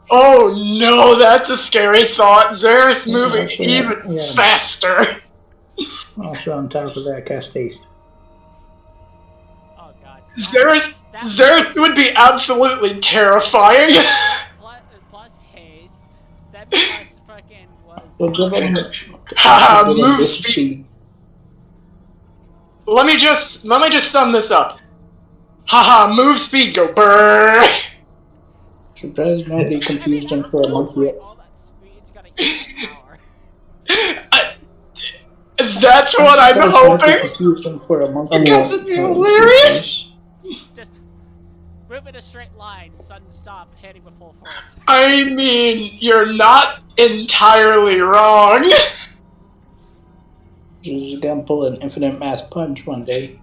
Speaker 2: Oh no, that's a scary thought. Xeris moving even faster.
Speaker 5: Also, on top of that, cast haste.
Speaker 3: Oh God.
Speaker 2: Xeris would be absolutely terrifying.
Speaker 3: Plus haste. That plus fucking was.
Speaker 5: So give him
Speaker 2: Haha, move speed. Let me just sum this up. Haha, move speed, go brrrr.
Speaker 5: Surprised nobody confused him for a monkey yet.
Speaker 3: All that speed's got to eat power.
Speaker 2: That's what I'm hoping.
Speaker 5: Confused him for a monkey.
Speaker 2: Because it'd be hilarious.
Speaker 3: Just move in a straight line, sudden stop, hitting with full force.
Speaker 2: I mean, you're not entirely wrong.
Speaker 5: He's gonna pull an infinite mass punch one day.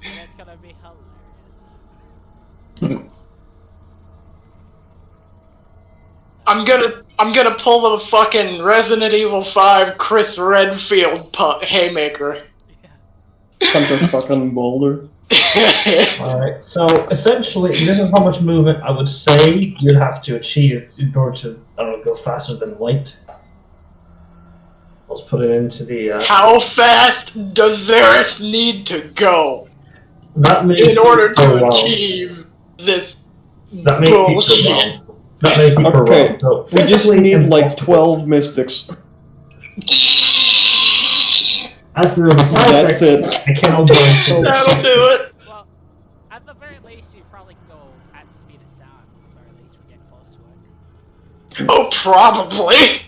Speaker 3: That's gonna be hilarious.
Speaker 2: I'm gonna pull the fucking Resident Evil 5 Chris Redfield haymaker.
Speaker 4: Comes a fucking boulder.
Speaker 6: Alright, so essentially, this is how much movement I would say you'd have to achieve in order to, I don't know, go faster than light. Let's put it into the...
Speaker 2: How fast does Xeris need to go
Speaker 6: in
Speaker 2: order to achieve this bullshit?
Speaker 4: Okay, so we just need like 12 mystics.
Speaker 6: As to the side
Speaker 4: That's
Speaker 6: effects,
Speaker 4: it.
Speaker 6: I cannot go into
Speaker 2: That'll do it.
Speaker 3: Well, at the very least, you probably go at the speed of sound. At the very least, we get close to it.
Speaker 2: Oh, probably.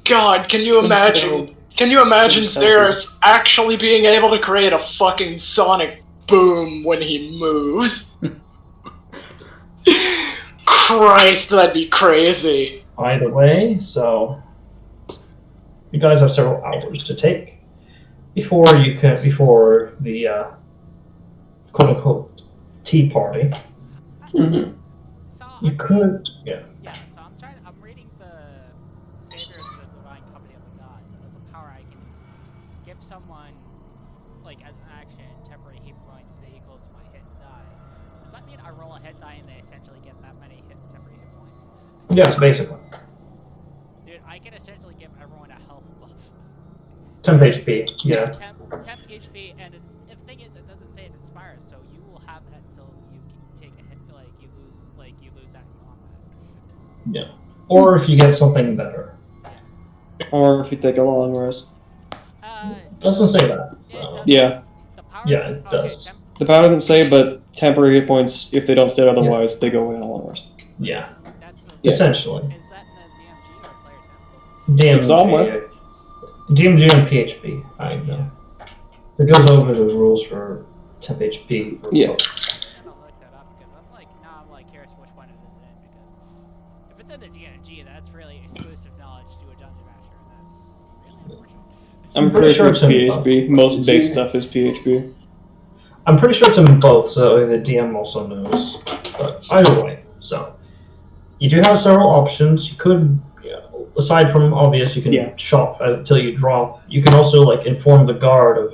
Speaker 2: God, can you imagine? Can you imagine Xeris actually being able to create a fucking sonic boom when he moves? Christ, that'd be crazy.
Speaker 6: Either way, so you guys have several hours to take before the quote unquote tea party.
Speaker 4: Mm-hmm.
Speaker 3: So
Speaker 6: You could, yeah.
Speaker 3: Yeah, so I'm reading the Savior of the Divine Company of the Gods, and there's a power I can give someone, like, as an action, temporary hit points that equal to my hit die. Does that mean I roll a hit die and they essentially get that many temporary hit points?
Speaker 6: Yes, basically.
Speaker 3: Dude, I can essentially give everyone a health buff.
Speaker 6: Temp HP, yeah.
Speaker 3: Temp HP, and the thing is, it doesn't say it expires, so you will have that until you can take a hit, you lose that combat.
Speaker 6: Yeah. Or if you get something better.
Speaker 4: Or if you take a long rest.
Speaker 6: Doesn't say that.
Speaker 4: Yeah.
Speaker 3: The power
Speaker 6: Yeah, it does.
Speaker 4: The power doesn't say, but temporary hit points, if they don't state otherwise, they go away on a long rest.
Speaker 6: Yeah.
Speaker 4: Yeah.
Speaker 6: Essentially.
Speaker 3: Is that in the DMG or Player's Handbook?
Speaker 4: Somewhere.
Speaker 6: DMG and PHP, I know. It goes over the rules for temp HP.
Speaker 4: Yeah.
Speaker 3: I'm gonna look that up because I'm curious which one it is in, because if it's in the DMG, that's really exclusive knowledge to a dungeon master, and that's really unfortunate.
Speaker 4: I'm pretty sure it's PHP. Most base stuff is PHP.
Speaker 6: I'm pretty sure it's in both, so the DM also knows. But either way, so you do have several options. You could, aside from obvious, you can shop until you drop. You can also inform the guard of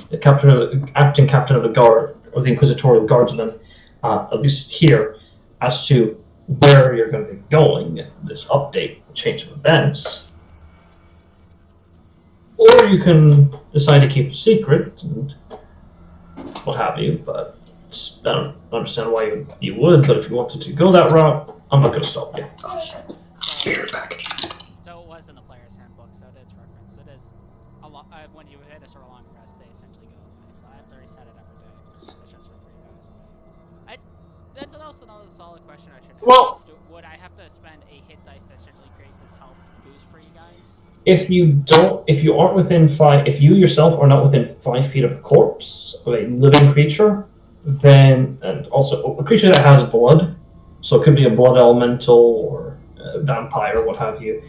Speaker 6: the acting captain of the guard or the inquisitorial guardsman, at least here, as to where you're going to be going in this update, change of events. Or you can decide to keep it secret and what have you, but I don't understand why you would, but if you wanted to go that route, I'm not going to stop you.
Speaker 4: Back.
Speaker 3: So it was in the Player's Handbook, so it is referenced. It is when you hit a sort of long rest, they essentially go away. So I have to reset it every day, essentially for you guys. That's also another solid question I should ask.
Speaker 2: Well,
Speaker 3: would I have to spend a hit dice to essentially create this health boost for you guys?
Speaker 6: If you aren't within 5, if you yourself are not within 5 feet of a corpse of a living creature, then, and also a creature that has blood, so it could be a blood elemental or a vampire, what have you,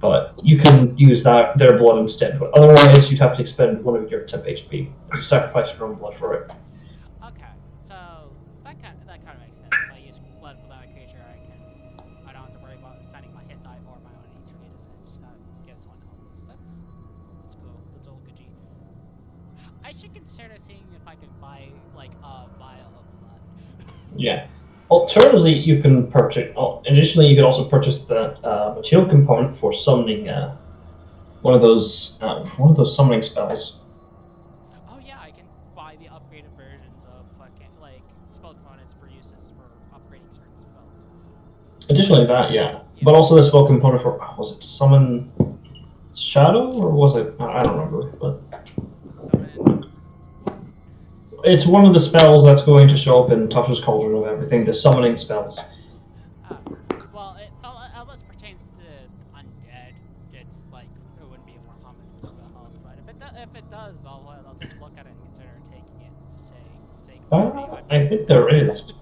Speaker 6: but you can use their blood instead. But otherwise, you'd have to expend one of your temp HP, sacrifice your own blood for it.
Speaker 3: Okay, So that kind of makes sense. If I use blood without a creature, I don't have to worry about spending my hit die or my own HP to just get someone home. So that's cool. That's all good. I should consider seeing if I can buy like a vial of blood.
Speaker 6: Yeah. Alternatively, you can purchase. Additionally, you can also purchase the material component for summoning one of those summoning spells.
Speaker 3: Oh yeah, I can buy the upgraded versions of fucking like spell components for uses for upgrading certain spells.
Speaker 6: Additionally, but also the spell component for was it summon shadow or was it? I don't remember, but it's one of the spells that's going to show up in Tasha's Cauldron of Everything. The summoning spells.
Speaker 3: Well, unless it pertains to undead, it's like it wouldn't be a more common spell. But if it does, I'll take a look at it and consider taking it to say.
Speaker 6: I think there is.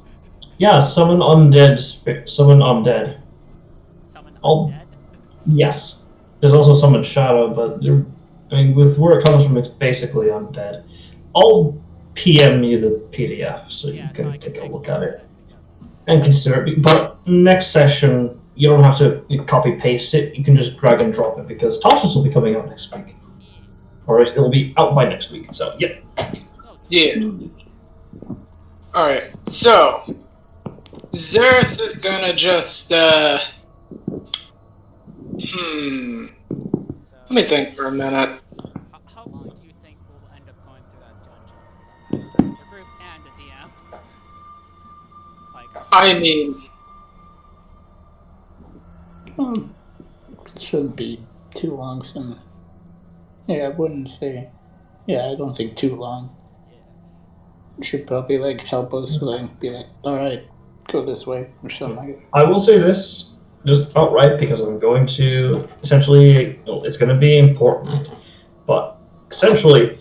Speaker 6: Yeah, summon undead. Summon undead.
Speaker 3: Summon undead.
Speaker 6: Yes. There's also summon shadow, but with where it comes from, it's basically undead. I'll PM you the PDF so you can take a look at it and consider it. But next session, you don't have to copy paste it. You can just drag and drop it because Tasha's will be coming out next week, or it'll be out by next week. So yeah.
Speaker 2: Yeah. All right. So Xeris is gonna just Let me think for a minute.
Speaker 3: How long do you think we'll end up going through that dungeon? The group and the DM.
Speaker 2: I mean,
Speaker 5: it shouldn't be too long. Yeah, I wouldn't say. Yeah, I don't think too long. You should probably like help us, be like, all right, go this way or something like that.
Speaker 6: I will say this just outright because I'm going to essentially, it's going to be important, but essentially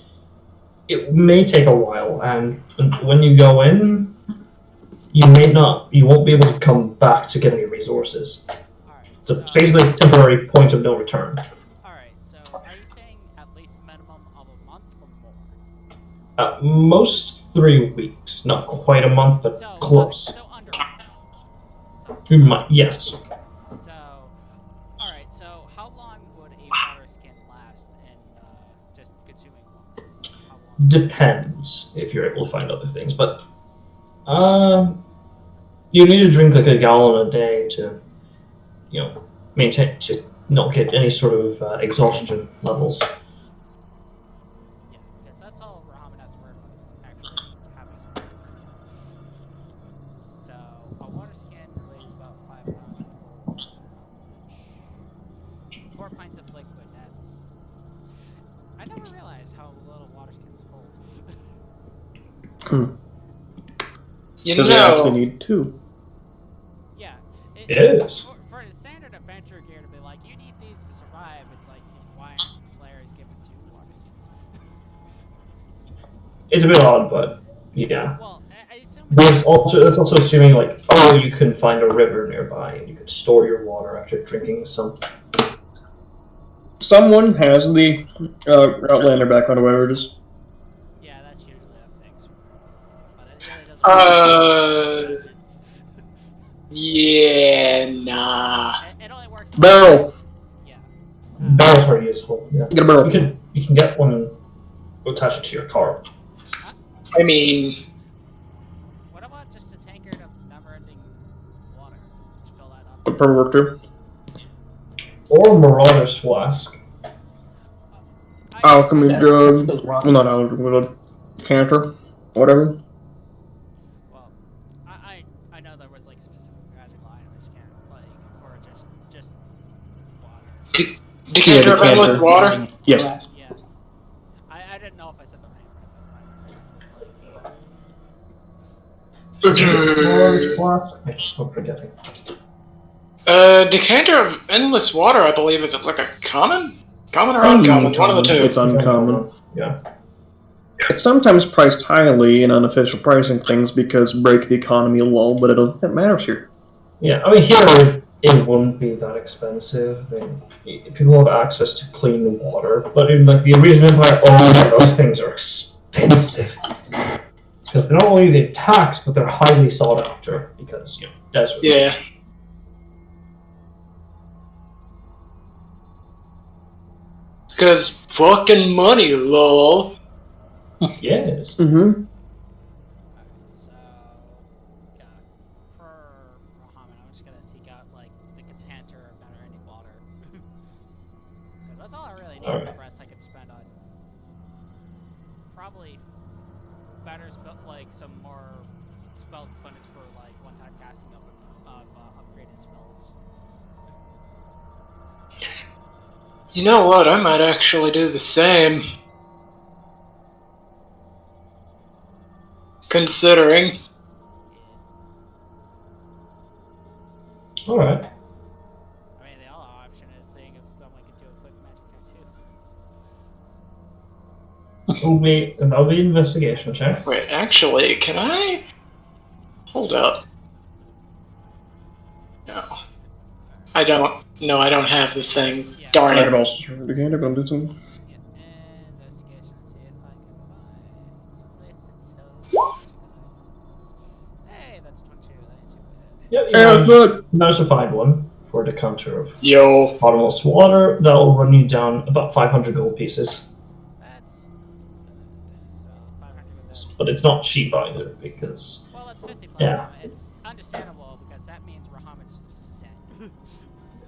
Speaker 6: it may take a while, and when you go in, you won't be able to come back to get any resources. It's basically a temporary point of no return.
Speaker 3: Alright, so are you saying at least a minimum of a month or more?
Speaker 6: At most 3 weeks, not quite a month, but close.
Speaker 3: So under a month.
Speaker 6: Yes.
Speaker 3: So, alright, so how long would a water skin last in just consuming one? How long?
Speaker 6: Depends if you're able to find other things, but you need to drink like a gallon a day to, maintain to not get any sort of exhaustion levels.
Speaker 3: Yeah, because that's all Rahamanet's word was, actually having some. So, a water skin weighs about 5 pounds of gold. 4 pints of liquid, that's... I never realized how little water skins hold.
Speaker 4: Because they actually need 2.
Speaker 3: Yeah.
Speaker 6: It is.
Speaker 3: For a standard adventure gear to be like, you need these to survive, it's like, why aren't players given 2 water skins?
Speaker 6: It's a bit odd, but yeah.
Speaker 3: Well, I assume
Speaker 6: That's also assuming like, you can find a river nearby and you can store your water after drinking some.
Speaker 4: Someone has the Outlander background or whatever it is.
Speaker 3: yeah, that's usually a fix. But it really doesn't
Speaker 2: yeah, nah.
Speaker 3: It only works.
Speaker 4: Barrel.
Speaker 3: Yeah.
Speaker 6: Barrels are useful. Yeah.
Speaker 4: Get a barrel.
Speaker 6: You can get one attached to your car.
Speaker 2: I mean,
Speaker 3: What about just a tankard of never-ending water? Just fill that up.
Speaker 4: The perverter.
Speaker 6: Or Marauder's Flask.
Speaker 4: Alchemy drug. Well, not alchemy, but canter. Whatever.
Speaker 3: Well, I know there was like specific magical item which can't like for just water.
Speaker 2: decanter of endless water.
Speaker 4: Yes.
Speaker 3: Yeah. I didn't know if I said the right word.
Speaker 6: Marauder's Flask? I'm forgetting.
Speaker 2: Decanter of endless water, I believe, is it like a common or uncommon? One of the two.
Speaker 4: It's uncommon.
Speaker 6: Yeah.
Speaker 4: It's sometimes priced highly in unofficial pricing things because break the economy low, but I don't think that matters here.
Speaker 6: Yeah, I mean, here it wouldn't be that expensive. I mean, people have access to clean water, but in like the Oresian Empire, those things are expensive. Because they're not only the attacks, but they're highly sought after because, desert.
Speaker 2: Yeah. Because fucking money, lol.
Speaker 6: Yes.
Speaker 4: Mm-hmm.
Speaker 3: So, for Muhammad, I'm just gonna seek out like the Cantanter of Never-Ending Water, because that's all I really need.
Speaker 6: Alright.
Speaker 3: The rest I could spend on probably better some more spell components for like one-time casting of upgraded spells.
Speaker 2: You know what? I might actually do the same. Considering.
Speaker 6: Alright.
Speaker 3: I mean, the other option is seeing if someone can do a quick magic check too.
Speaker 6: That'll be investigation check.
Speaker 2: Wait, actually, can I? Hold up. No. I don't. No, I don't have the thing.
Speaker 3: Yeah.
Speaker 2: Darn
Speaker 4: I
Speaker 2: it.
Speaker 4: could also try it again if I'm doing something.
Speaker 3: Yeah, investigation. See if I can find. It's listed so. Hey, that's 22. That ain't too bad.
Speaker 6: Yep, you managed to find one for the counter of
Speaker 2: Yo.
Speaker 6: bottomless water. That'll run you down about 500 gold pieces.
Speaker 3: That's so 500 with that.
Speaker 6: But it's not cheap either because
Speaker 3: Well, that's 50
Speaker 6: Yeah.
Speaker 3: It's understandable because that means Rahaman's set.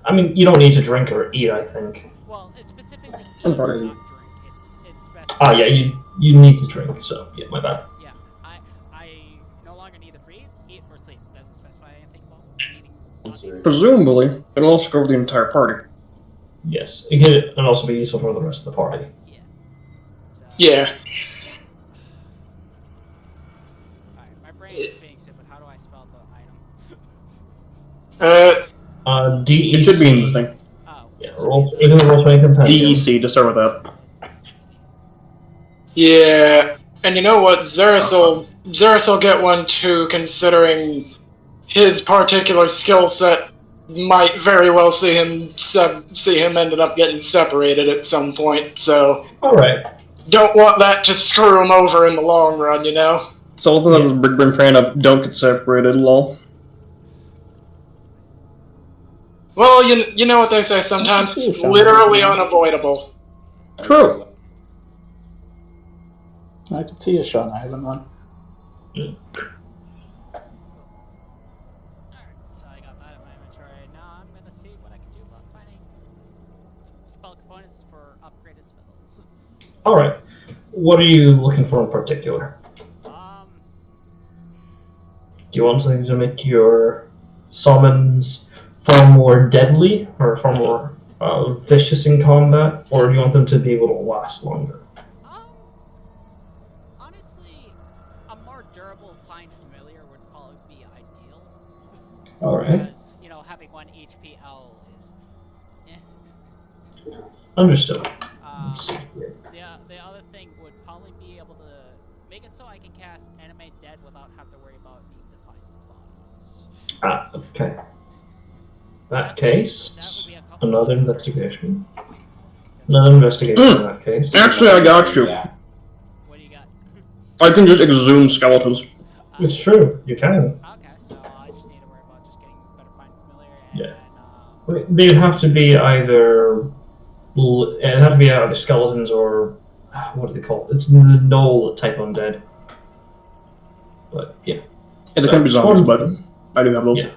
Speaker 6: I mean you don't need to drink or eat. I think.
Speaker 3: Well, it's specifically
Speaker 4: I'm
Speaker 3: eat,
Speaker 4: part of
Speaker 3: not
Speaker 4: it.
Speaker 3: drink. It's specific.
Speaker 6: Ah, yeah, you need to drink. So yeah, my bad.
Speaker 3: Yeah, I no longer need to breathe, eat, or sleep. It doesn't specify anything about needing.
Speaker 4: Presumably, it'll also cover the entire party.
Speaker 6: Yes, it can also be useful for the rest of the party.
Speaker 3: Yeah. So,
Speaker 2: Yeah.
Speaker 3: Alright, my brain is being stupid. How do I spell the item?
Speaker 6: DEC.
Speaker 4: It should be in the thing.
Speaker 3: Oh.
Speaker 6: Yeah, roll. Even the roll 20 compendium.
Speaker 4: DEC to start with that.
Speaker 2: Yeah. And you know what? Xeris will get one too, considering his particular skill set might very well see him ended up getting separated at some point. So
Speaker 6: All right.
Speaker 2: don't want that to screw him over in the long run, you know.
Speaker 4: So also has a big brain fan of don't get separated, lol.
Speaker 2: Well, you know what they say. Sometimes it's literally unavoidable.
Speaker 4: True.
Speaker 5: I could see a Sean Island one.
Speaker 3: Alright, so I got that in my inventory. Now I'm gonna see what I can do about finding spell components for upgraded spells.
Speaker 6: All right. What are you looking for in particular? Do you want something to make your summons far more deadly or far more vicious in combat, or do you want them to be able to last longer?
Speaker 3: Honestly, a more durable find familiar would probably be ideal.
Speaker 6: All right.
Speaker 3: Because, having 1 HPL is...
Speaker 6: Understood. Let's see here.
Speaker 3: The other thing would probably be able to make it so I can cast Animate Dead without having to worry about needing to find bodies.
Speaker 6: Okay. That case, another investigation. Another investigation in that case.
Speaker 4: Actually, I got you.
Speaker 3: What do you got?
Speaker 4: I can just exhume skeletons.
Speaker 6: It's true, you can.
Speaker 3: Okay, so I just need to worry about just getting better find familiar and
Speaker 6: They'd have to be either skeletons or what do they call it? It's the null type undead. But yeah.
Speaker 4: They can be zombies, but I do have those.
Speaker 6: Yeah.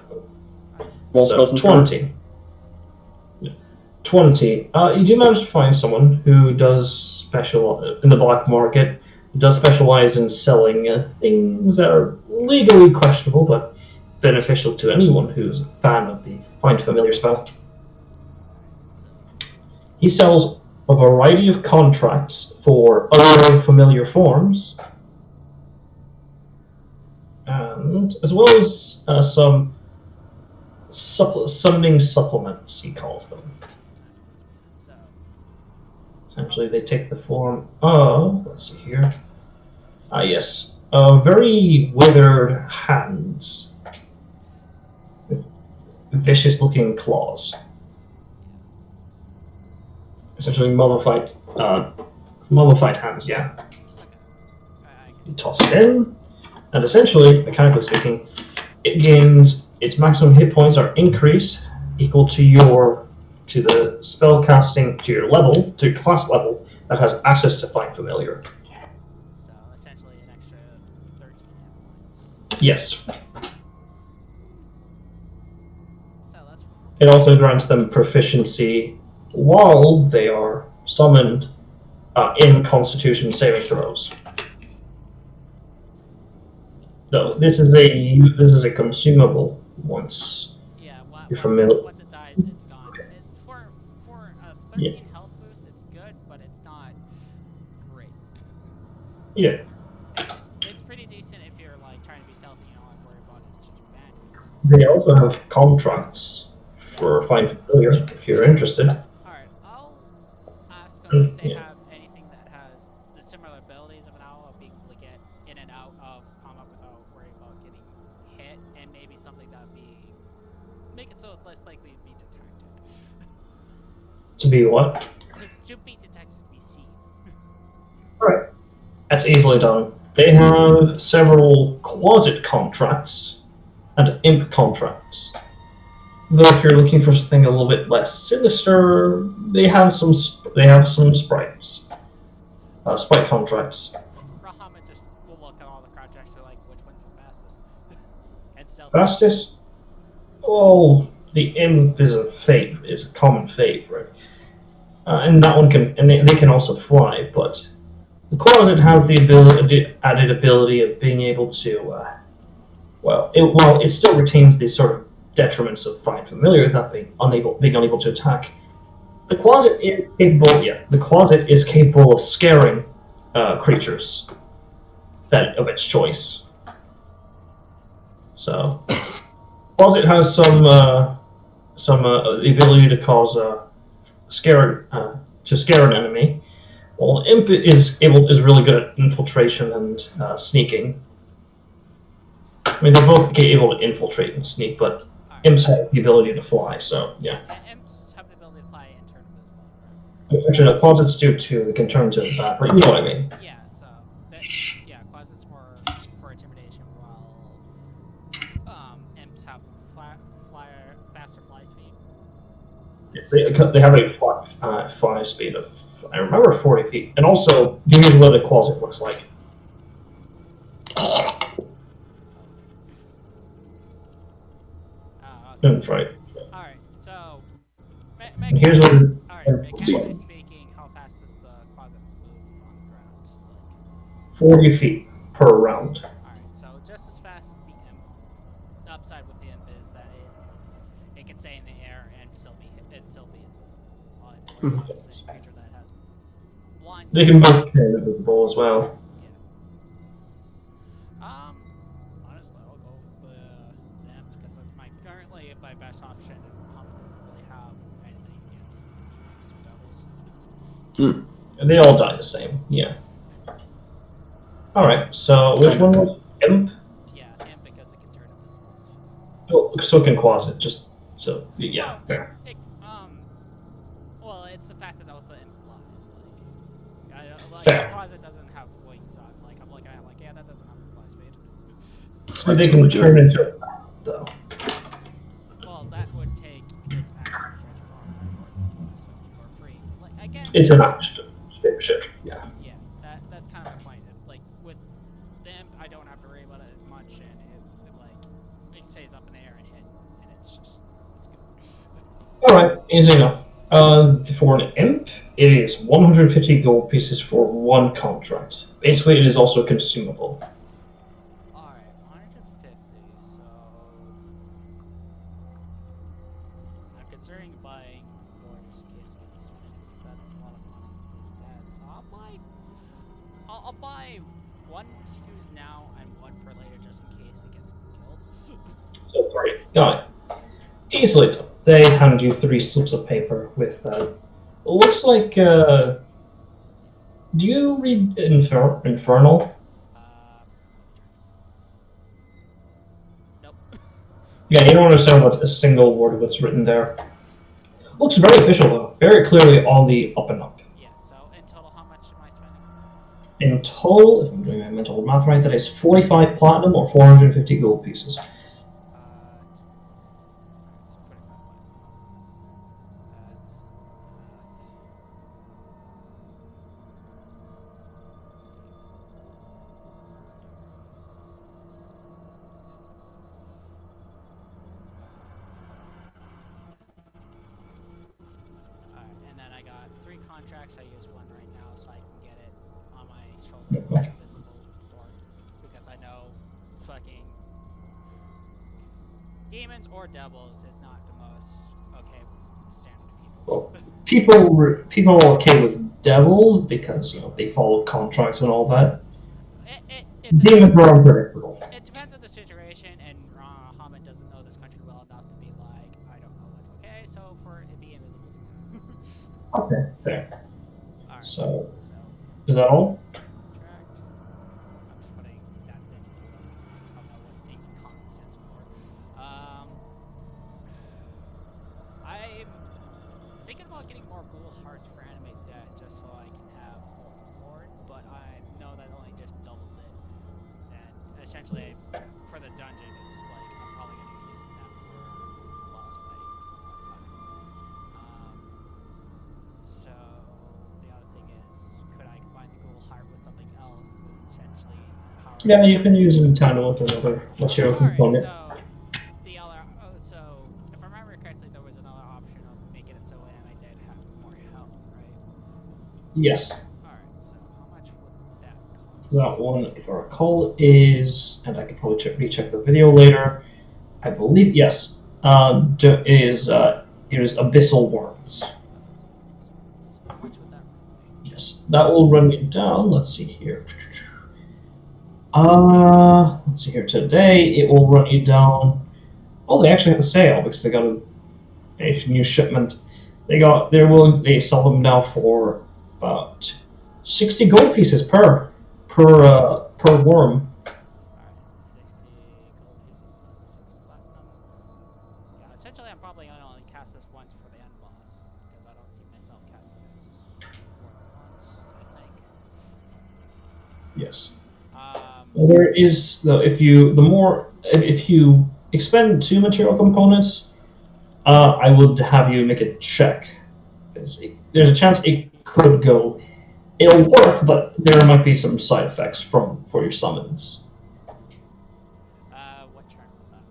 Speaker 4: Wall
Speaker 6: So,
Speaker 4: skeletons.
Speaker 6: 20. Yeah. 20. You do manage to find someone who does in the black market, does specialize in selling things that are legally questionable but beneficial to anyone who's a fan of the Find Familiar spell. He sells a variety of contracts for other familiar forms, and as well as some summoning supplements, he calls them.
Speaker 3: So,
Speaker 6: Essentially, they take the form of, let's see here, yes, very withered hands with vicious-looking claws. Essentially, mummified hands. Yeah. You toss it in. And essentially, mechanically speaking, it gains its maximum hit points are increased equal to the spell casting to your level, to your class level that has access to Find Familiar.
Speaker 3: So essentially an extra 13 hit points.
Speaker 6: Yes.
Speaker 3: So that's.
Speaker 6: It also grants them proficiency while they are summoned in Constitution saving throws. So this is a consumable once.
Speaker 3: Yeah,
Speaker 6: you're familiar.
Speaker 3: Once it dies, it's gone. It's for a 13 health boost, it's good, but it's not great.
Speaker 6: Yeah.
Speaker 3: It's pretty decent if you're like trying to be stealthy, you don't have to worry about his bandits.
Speaker 6: They also have contracts for Find Familiar if you're interested.
Speaker 3: Alright, I'll ask them if they have anything that has the similar abilities of an owl of being able to get in and out of combat without worrying about getting hit, and maybe something that would be make it so it's less likely to be detected.
Speaker 6: To be what?
Speaker 3: To be detected, to be seen.
Speaker 6: Alright. That's easily done. They have several closet contracts and imp contracts. Though if you're looking for something a little bit less sinister, they have some sprites. Sprite contracts.
Speaker 3: Rahama just will look at all the contracts and like, which one's the fastest? And stealth.
Speaker 6: Fastest? Oh, the imp is a common favorite. And that one they can also fly, but the closet has the added ability of being able to, it still retains these sort of detriments of Find Familiar, that being unable to attack. The closet is capable. Yeah, the closet is capable of scaring creatures of its choice. So, closet has some the ability to cause scare an enemy. Well, imp is really good at infiltration and sneaking. I mean, they're both able to infiltrate and sneak, but imps have the ability to fly. So yeah.
Speaker 3: Imps have the ability to fly and turn invisible.
Speaker 6: Actually, no, closets do too. They can turn to that, but you know what I mean.
Speaker 3: Yeah. So closets more for intimidation, while imps have faster fly speed.
Speaker 6: Yeah, they have a fly speed of, I remember, 40 feet. And also, here's what a closet looks like. Right.
Speaker 3: Alright, so...
Speaker 6: Here's what...
Speaker 3: Alright, mechanically speaking, how fast does the closet move on the ground?
Speaker 6: 40 feet per round.
Speaker 3: Alright, so just as fast as the imp. The upside with the imp is that it can stay in the air and still be invisible. While it's a creature that has blind...
Speaker 6: They can both be invisible as well.
Speaker 3: Honestly, I'll go with the imp because that's currently my best option, and Muhammad doesn't really have anything against demons or devils.
Speaker 6: And they all die the same, yeah. Alright, so which one was imp?
Speaker 3: Yeah, imp because it can turn invisible.
Speaker 6: Well, so can closet, just so yeah, fair.
Speaker 3: Well, it's the fact that also imp flies.
Speaker 6: Fair.
Speaker 3: Closet doesn't have wings on. Like I'm looking at it, like that doesn't have fly speed.
Speaker 6: So they can turn into a bat, though.
Speaker 3: Well, that would take its action stretch or free. Like again.
Speaker 6: It's an action shift, yeah.
Speaker 3: Yeah, that's kind of my point. Like with the imp, I don't have to worry about it as much, and it stays up in the air and hit, and it's good.
Speaker 6: Alright, easy enough. For an imp, it is 150 gold pieces for one contract. Basically, it is also consumable.
Speaker 3: Alright, 150, so... I'm considering buying for just in case it gets swinged. That's a lot of money to do that, so I'll buy one to use now and one for later just in case it gets killed.
Speaker 6: So 3. Got it. Easily done. They hand you 3 slips of paper with, looks like, do you read Infernal?
Speaker 3: Nope.
Speaker 6: Yeah, you don't understand what a single word of what's written there. Looks very official, though. Very clearly on the up and up.
Speaker 3: Yeah, so in total, how much am I spending?
Speaker 6: In total, if I'm doing my mental math right, that is 45 platinum or 450 gold pieces.
Speaker 3: So 45 platinum. That's Alright, and then I got 3 contracts. I use one right now so I can get it on my shoulder with invisible orb. Because I know fucking demons or devils is not the most okay with standard people.
Speaker 6: People are okay with devils because they follow contracts and all that. Demons are unpredictable.
Speaker 3: It depends on the situation, and Hamid doesn't know this country well enough to be like, I don't know what's okay, so for it be invisible.
Speaker 6: Okay, fair.
Speaker 3: Alright,
Speaker 6: So, is that all?
Speaker 3: contract. I'm just putting that thing in the book. I don't know what con stands for. I'm thinking about getting more ghoul hearts for Animate Dead just so I can have more reward, but I know that only just doubles it. And essentially, for the dungeon, it's like I'm probably going to use that for boss fight for one time. So the other thing is, could I combine the ghoul heart with something else and essentially power?
Speaker 6: Yeah, you can use it in tandem with another material component.
Speaker 3: So if I remember correctly, there was another option of making it so Animate Dead have more health, right?
Speaker 6: Yes.
Speaker 3: Alright, so how much would that cost?
Speaker 6: That one, if I recall, is, and I could probably recheck the video later. I believe yes. Is abyssal worms.
Speaker 3: So how much would that run me?
Speaker 6: Yes, that will run you down. Let's see here. Let's see here. Today it will run you down. Oh, they actually have a sale because they got a new shipment. They sell them now for about 60 gold pieces per worm.
Speaker 3: Alright, 60 gold pieces, that's 6 platinum. Yeah, essentially I'm probably going to only cast this once for the end boss, because I don't see myself casting this more than once, I think.
Speaker 6: Yes. There is if you expend 2 material components, I would have you make a check. There's a chance it could go. It'll work, but there might be some side effects for your summons.
Speaker 3: What turn would that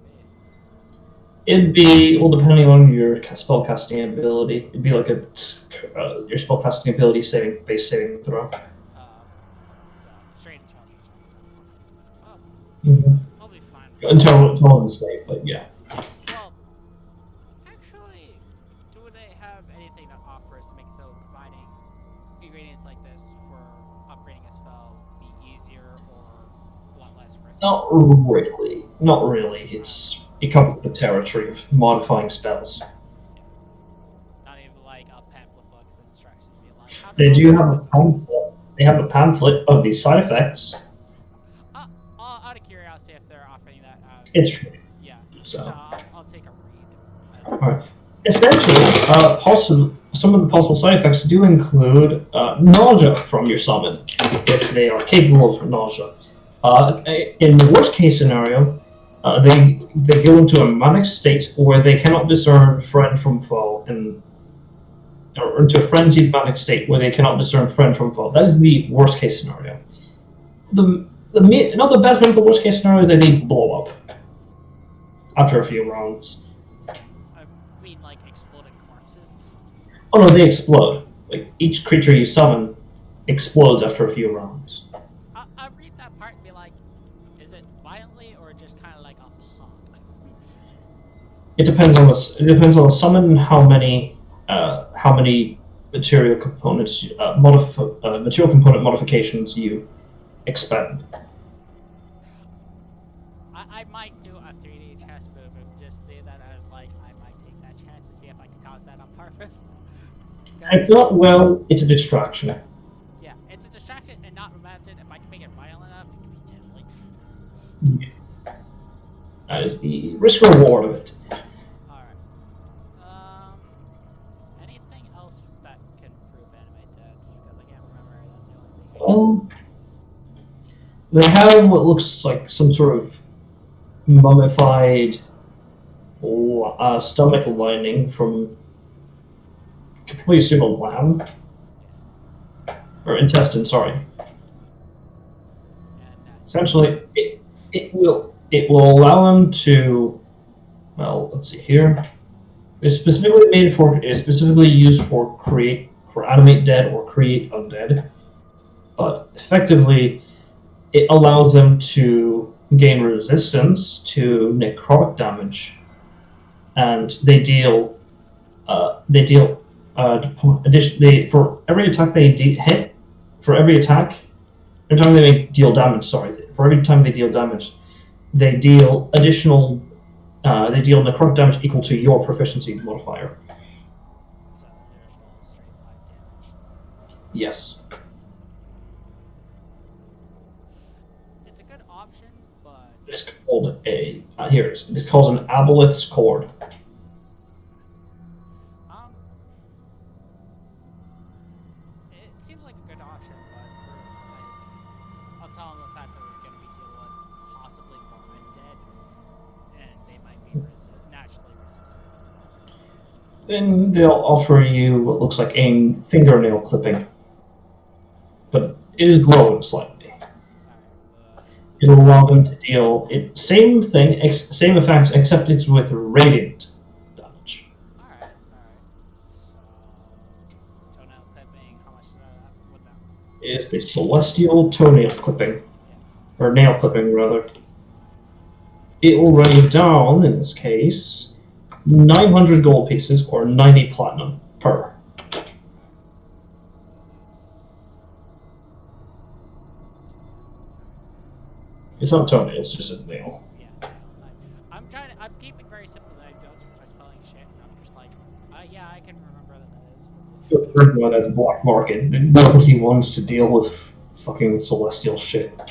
Speaker 3: be?
Speaker 6: It'd be depending on your spellcasting ability. It'd be like your spellcasting ability base saving throw.
Speaker 3: So, straight intelligence. Okay. I'll be fine.
Speaker 6: Intelligence save, but yeah.
Speaker 3: Well, actually, do they have anything that offers to make it so combining ingredients like this for upgrading a spell be easier or a lot less risky?
Speaker 6: Not really. It comes with the territory of modifying spells.
Speaker 3: Yeah. Not even like a pamphlet book with instructions being like, how to
Speaker 6: They do have a pamphlet. They have a pamphlet of these side effects.
Speaker 3: Out of curiosity, if they're offering that as...
Speaker 6: It's free.
Speaker 3: Yeah.
Speaker 6: So
Speaker 3: I'll take a read.
Speaker 6: Alright. Essentially, some of the possible side effects do include nausea from your summon, if they are capable of nausea. In the worst case scenario, they go into a manic state where they cannot discern friend from foe, or into a frenzied manic state where they cannot discern friend from foe. That is the worst case scenario. Not the best one, but the worst case scenario is that they blow up after a few rounds.
Speaker 3: I mean, like exploding corpses?
Speaker 6: Oh no, they explode. Like each creature you summon explodes after a few rounds.
Speaker 3: I'll read that part and be like, is it violently or just kind of like a pop?
Speaker 6: It depends on the summon and how many material components material component modifications you expend.
Speaker 3: I might do a 3D chess move and just see that as like I might take that chance to see if I can cause that on purpose.
Speaker 6: If not, well, it's a distraction.
Speaker 3: Yeah, it's a distraction and not imagine if I can make it violent enough, it could be deadly.
Speaker 6: That is the risk reward of it.
Speaker 3: Alright. Anything else that can prove Animate Dead? Because I can't remember. That's the only thing.
Speaker 6: They have what looks like some sort of mummified stomach lining from, could probably assume a lamb. Or intestine, sorry. Essentially, it will allow them to, well, let's see here. It's specifically used for animate dead or create undead. But effectively, it allows them to gain resistance to necrotic damage, and they deal additionally for every attack they hit. For every attack, every time they deal damage. Sorry, for every time they deal damage, they deal additional. They deal necrotic damage equal to your proficiency modifier.
Speaker 3: So there's still straight 5 damage.
Speaker 6: Yes.
Speaker 3: It's a good option, but
Speaker 6: It's called it's called an aboleth's cord.
Speaker 3: it seems like a good option, but I'll tell them the fact that we're going to be dealing with possibly more undead, and they might be naturally resistant.
Speaker 6: Then they'll offer you what looks like a fingernail clipping, but it is glowing slightly. It'll allow them to deal same effects, except it's with radiant damage.
Speaker 3: Alright. So, toenail clipping, how much would that?
Speaker 6: It's a celestial toenail clipping, or nail clipping rather. It will run you down, in this case, 900 gold pieces or 90 platinum per. It's not toenail, it's just a nail.
Speaker 3: Yeah, I'm keeping very simple that I don't since my spelling shit, and I'm just like, yeah, I can remember that is.
Speaker 6: The third one as black market. Nobody wants to deal with fucking celestial shit.
Speaker 3: I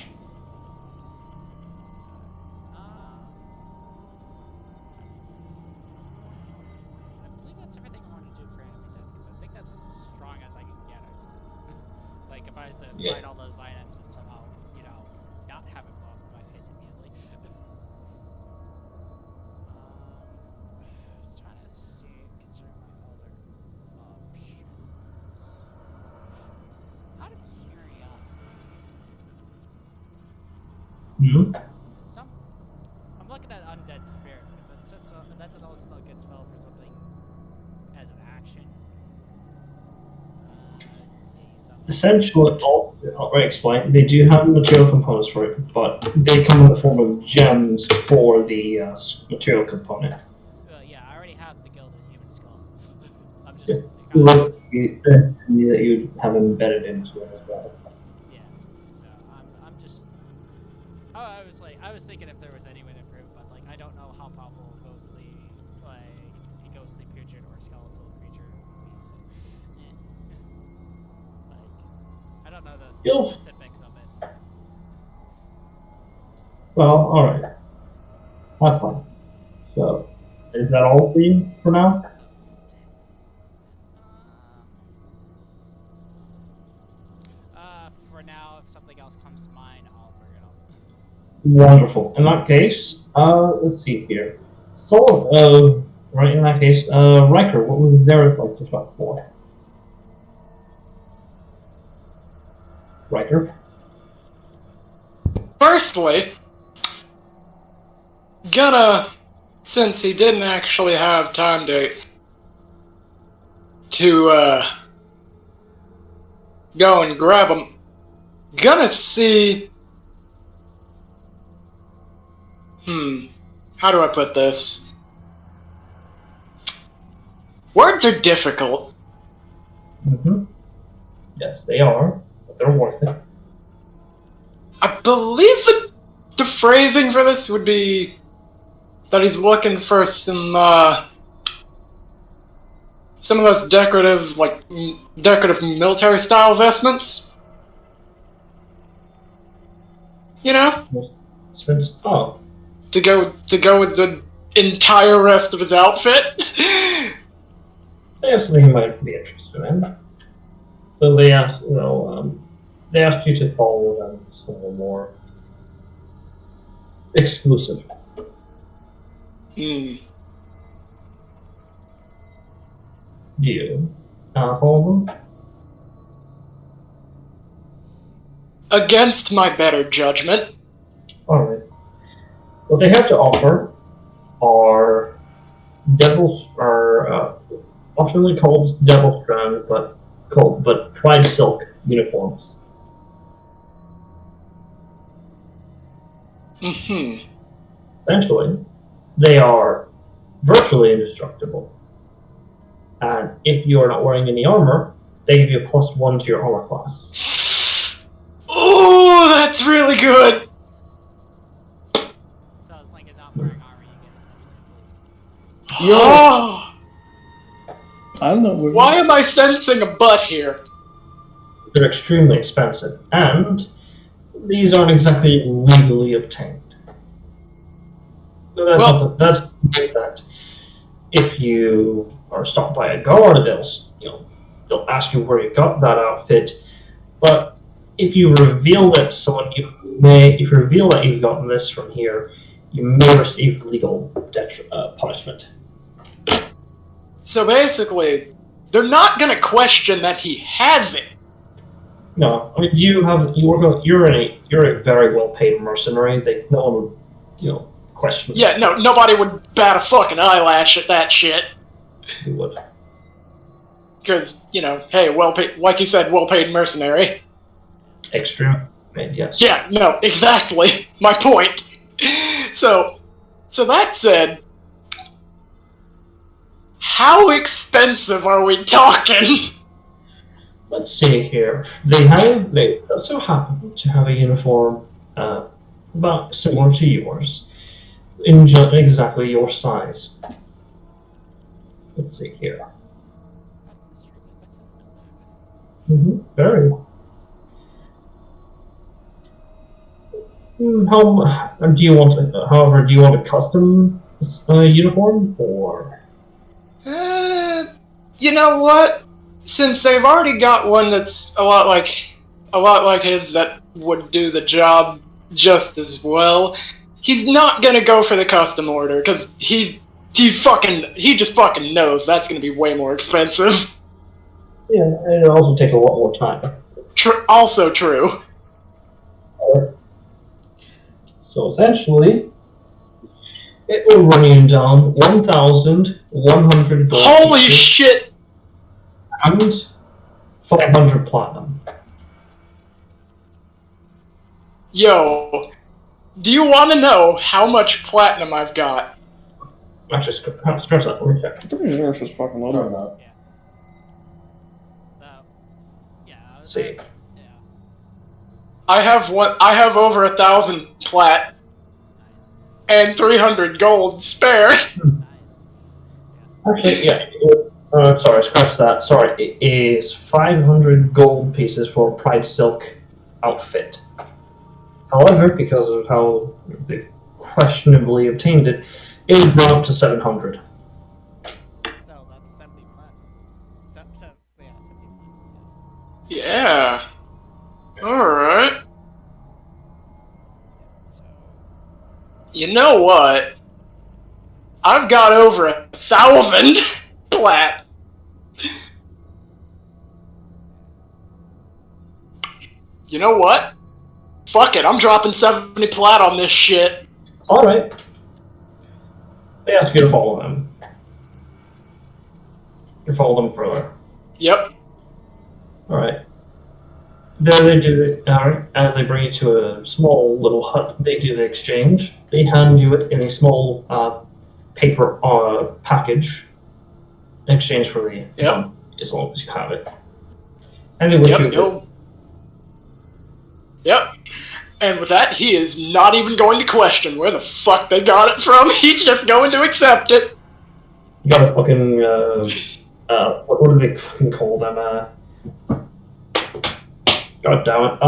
Speaker 3: believe that's everything I want to do for Animate Dead, because I think that's as strong as I can get it. Like, if I was to find all those items and somehow, not have it blow up in my face immediately. Trying to see, consider my other options. Out of curiosity, I'm looking at Undead Spirit, because that's also a good spell for something as an action. Let's see,
Speaker 6: Essentially, I'll explain. They do have material components for it, but they come in the form of gems for the material component.
Speaker 3: Yeah, I already have the Gilded Human Skull. I'm just...
Speaker 6: That you have embedded into it as well.
Speaker 3: Yeah, so I'm just... I was thinking if there was any way to improve, but, I don't know how powerful a ghostly creature or a skeletal creature would be, so... I don't know the specifics of it. So.
Speaker 6: Well, alright. That's fine. So, is that all for you for now?
Speaker 3: For now, if something else comes to mind, I'll bring it up.
Speaker 6: Wonderful. In that case, let's see here. So, right in that case, Riker, what would Zareth like to shop for? Riker?
Speaker 2: Firstly, since he didn't actually have time to go and grab him, gonna see, how do I put this? Words are difficult.
Speaker 6: Yes, they are, but they're worth it.
Speaker 2: I believe the phrasing for this would be that he's looking for some of those decorative military style vestments.
Speaker 6: Oh.
Speaker 2: To go with the entire rest of his outfit.
Speaker 6: They have something you might be interested in. So they asked, they asked you to follow them some more exclusive.
Speaker 2: Hmm.
Speaker 6: Do you follow them?
Speaker 2: Against my better judgment.
Speaker 6: Alright. What they have to offer are often called devil strand, but pride silk uniforms.
Speaker 2: Mm-hmm.
Speaker 6: Essentially, they are virtually indestructible. And if you are not wearing any armor, they give you a +1 to your armor class.
Speaker 2: Oh, that's really good.
Speaker 3: So as long as you're not wearing armor, you get essentially a boost. It's nice.
Speaker 4: Yo.
Speaker 2: Oh,
Speaker 4: I'm not worried.
Speaker 2: why am I sensing a butt here?
Speaker 6: They're extremely expensive, and these aren't exactly legally obtained. So that's that. If you are stopped by a guard, they'll ask you where you got that outfit. But if you reveal that you've gotten this from here, you may receive legal punishment.
Speaker 2: So basically, they're not gonna question that he has it.
Speaker 6: No, I mean you're a very well paid mercenary. No one would question.
Speaker 2: Yeah, no, nobody would bat a fucking eyelash at that shit.
Speaker 6: You would.
Speaker 2: Because, hey, well-paid, like you said, well-paid mercenary.
Speaker 6: Extreme, yes.
Speaker 2: Yeah, no, exactly. My point. So that said, how expensive are we talking?
Speaker 6: Let's see here. They also happen to have a uniform about similar to yours, in exactly your size. Let's see here. Very. Do you want a custom uniform, or?
Speaker 2: You know what? Since they've already got one that's a lot like his that would do the job just as well, he's not gonna go for the custom order because he just fucking knows that's gonna be way more expensive.
Speaker 6: Yeah, and it'll also take a lot more time.
Speaker 2: Also true.
Speaker 6: So essentially, it will run you down 1,100 gold.
Speaker 2: Holy shit!
Speaker 6: And 500 platinum.
Speaker 2: Yo, do you want to know how much platinum I've got?
Speaker 6: Actually, scratch that. Let me check.
Speaker 4: This is fucking low.
Speaker 6: See.
Speaker 3: Yeah.
Speaker 2: I have over 1,000 plat
Speaker 3: Nice.
Speaker 2: and 300 gold spare.
Speaker 3: Nice.
Speaker 6: Actually, yeah. Sorry, scratch that. Sorry, it is 500 gold pieces for a Pride Silk outfit. However, because of how they've questionably obtained it, it would go up to 700.
Speaker 3: So that's 70 platinum. 70 platinum.
Speaker 2: Yeah. Alright.
Speaker 3: So,
Speaker 2: You know what? I've got over 1,000 plat. You know what? Fuck it, I'm dropping 70 plat on this shit.
Speaker 6: Alright. They ask you to follow them. You follow them further.
Speaker 2: Yep.
Speaker 6: Alright. There they do it. Alright. As they bring you to a small little hut, they do the exchange. They hand you it in a small paper package in exchange for the as long as you have it. And they wish you good.
Speaker 2: Yep. And with that, he is not even going to question where the fuck they got it from. He's just going to accept it.
Speaker 6: You got a fucking what do they fucking call them? God damn it.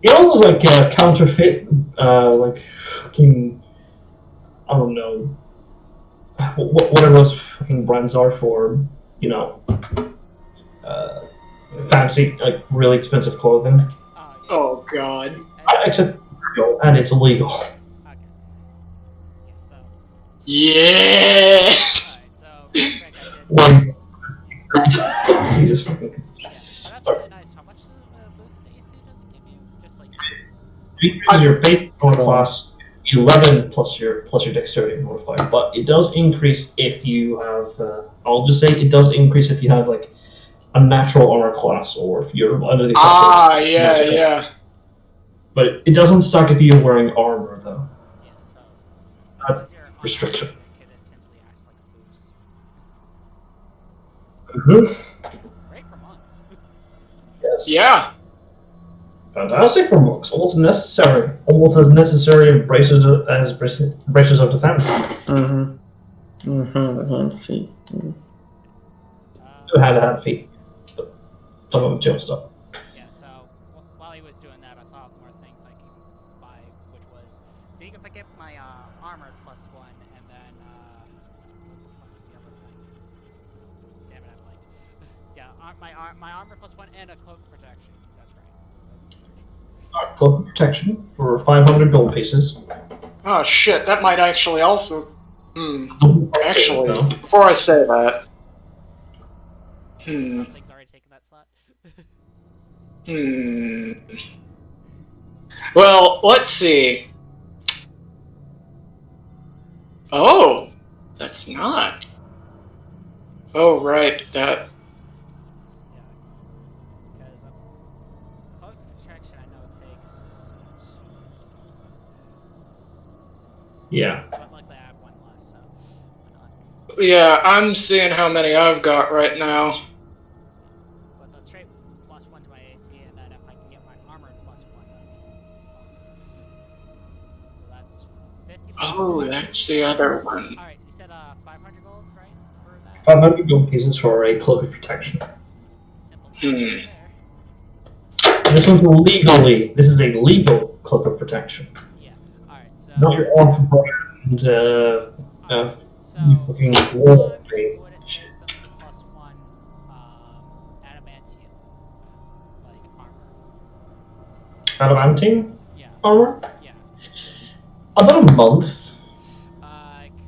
Speaker 6: Those like counterfeit, like fucking, I don't know, whatever those fucking brands are for, fancy, like really expensive clothing.
Speaker 2: Oh god.
Speaker 6: Except, and it's illegal.
Speaker 2: Yeah.
Speaker 3: Alright, so real quick, I did.
Speaker 6: Jesus fucking.
Speaker 3: Yeah, but that's really nice. How much boost the AC does it give you? Just like.
Speaker 6: Because your base armor class 11 plus your dexterity modifier, but it does increase if you have. I'll just say it does increase if you have like a natural armor class or if you're under the effect of magical.
Speaker 2: Yeah.
Speaker 6: But it doesn't stack if you're wearing armor though.
Speaker 3: Yeah, so. Because you're
Speaker 6: Restriction.
Speaker 3: it could essentially act like a boost.
Speaker 6: Mm-hmm.
Speaker 3: Great for monks.
Speaker 6: Yes.
Speaker 2: Yeah.
Speaker 6: Fantastic for monks. Almost necessary. Almost as necessary as braces of defense.
Speaker 4: Hand feet.
Speaker 6: Who had feet? But talk about jail stuff.
Speaker 3: Yeah, so while he was doing that, I thought more things I can buy, which was see if I get my armor plus 1, and then what the fuck was the other thing? Damn it, I'm like, yeah, my armor plus 1 and a cloak of protection. That's right.
Speaker 6: Cloak of protection for 500 gold pieces.
Speaker 2: Oh shit, that might actually also. Actually, before I say that.
Speaker 3: Something's already taken that slot.
Speaker 2: Well, let's see. Oh, that's not. Oh, right, that.
Speaker 3: Yeah, because cloak of protection, I know it takes.
Speaker 6: Yeah.
Speaker 3: But luckily, I have 1 left, so why not?
Speaker 2: Yeah, I'm seeing how many I've got right now.
Speaker 3: But that's straight plus 1 to my AC, and then if I can get my armor plus 1, that'd be awesome. So that's 50.
Speaker 2: Oh, that's the other one.
Speaker 3: Alright, you said 500 gold, right? For that?
Speaker 6: 500 gold pieces for a cloak of protection.
Speaker 3: Simple.
Speaker 2: Hmm.
Speaker 6: This one's legally. This is a legal cloak of protection.
Speaker 3: Yeah. Alright, so.
Speaker 6: Not your arm and
Speaker 3: so.
Speaker 6: fucking
Speaker 3: How
Speaker 6: wall
Speaker 3: long
Speaker 6: thing.
Speaker 3: would it take the plus 1 adamantium like armor?
Speaker 6: Adamantine
Speaker 3: Yeah.
Speaker 6: armor?
Speaker 3: Yeah.
Speaker 6: About a month.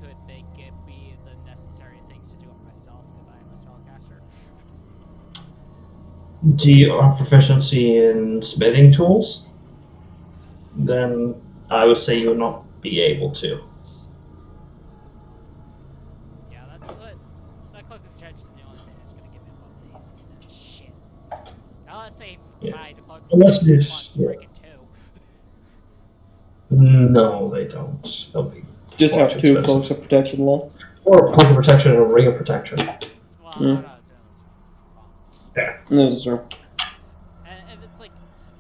Speaker 3: Could they give me the necessary things to do it myself because I am a spellcaster?
Speaker 6: Do you have proficiency in smithing tools? Then I would say you would not be able to.
Speaker 3: Yeah, that's good. That cloak of protection is the only thing that's gonna give me above the AC. Then shit. Now let's say my the cloak of
Speaker 6: Unless
Speaker 3: protection
Speaker 6: it's-
Speaker 3: wants
Speaker 6: yeah.
Speaker 3: freaking 2.
Speaker 6: No, they don't. They'll be
Speaker 4: Just
Speaker 6: far
Speaker 4: have
Speaker 6: too
Speaker 4: 2
Speaker 6: expensive.
Speaker 4: cloaks of protection long.
Speaker 6: Or a cloak of protection and a ring of protection.
Speaker 3: Well,
Speaker 4: Mm.
Speaker 3: no, it's
Speaker 6: Yeah.
Speaker 4: This is true.
Speaker 3: and it's like,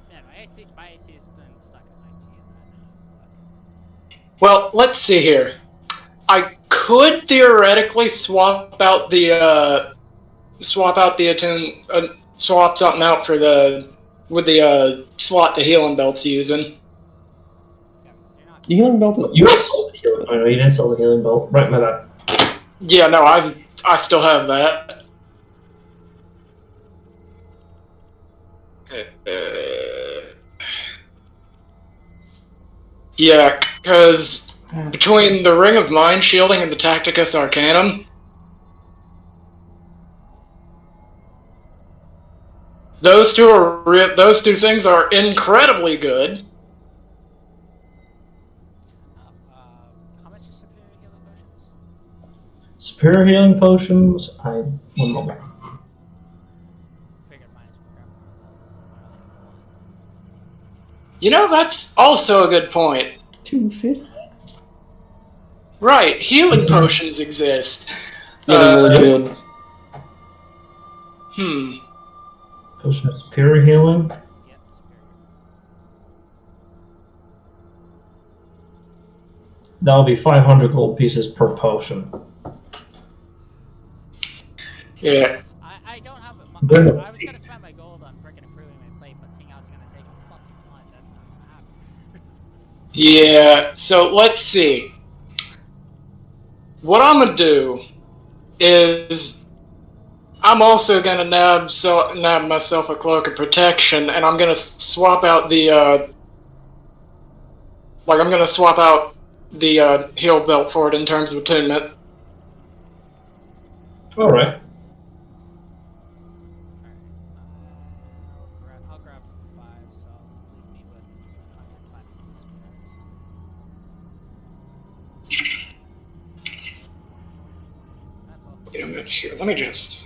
Speaker 3: man, my AC is then stuck at 19.
Speaker 2: Well, let's see here. I could theoretically swap out the attune, swap something out for with the slot the healing belt's using.
Speaker 3: Yeah, you're not.
Speaker 4: The healing belt is.
Speaker 6: You sold the healing. I know you didn't sell the healing belt. Right, my bad.
Speaker 2: Yeah, no, I still have that. Yeah, because between the Ring of Mind Shielding and the Tacticus Arcanum, those two things are incredibly good.
Speaker 3: How much is superior healing potions?
Speaker 6: Superior healing potions. One moment.
Speaker 3: Figured mine is programmed more or less.
Speaker 2: You know, that's also a good point.
Speaker 4: 250.
Speaker 2: Right, healing potions exist.
Speaker 4: Yeah, they're really good.
Speaker 6: Potion of superior healing.
Speaker 3: Yep, superior.
Speaker 6: That'll be 500 gold pieces per potion.
Speaker 2: Yeah.
Speaker 3: I don't have it.
Speaker 6: Good.
Speaker 3: I was gonna spend my gold on freaking improving my plate, but seeing how it's gonna take a fucking month, that's not gonna happen.
Speaker 2: Yeah, so let's see. What I'm gonna do is I'm also gonna nab myself a cloak of protection, and I'm gonna swap out the I'm gonna swap out the heal belt for it in terms of attunement.
Speaker 6: All right.
Speaker 3: I'll grab 5, so leave me with 100 platinum to spare. That's all.
Speaker 2: Wait a minute here. Let me just.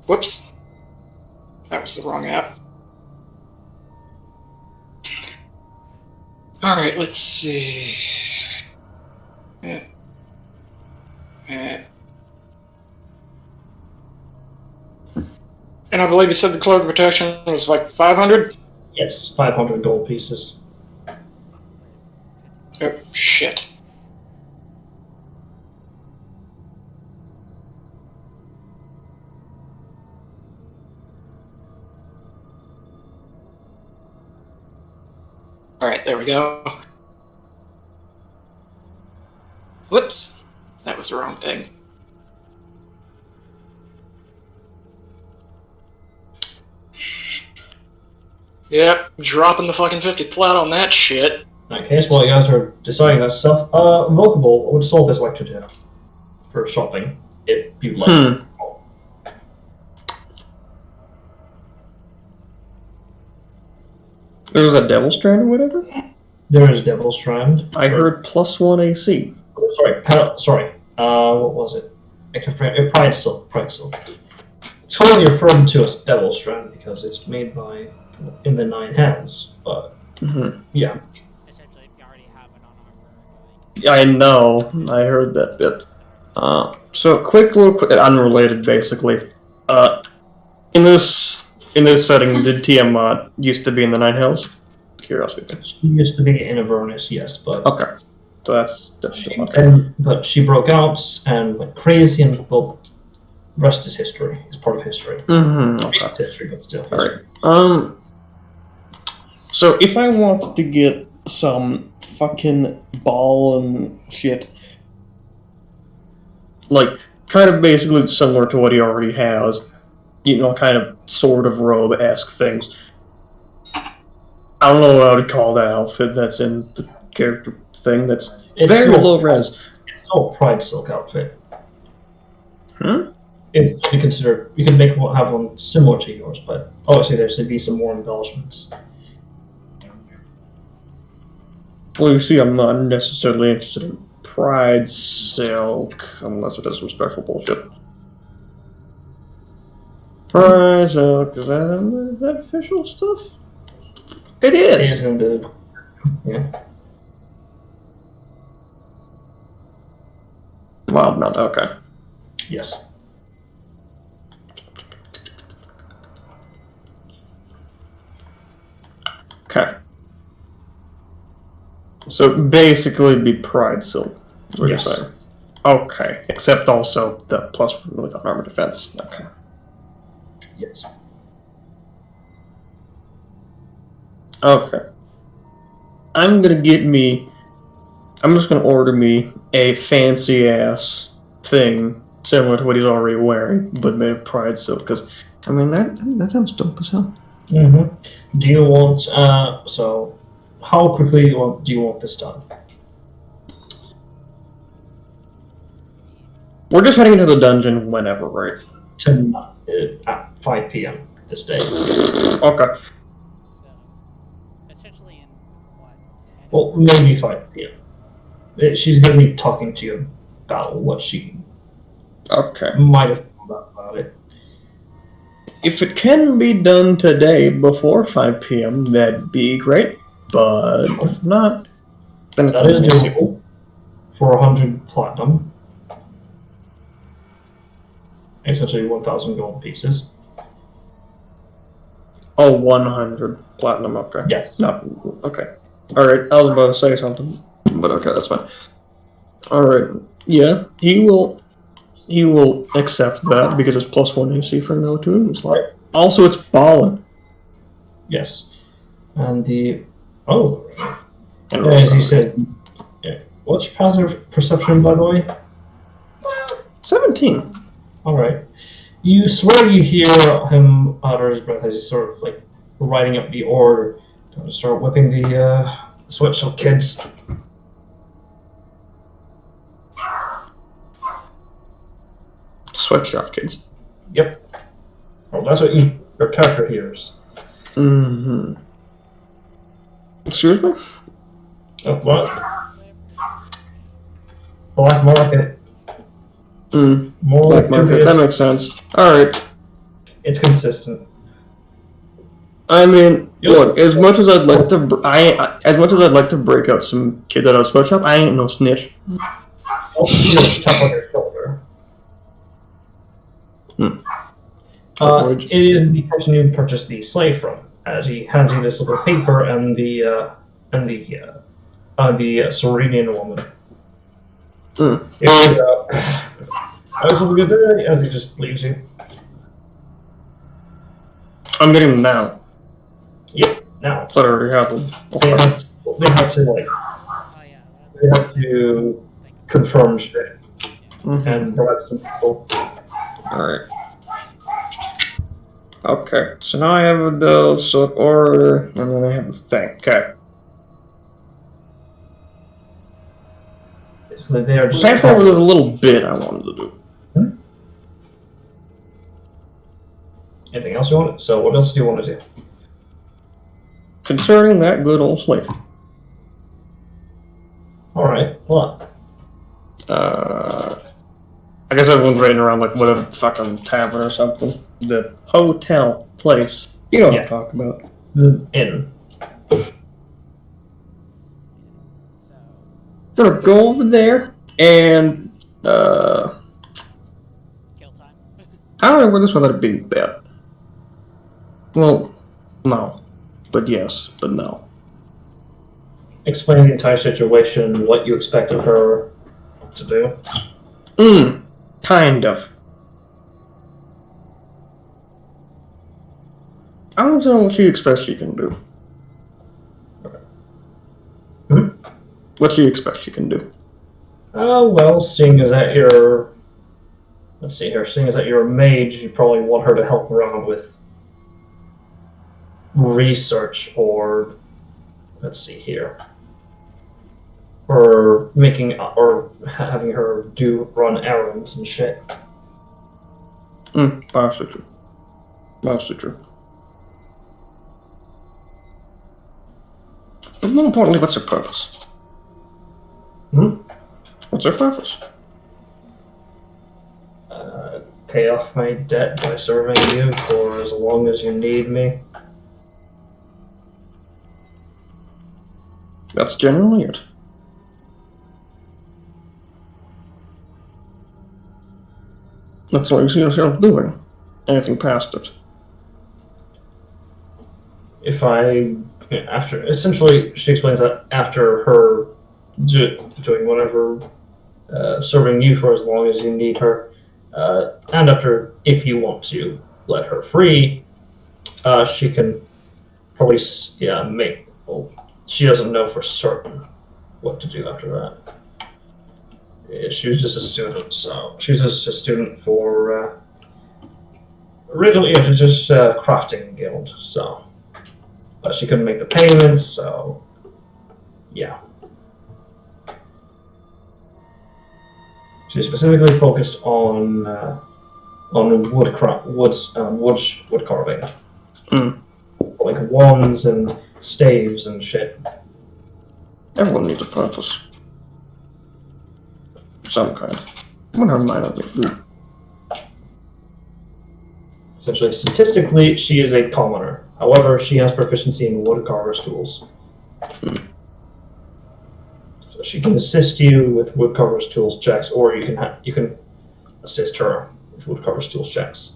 Speaker 2: Whoops. That was the wrong app. Alright, let's see. And I believe you said the cloak of protection was like 500?
Speaker 6: Yes, 500 gold pieces.
Speaker 2: Oh, shit. Alright, there we go. Whoops. That was the wrong thing. Yep, dropping the fucking 50 flat on that shit.
Speaker 6: In that case, while you guys are deciding that stuff, Vocable, what would Soltis like to do for shopping, if you'd like?
Speaker 4: There's a Devil Strand or whatever?
Speaker 6: There is Devil Strand.
Speaker 4: I heard +1 AC.
Speaker 6: Sorry. What was it? I can forget. Pride Silk. It's commonly referred to as Devil Strand because it's made by in the 9 Hells, but yeah.
Speaker 3: Essentially, if you already have it on armor,
Speaker 4: Yeah, I know. I heard that bit. So quick, unrelated, basically. In this setting, did Tiamat used to be in the 9 Hells? Curiosity.
Speaker 6: She used to be in Avernus, yes, but
Speaker 4: okay. So that's still okay.
Speaker 6: But she broke out and went crazy, and well, rest is history. It's part of history.
Speaker 4: Okay.
Speaker 6: History, but still history.
Speaker 4: All right. So if I want to get some fucking ball and shit, like kind of basically similar to what he already has, you know, kind of sort of robe-esque things. I don't know what I would call that outfit that's in the character thing. That's very low res.
Speaker 6: It's still a Pride Silk outfit.
Speaker 4: Hmm?
Speaker 6: If you consider, you can have one similar to yours, but obviously there should be some more embellishments.
Speaker 4: Well, you see, I'm not necessarily interested in Pride Silk, unless it has some special bullshit. Pride Silk, is that official stuff? It is!
Speaker 6: It is indeed. Yeah.
Speaker 4: Well, not okay.
Speaker 6: Yes.
Speaker 4: Okay. So basically be Pride Silk, is what you're saying. Okay. Except also the +1 with armor defense. Okay.
Speaker 6: Yes.
Speaker 4: Okay. I'm just gonna order me a fancy ass thing similar to what he's already wearing, but made of Pride Silk, because I mean that sounds dope as hell.
Speaker 6: Do you want so how quickly do you want this done?
Speaker 4: We're just heading into the dungeon whenever, right?
Speaker 6: At 5 p.m. this day.
Speaker 4: Okay.
Speaker 3: So, essentially in, what, 10?
Speaker 6: Well, maybe 5 p.m. She's going to be talking to you about what she might have found out about it.
Speaker 4: If it can be done today before 5 p.m., that'd be great. But if not, then it's
Speaker 6: that is doable for 100 platinum. Essentially 1,000 gold pieces.
Speaker 4: Oh, 100 platinum, okay.
Speaker 6: Yes.
Speaker 4: No, okay. Alright, I was about to say something, but okay, that's fine. Alright, yeah, he will accept that because it's +1 AC for no tunes.
Speaker 6: Right.
Speaker 4: Also, it's ballin'.
Speaker 6: Yes. And as you said, what's your passive perception, by the way?
Speaker 4: 17.
Speaker 6: Alright. You swear you hear him utter his breath as he's sort of like writing up the order. Time to start whipping the sweatshop kids.
Speaker 4: Sweatshop kids.
Speaker 6: Yep. Well, that's what your character hears.
Speaker 4: Mm-hmm. Excuse me?
Speaker 6: Oh, what? Black market. More
Speaker 4: Black
Speaker 6: like
Speaker 4: market. That makes sense. Alright.
Speaker 6: It's consistent.
Speaker 4: I mean,
Speaker 6: Yep.
Speaker 4: look, as much as I'd like to, as much as I'd like to break out some kids out of a sweatshop, I ain't no snitch.
Speaker 6: Oh, you just tap on your shoulder. It is the person you purchased the slave from, as he hands you this little paper and the Serenian woman. Here you go. Have a good day, as he just leaves you.
Speaker 4: I'm getting them now.
Speaker 6: Yep, now.
Speaker 4: That already happened.
Speaker 6: They have to like.
Speaker 3: Oh yeah.
Speaker 6: They have to confirm shit
Speaker 4: Mm-hmm.
Speaker 6: and bribe some people.
Speaker 4: Alright. Okay, so now I have a bill, select order, and then I have a thing. Okay.
Speaker 6: Basically, they are just.
Speaker 4: Past that was a little bit I wanted to do.
Speaker 6: Anything else you want? So, what else do you want to do?
Speaker 4: Concerning that good old slave.
Speaker 6: Alright, what?
Speaker 4: I guess everyone's writing around like whatever fucking tavern or something. The hotel place. You know what I'm talking about.
Speaker 6: The inn.
Speaker 3: So
Speaker 4: Gonna go over there and
Speaker 3: kill time.
Speaker 4: I don't know where this was at being bad. Well, no. But yes, but no.
Speaker 6: Explain the entire situation, what you expect of her to do.
Speaker 4: Kind of. I don't know what she expects she can do. What she expects she can do.
Speaker 6: Well, seeing as that you're... Let's see here. Seeing as that you're a mage, you probably want her to help around with research or... Let's see here. Or having her run errands and shit.
Speaker 4: Mostly true. Mostly true. But more importantly, what's her purpose? What's her purpose?
Speaker 6: Pay off my debt by serving you for as long as you need me.
Speaker 4: That's generally it. That's all you see yourself doing. Anything past it.
Speaker 6: Essentially, she explains that after her doing whatever, serving you for as long as you need her, and after, if you want to let her free, she can probably, she doesn't know for certain what to do after that. She was just a student, so she was just a student for originally it was just a crafting guild, so but she couldn't make the payments, so yeah. She specifically focused on wood carving, like wands and staves and shit.
Speaker 4: Everyone needs a purpose. Some kind. Whatever might not be.
Speaker 6: Essentially, statistically, she is a commoner. However, she has proficiency in woodcarver's tools. So she can assist you with woodcarver's tools checks, or you can assist her with woodcarver's tools checks.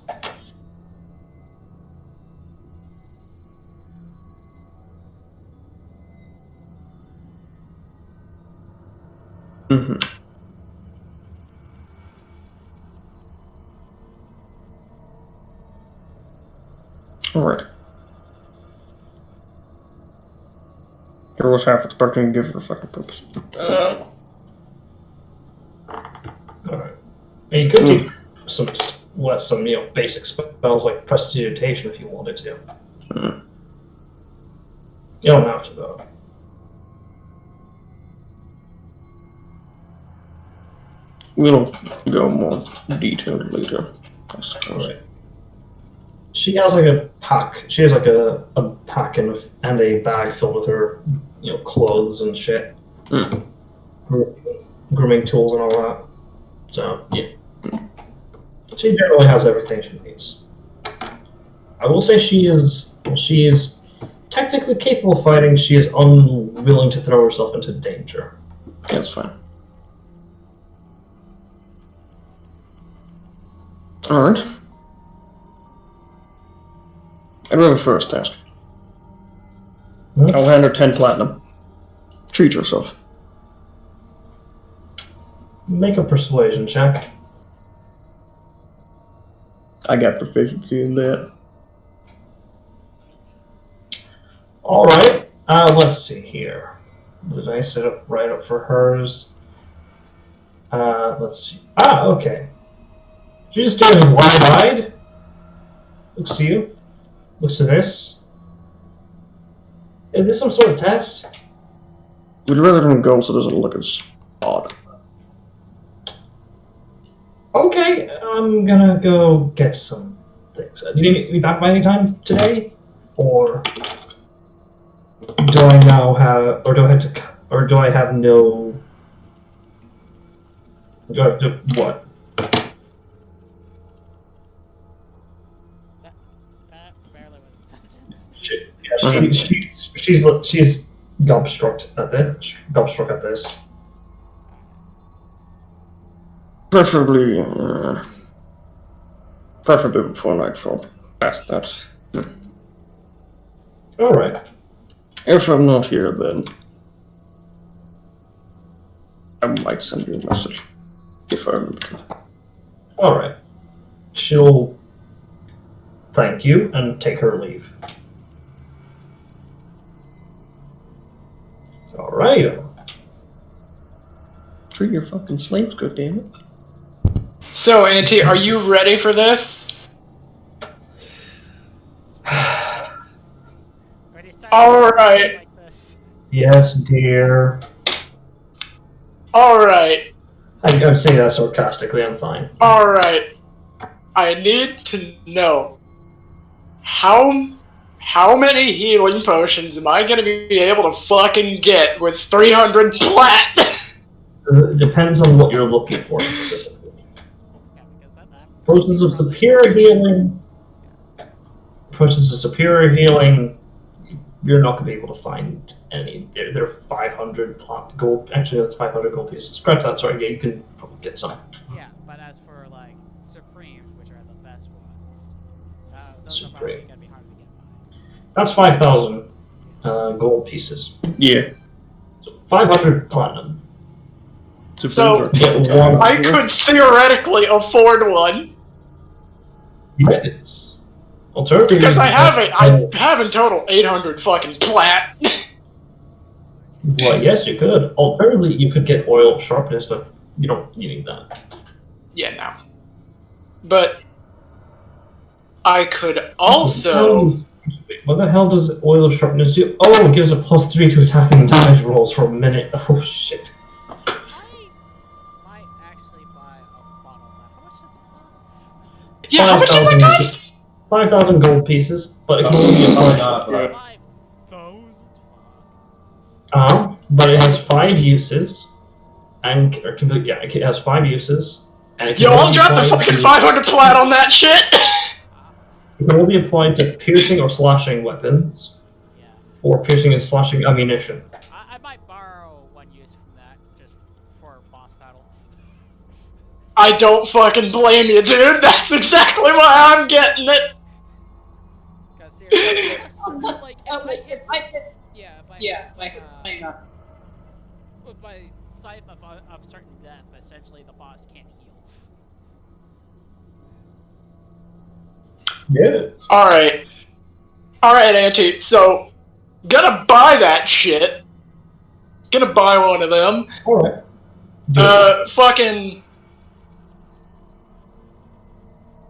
Speaker 4: Alright. I was half expecting to give her a fucking purpose.
Speaker 6: Alright. And you could do some with some, basic spells like prestidigitation if you wanted to. You don't have to, though.
Speaker 4: We'll go more detailed later, I suppose.
Speaker 6: Right. She has like a pack. She has like a pack and a bag filled with her, clothes and shit, grooming tools and all that. So yeah, she generally has everything she needs. I will say she is technically capable of fighting. She is unwilling to throw herself into danger.
Speaker 4: That's fine. Alright. I'd rather first task. I'll hand her 10 platinum. Treat yourself.
Speaker 6: Make a persuasion check.
Speaker 4: I got proficiency in that.
Speaker 6: Alright, let's see here. Did I set up right up for hers? Let's see. Okay. She just stares wide-eyed. Looks to you. Looks to this. Is this some sort of test?
Speaker 4: Would you rather than go so it doesn't look as odd?
Speaker 6: Okay, I'm gonna go get some things. Do you need me back by any time today? Or do I now have, or do I have to, or do I have no, do I have to, what?
Speaker 3: That barely was a sentence.
Speaker 6: She's gobstruck at this.
Speaker 4: Preferably before nightfall. Past that.
Speaker 6: Alright.
Speaker 4: If I'm not here, then I might send you a message. If I remember to.
Speaker 6: Alright. She'll thank you and take her leave. Alright.
Speaker 4: Treat your fucking slaves good, damn it.
Speaker 2: So, Auntie, are you ready for this?
Speaker 3: Ready to start
Speaker 2: Alright.
Speaker 3: like this?
Speaker 6: Yes, dear.
Speaker 2: Alright.
Speaker 6: I'm saying that sarcastically, I'm fine.
Speaker 2: Alright. I need to know how many healing potions am I gonna be able to fucking get with 300 plat?
Speaker 6: It depends on what you're looking for specifically.
Speaker 3: Yeah, because that
Speaker 6: Potions of superior healing. You're not going to be able to find any. They're 500 gold. Actually, that's 500 gold pieces. Scratch that. Sorry, yeah, you can probably get some.
Speaker 3: Yeah, but as for like Supremes, which are the best ones, those are probably
Speaker 6: Supreme.
Speaker 3: gonna be hard to get by.
Speaker 6: That's 5,000 gold pieces.
Speaker 4: Yeah.
Speaker 6: So 500 platinum.
Speaker 2: So,
Speaker 6: Get one.
Speaker 2: I could theoretically afford one.
Speaker 6: Yes. Alternatively,
Speaker 2: Because I have in total 800 fucking plat.
Speaker 6: Well, yes, you could. Alternatively, you could get oil of sharpness, but you don't need that.
Speaker 2: Yeah, no. But I could also.
Speaker 6: What the hell does oil of sharpness do? Oh, it gives a +3 to attacking and damage rolls for a minute. Oh shit.
Speaker 3: I might actually buy a bottle of that. How much does it cost?
Speaker 2: Yeah, how much does that cost?
Speaker 6: 5,000 gold pieces, but it can only be applied.
Speaker 3: 5,000.
Speaker 6: But it has 5 uses, and it has 5 uses. And it can
Speaker 2: Yo, I'll
Speaker 6: only
Speaker 2: drop the
Speaker 6: apply
Speaker 2: fucking
Speaker 6: to-
Speaker 2: 500 plat on that shit!
Speaker 6: It can only be applied to piercing or slashing weapons,
Speaker 3: Yeah.
Speaker 6: or piercing and slashing ammunition.
Speaker 3: I might borrow one use from that just for boss battle.
Speaker 2: I don't fucking blame you, dude. That's exactly why I'm getting it.
Speaker 3: Because seriously, like if I hit with my scythe of certain death, essentially the boss can't heal.
Speaker 6: Yeah.
Speaker 2: Alright, Auntie, so, gonna buy that shit. Gonna buy one of them.
Speaker 6: Alright.
Speaker 2: Fucking.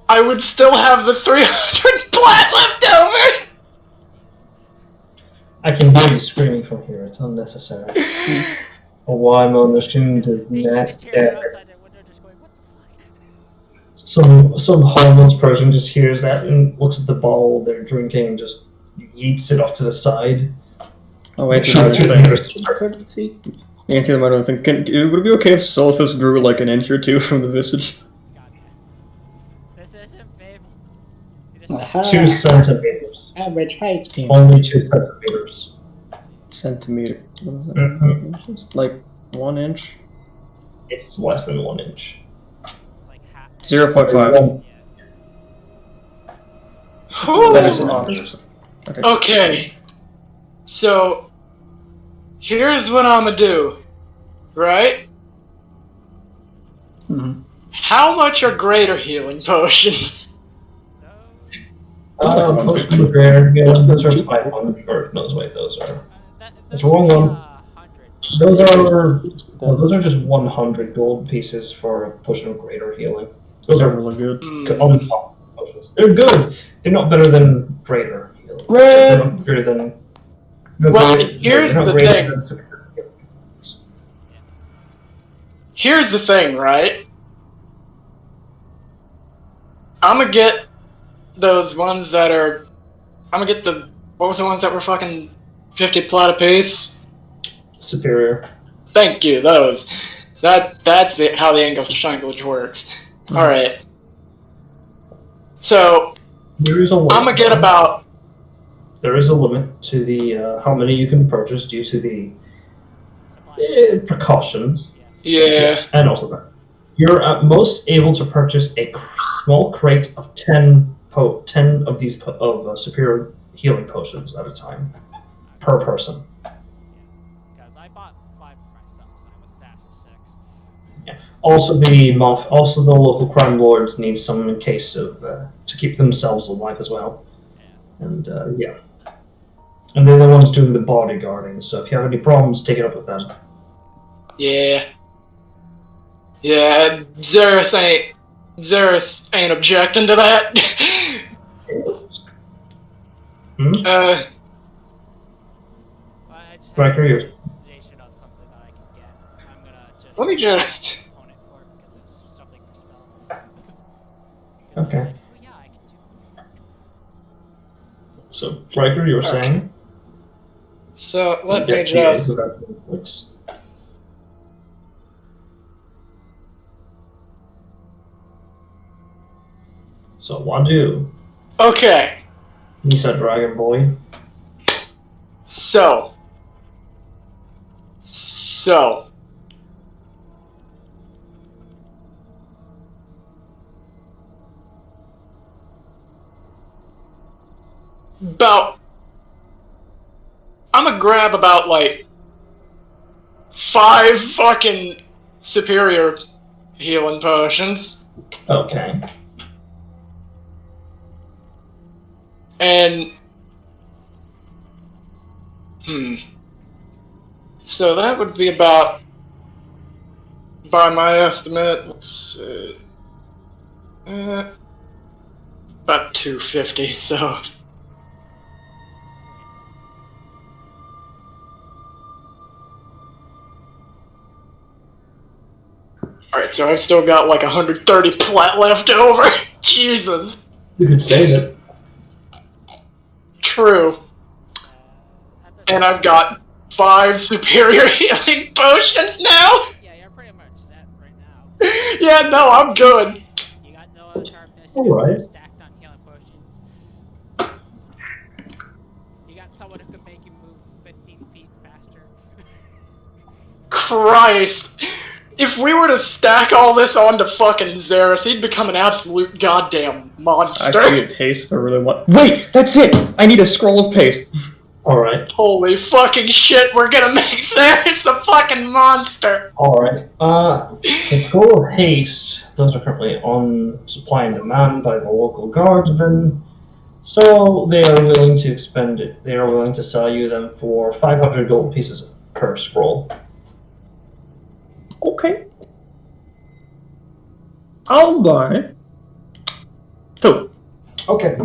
Speaker 2: I would still have the 300 plat left over.
Speaker 6: I can hear you screaming from here. It's unnecessary. Why am I listening to
Speaker 3: You
Speaker 6: that?
Speaker 3: just hear her outside the window just going, what the fuck?
Speaker 6: Some homeless person just hears that and looks at the bottle they're drinking and just yeets it off to the side.
Speaker 4: Oh, wait,
Speaker 6: Sure,
Speaker 4: another thing.
Speaker 5: Currency.
Speaker 4: Anti the thing. Would it be okay if Solithus grew like an inch or two from the visage?
Speaker 3: God damn. This isn't Fable. You just
Speaker 5: Aha.
Speaker 6: 2 centimeters.
Speaker 5: Average height.
Speaker 6: Only 2 centimeters.
Speaker 4: Centimeter.
Speaker 6: Mhm.
Speaker 4: Like 1 inch?
Speaker 6: It's less than 1 inch.
Speaker 3: like half.
Speaker 4: 0.5.
Speaker 2: Whew.
Speaker 4: That is honest. Okay.
Speaker 2: Okay. So, here's what I'm gonna do. Right?
Speaker 5: Mm-hmm.
Speaker 2: How much are greater healing potions?
Speaker 6: Potion rare, yeah, those are 500, or no, wait, those are. That's the wrong one.
Speaker 3: 100.
Speaker 6: Those are just 100 gold pieces for a potion of greater healing. Those
Speaker 4: Those are
Speaker 6: are
Speaker 4: really good.
Speaker 6: on top potions. They're good. They're not better than greater healing.
Speaker 2: Red.
Speaker 6: They're not greater than.
Speaker 2: Well, here's the thing. Here's the thing, right? I'm gonna get those ones that are. I'm gonna get the. What was the ones that were fucking 50 plat apiece?
Speaker 6: Superior.
Speaker 2: Thank you, those. That's it, how the English language works. Alright. So,
Speaker 6: There is a limit.
Speaker 2: I'm gonna get about.
Speaker 6: There is a limit to the how many you can purchase due to the precautions.
Speaker 2: Yeah.
Speaker 6: And also that you're at most able to purchase a small crate of 10 of these superior healing potions at a time per person.
Speaker 3: Because I bought 5 for myself, so I was attached to 6.
Speaker 6: Yeah. Also, the local crime lords need some in case of to keep themselves alive as well.
Speaker 3: Yeah.
Speaker 6: And yeah, and they're the ones doing the bodyguarding. So if you have any problems, take it up with them.
Speaker 2: Yeah. Yeah, Xeris ain't objecting to that.
Speaker 3: Well, I just
Speaker 6: Right,
Speaker 3: have
Speaker 6: here
Speaker 3: a
Speaker 6: you go.
Speaker 3: visualization of something that I can get. I'm gonna just.
Speaker 2: Let me just.
Speaker 3: Component for it because it's something for spell.
Speaker 6: Okay.
Speaker 3: Like, oh yeah, I can do.
Speaker 6: So, Riker, you were saying?
Speaker 2: So let me
Speaker 6: Yeah,
Speaker 2: just.
Speaker 6: without conflicts. So, Wadu,
Speaker 2: Okay,
Speaker 6: you said Dragon Boy.
Speaker 2: so. I'm gonna grab about, like, 5 fucking superior healing potions.
Speaker 6: Okay.
Speaker 2: And. So that would be about. By my estimate, let's see. About 250, so. Alright, so I've still got like 130 plat left over. Jesus.
Speaker 6: You could save it.
Speaker 2: True. And I've got 5 superior healing potions now?
Speaker 3: Yeah, you're pretty much set right now.
Speaker 2: Yeah, no, I'm good.
Speaker 3: You got no other sharpness.
Speaker 6: Alright.
Speaker 3: You're stacked on healing potions. You got someone who can make you move 15 feet faster.
Speaker 2: Christ. If we were to stack all this onto fucking Xeris, he'd become an absolute goddamn
Speaker 4: I
Speaker 2: monster.
Speaker 4: can get paste if I really want. Wait, that's it! I need a scroll of paste.
Speaker 6: Alright.
Speaker 2: Holy fucking shit, we're gonna make Xeris a fucking monster!
Speaker 6: Alright. The Scroll of Haste, those are currently on supply and demand by the local guardsmen. So they are willing to expend it. They are willing to sell you them for 500 gold pieces per scroll.
Speaker 4: Okay. I'll buy. 2.
Speaker 6: Okay.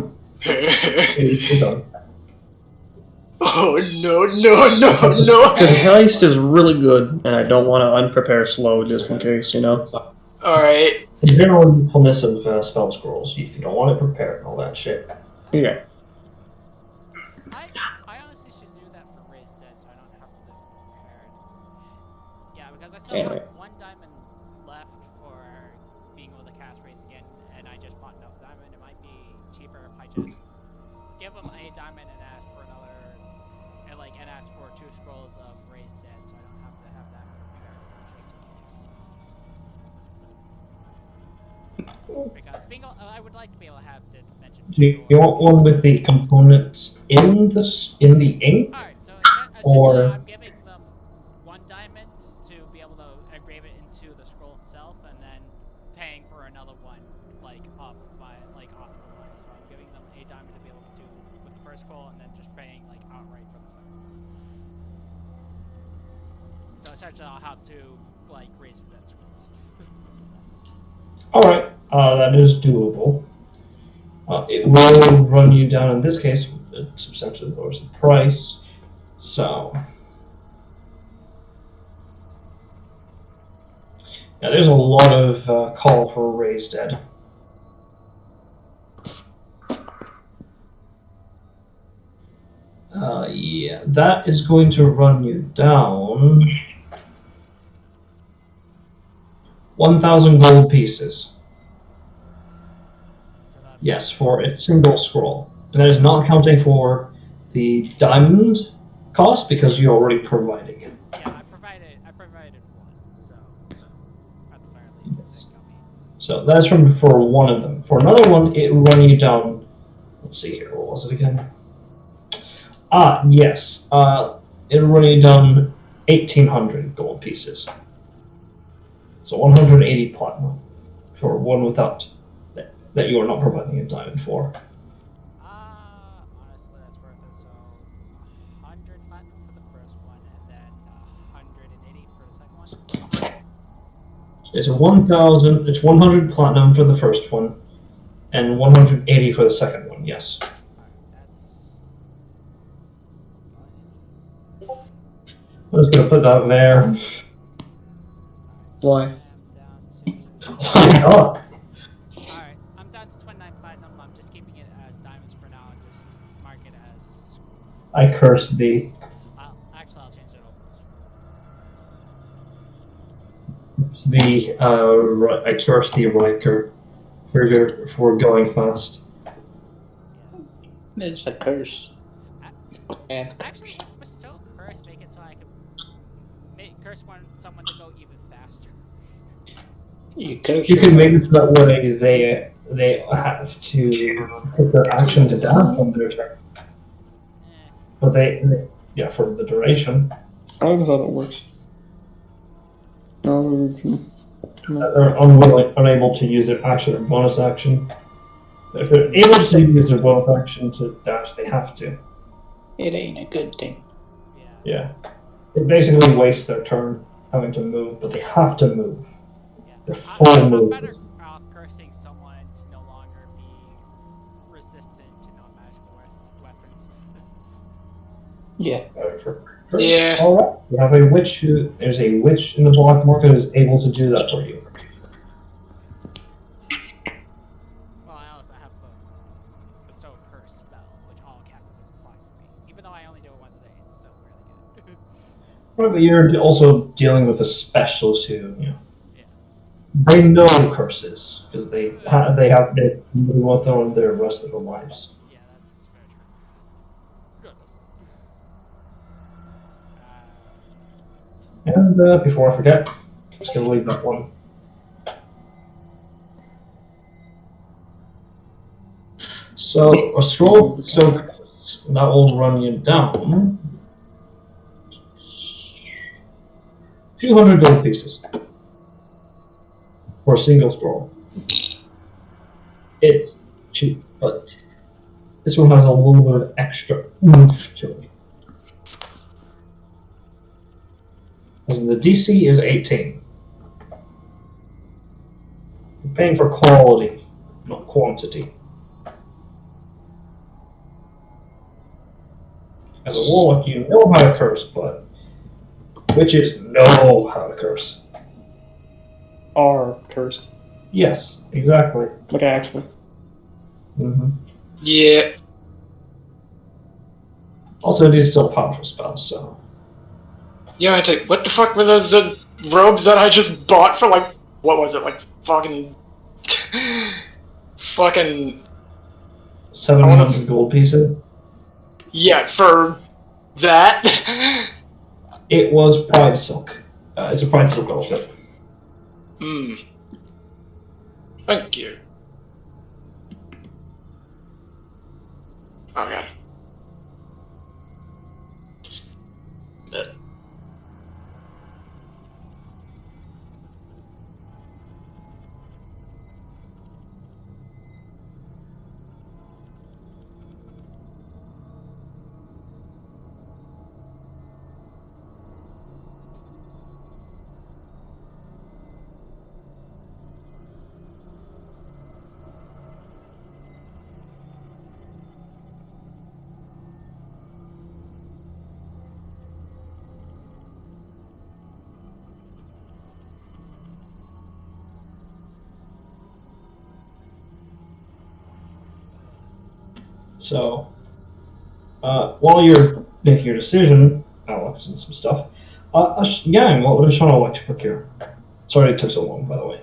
Speaker 6: We're done.
Speaker 2: Oh no!
Speaker 4: Because heist is really good, and I don't want to unprepare slow just in case, you know?
Speaker 2: All right.
Speaker 6: The general usefulness of spell scrolls, if you don't want it prepared and all that shit.
Speaker 4: Yeah.
Speaker 3: I honestly should do that for Raised Dead, so I don't have to prepare it. Yeah, because I still have 1 diamond left for being able to cast Raised again, and I just bought enough diamond. It might be cheaper if I just give them a diamond and ask for another, and ask for 2 scrolls of Raised Dead, so I don't have to have that prepared just in case. Because I would like to be able to have to mention.
Speaker 6: Do you want one with the components in the ink?
Speaker 3: Alright, so essentially I'm giving them 1 diamond to be able to engrave it into the scroll itself, and then paying for another one, off the line. So I'm giving them a diamond to be able to do with the first scroll, and then just paying outright for the second one. So essentially I'll have to raise the dead scrolls.
Speaker 6: Alright, that is doable. It will run you down, in this case, it substantially lowers the price. So, yeah, there's a lot of call for Raised Dead. Yeah, that is going to run you down 1,000 gold pieces. Yes, for a single scroll. And that is not accounting for the diamond cost, because you're already providing it.
Speaker 3: Yeah, I provided 1, so at the very least it's coming.
Speaker 6: So that's for one of them. For another one, it will run you down. Let's see here. What was it again? Yes. It'll run you down 1,800 gold pieces. So 180 platinum for one without that you are not providing a diamond for.
Speaker 3: Honestly, that's worth it. So 100 platinum for the first one, and then 180 for the second one.
Speaker 6: It's 1,000. It's 100 platinum for the first one, and 180 for the second one. Yes.
Speaker 3: That's.
Speaker 6: I'm just gonna put that there.
Speaker 4: Why?
Speaker 6: Oh.
Speaker 3: Alright, I'm down to 29 platinum. I'm just keeping it as diamonds for now and just mark it as.
Speaker 6: I curse thee.
Speaker 3: Actually, I'll change it over.
Speaker 6: I curse thee, Riker, for going fast.
Speaker 5: It's a curse.
Speaker 3: Actually, bestow curse, make it so I can curse someone to go even faster.
Speaker 5: You curse.
Speaker 6: You can make it so that way they have to put their action to dash on their turn. But they for the duration.
Speaker 4: I don't know how that works.
Speaker 6: They're unable to use their action or bonus action. If they're able to use their bonus action to dash, they have to.
Speaker 5: It ain't a good thing.
Speaker 6: Yeah. It basically wastes their turn having to move, but they have to move. They're full move.
Speaker 3: I'm better cursing someone to no longer be resistant to non-magical weapons.
Speaker 5: Yeah.
Speaker 2: Yeah.
Speaker 6: Alright. You have a witch there's a witch in the black market who is able to do that for you.
Speaker 3: Well, I also have the bestow curse spell, which all casts at level 5 for me. Even though I only do it once a day, it's still really good.
Speaker 6: Right, but you're also dealing with a specialist who, they know curses because they have been with them their rest of their lives.
Speaker 3: Yeah, that's very true. Goodness.
Speaker 6: And before I forget, I'm just gonna leave that one. So a scroll, so that will run you down 200 gold pieces for a single scroll. It's cheap, but this one has a little bit of extra oomph to it. As the DC is 18. You're paying for quality, not quantity. As a warlock, you know how to curse, but witches know how to curse.
Speaker 4: Are cursed.
Speaker 6: Yes, exactly.
Speaker 4: Like, actually.
Speaker 6: Mm-hmm.
Speaker 2: Yeah.
Speaker 6: Also, it is still a powerful spell, so.
Speaker 2: Yeah, I take. What the fuck were those robes that I just bought for like? What was it? Like fucking. fucking.
Speaker 6: 700 gold pieces?
Speaker 2: Yeah, for that.
Speaker 6: It was Pride Silk. It's a Pride Silk outfit.
Speaker 2: Hmm. Thank you. Oh god. Just.
Speaker 6: So, while you're making your decision, Alex, and some stuff, Yang, what would Shauna like to procure? Sorry it took so long, by the way.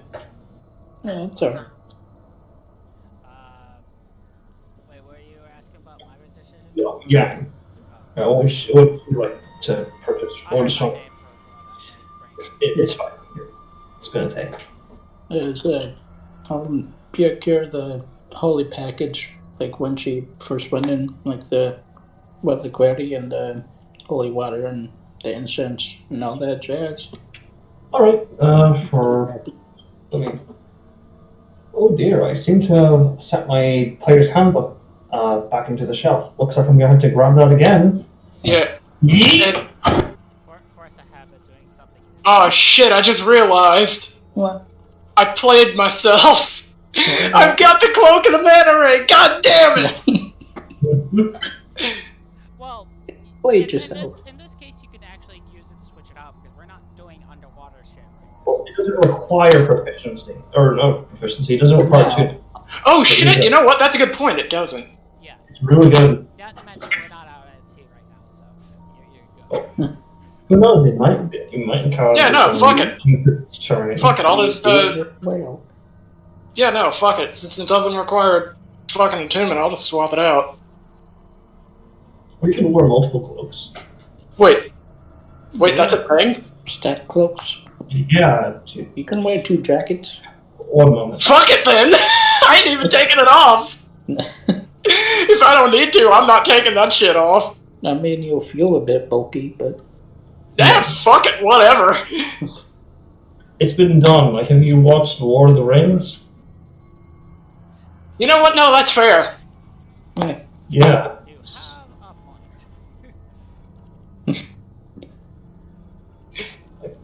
Speaker 5: Yeah, it's alright.
Speaker 3: Wait, were you asking about my decision?
Speaker 6: Yang. What would you like to purchase?
Speaker 3: I
Speaker 6: What
Speaker 3: heard
Speaker 6: would
Speaker 3: my
Speaker 6: Shauna?
Speaker 3: name for my brain.
Speaker 6: It's fine. It's gonna take.
Speaker 5: Procure the holy package, like when she first went in, like the query and the holy water and the incense and all that jazz.
Speaker 6: Alright, let me. Oh dear, I seem to have set my player's handbook back into the shelf. Looks like I'm gonna have to grab that again.
Speaker 2: Yeah.
Speaker 6: Yeet!
Speaker 3: Force a habit doing something.
Speaker 2: Oh shit! I just realized.
Speaker 5: What?
Speaker 2: I played myself. I've got the cloak of the mana ray. God damn it!
Speaker 3: Well,
Speaker 5: Played yourself.
Speaker 3: in this case, you can actually use it to switch it out because we're not doing underwater shit.
Speaker 6: Well, it doesn't require proficiency. Or no, proficiency. It doesn't require two.
Speaker 2: Oh shit! You know what? That's a good point. It doesn't.
Speaker 3: Yeah.
Speaker 6: It's really good.
Speaker 3: Not to mention we're not out at sea right now, so you're good.
Speaker 6: Who knows? It might be. You might encounter.
Speaker 2: Yeah, no, fuck it.
Speaker 6: Sorry.
Speaker 2: Fuck it. I'll just.
Speaker 5: Well,
Speaker 2: Yeah, no, fuck it. Since it doesn't require fucking attunement, I'll just swap it out.
Speaker 6: We can wear multiple cloaks.
Speaker 2: Wait, that's a thing?
Speaker 5: stack cloaks.
Speaker 6: Yeah.
Speaker 5: You can wear 2 jackets.
Speaker 6: 1 moment.
Speaker 2: Fuck it then! I ain't even taking it off! If I don't need to, I'm not taking that shit off.
Speaker 5: I mean, you'll feel a bit bulky, but...
Speaker 2: Yeah, fuck it, whatever.
Speaker 6: It's been done. Like, have you watched Lord of the Rings?
Speaker 2: You know what? No, that's fair.
Speaker 5: Yeah.
Speaker 6: Yeah.
Speaker 3: You have a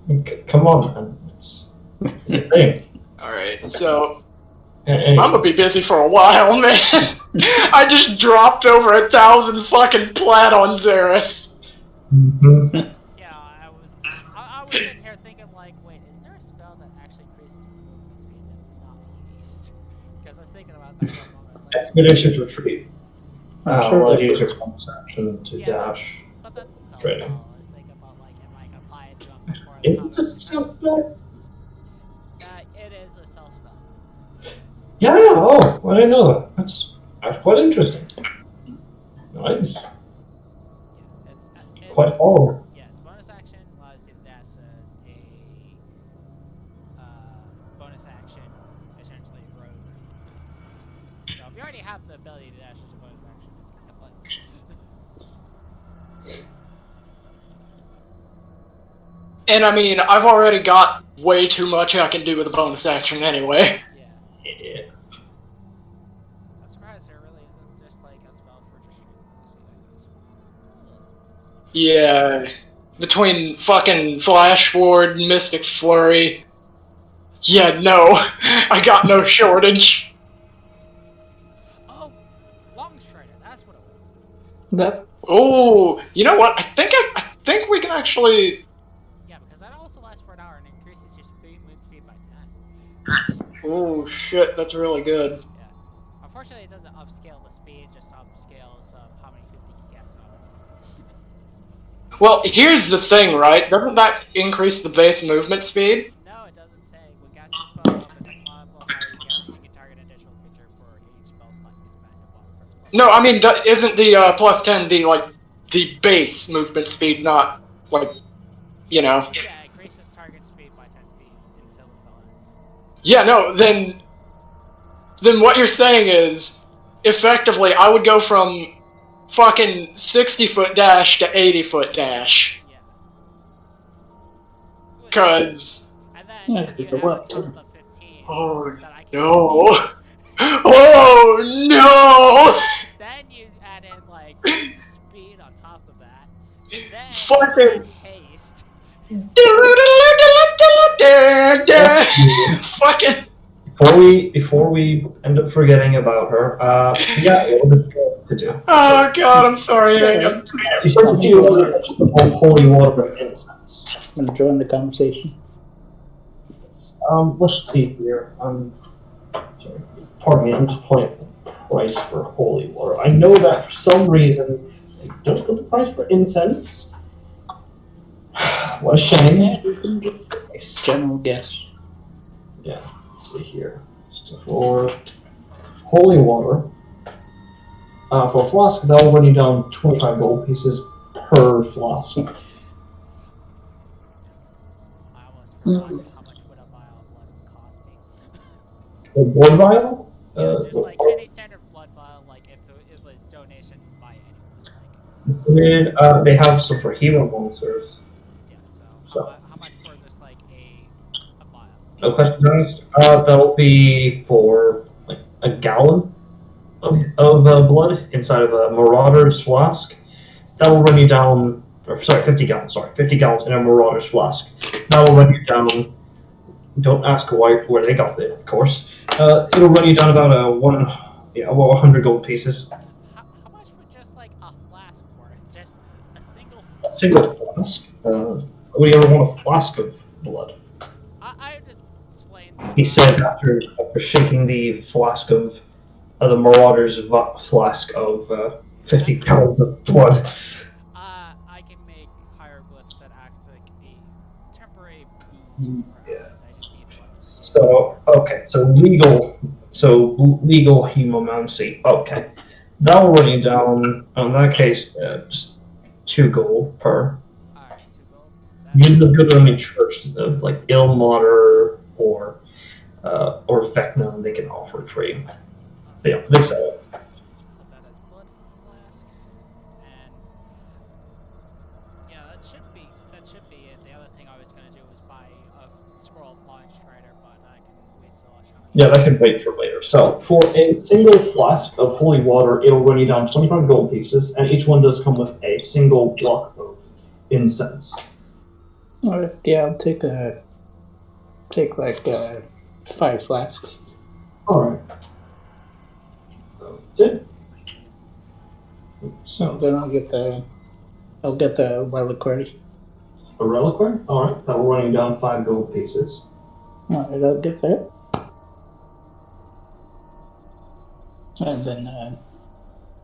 Speaker 3: point.
Speaker 6: Come on, man. It's a thing.
Speaker 2: Alright, so...
Speaker 6: Anyway.
Speaker 2: I'm gonna be busy for a while, man. I just dropped over 1,000 fucking plat on Xeris.
Speaker 6: Mm-hmm.
Speaker 3: Yeah, I was sitting here thinking like, wait, is there a spell that actually increases movement speed that's not haste? Because I was thinking about that for a moment. I was like,
Speaker 6: Expedition's Retreat.
Speaker 5: I'm sure
Speaker 6: I'll
Speaker 5: that
Speaker 6: use your bonus action to dash.
Speaker 3: but that's a self
Speaker 6: Right.
Speaker 3: spell. I was thinking about like, am I gonna apply it to him before the
Speaker 6: It
Speaker 3: combat
Speaker 6: just
Speaker 3: starts?
Speaker 6: sounds
Speaker 3: It is a self spell.
Speaker 6: Yeah, oh, I didn't know that. That's quite interesting. Nice.
Speaker 3: Yeah, it's
Speaker 6: Quite all.
Speaker 3: Yeah, it's bonus action allows you to dash as a bonus action, essentially rogue. So if you already have the ability to dash as a bonus action, it's kind of like.
Speaker 2: And I mean, I've already got way too much I can do with a bonus action anyway.
Speaker 6: Yeah.
Speaker 3: I'm surprised there really isn't just like a spell for just
Speaker 2: Yeah. Between fucking Flash Ward, Mystic Flurry. Yeah, no. I got no shortage.
Speaker 3: Oh, Long Strider, that's what it was.
Speaker 2: Oh, you know what? I think we can actually.
Speaker 3: Yeah, because that also lasts for an hour and increases your movement speed by 10.
Speaker 2: Oh shit, that's really good.
Speaker 3: Yeah. Unfortunately, it doesn't upscale the speed; it just upscales of how many people you can guess on it.
Speaker 2: Well, here's the thing, right? Doesn't that increase the base movement speed?
Speaker 3: No, it doesn't say. When casting spells above the second level higher, you can target an additional creature for each spell slot you spend above first level.
Speaker 2: No, I mean, isn't the plus 10 the base movement speed, not like, you know?
Speaker 3: Yeah, it increases target speed by 10 feet until the spell ends.
Speaker 2: Yeah, no, then what you're saying is, effectively, I would go from fucking 60-foot dash to 80-foot dash.
Speaker 3: Yeah.
Speaker 2: Cause...
Speaker 3: And then
Speaker 5: Yeah,
Speaker 3: you
Speaker 5: the
Speaker 3: have a
Speaker 5: what?
Speaker 3: total of 15
Speaker 2: Oh,
Speaker 3: that I can
Speaker 2: no. Oh, no!
Speaker 3: Then you add in, like, speed on top of that. Then
Speaker 2: Fucking...
Speaker 3: haste.
Speaker 2: Fucking...
Speaker 6: Before we end up forgetting about her, yeah, what was it to do?
Speaker 2: Oh god, I'm sorry.
Speaker 6: You said that you wanted the holy water of incense.
Speaker 5: I'm enjoying the conversation.
Speaker 6: Let's see here. Sorry, pardon me, I'm just pulling up the price for holy water. I know that for some reason they don't put the price for incense. What a shame.
Speaker 5: Yeah, we can just general guess.
Speaker 6: Yeah, let's see here. So for holy water, for a flask, that'll run you down 25 gold pieces per flask.
Speaker 3: I almost forgot how much would a vial of blood cost me.
Speaker 6: A blood vial?
Speaker 3: Yeah, just like any standard blood vial, like if it was donation by anyone. Like,
Speaker 6: They have some for healing monsters.
Speaker 3: yeah,
Speaker 6: So.
Speaker 3: How much for just like a vial?
Speaker 6: No questions asked. That'll be for like a gallon of blood inside of a Marauder's flask. That will run you down, 50 gallons. Sorry, 50 gallons in a Marauder's flask. That will run you down. Don't ask where they got it, of course. It'll run you down about 100 gold pieces.
Speaker 3: How much for just like a flask worth? Just a single.
Speaker 6: Single flask. Would you ever want a flask of blood?
Speaker 3: I would explain.
Speaker 6: He says after shaking the flask of the Marauder's flask of 50 gallons of blood.
Speaker 3: I can make hieroglyphs that act like a temporary boon.
Speaker 6: Yeah.
Speaker 3: I just need blood.
Speaker 6: So legal hemomancy. Okay, that will run you down. In that case, just 2 gold per.
Speaker 3: Alright, 2 golds.
Speaker 6: You can go to them in church, like Ilmater or Vecna, and they can offer trade. Yeah, they sell it.
Speaker 3: Put that as blood flask. And yeah, that should be it. The other thing I was gonna do was buy a scroll of launch strider, but I can wait till I show.
Speaker 6: Yeah, that can wait for later. So for a single flask of holy water, it'll run you down 25 gold pieces, and each one does come with a single block of incense.
Speaker 5: Alright, yeah, I'll take like 5 flasks.
Speaker 6: Alright. Good.
Speaker 5: So then I'll get the reliquary.
Speaker 6: A reliquary? Alright, that will run you down 5 gold pieces.
Speaker 5: Alright, I'll get that. And then,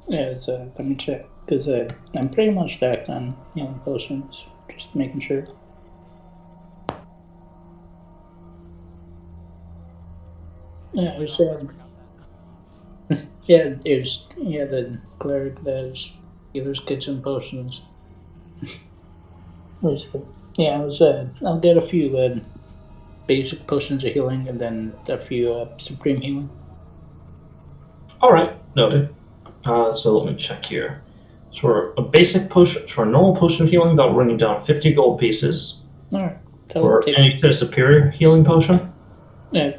Speaker 5: let me check, because I'm pretty much stacked on healing potions, just making sure. Yeah, it was, the cleric, there's healer's kitchen potions. I'll get a few basic potions of healing and then a few supreme healing.
Speaker 6: Alright, noted. So let me check here. So for a basic potion, for a normal potion of healing, that'll run you down 50 gold pieces.
Speaker 5: Alright.
Speaker 6: Or any sort of superior healing potion?
Speaker 5: Yeah,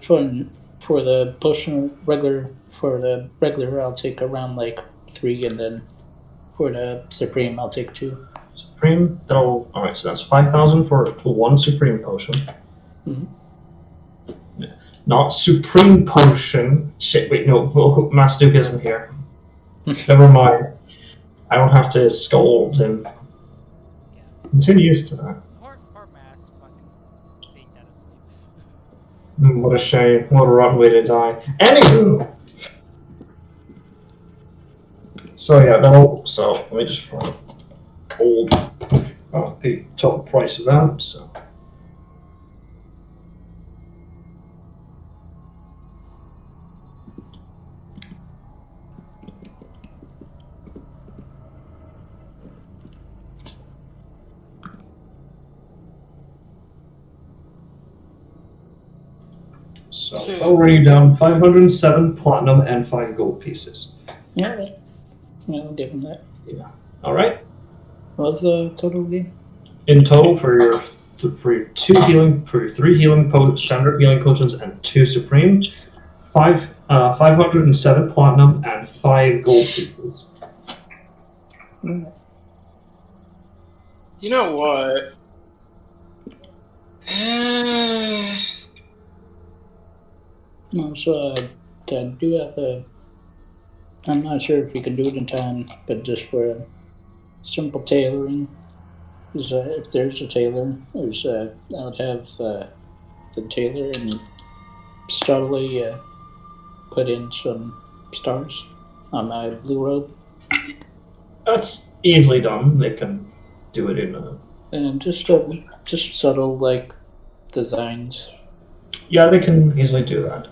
Speaker 5: for the potion for the regular I'll take around like 3, and then for the supreme I'll take 2.
Speaker 6: Supreme, alright, so that's 5,000 for 1 supreme potion.
Speaker 5: Mm-hmm.
Speaker 6: Yeah. Not supreme potion. Shit, wait, no, Master Duke isn't here. Never mind. I don't have to scold him.
Speaker 3: Yeah.
Speaker 6: I'm too used to that.
Speaker 3: Poor Mass fucking being dead asleep.
Speaker 6: What a shame. What a rotten way to die. Anywho! So yeah, no, so let me just find gold. The total price of that, so. So already down 507 platinum and 5 gold pieces.
Speaker 5: Alright. I'll give him that.
Speaker 6: Yeah. Alright.
Speaker 5: What's the total again?
Speaker 6: In total for your 3 healing standard healing potions and 2 supreme, 507 platinum and 5 gold pieces.
Speaker 5: Alright.
Speaker 2: You know what?
Speaker 5: No, so I do have a. I'm not sure if you can do it in time, but just for a simple tailoring, is if there's a tailor, there's I would have the tailor and subtly put in some stars on my blue robe.
Speaker 6: That's easily done. They can do it in a...
Speaker 5: And just subtle like designs.
Speaker 6: Yeah, they can easily do that.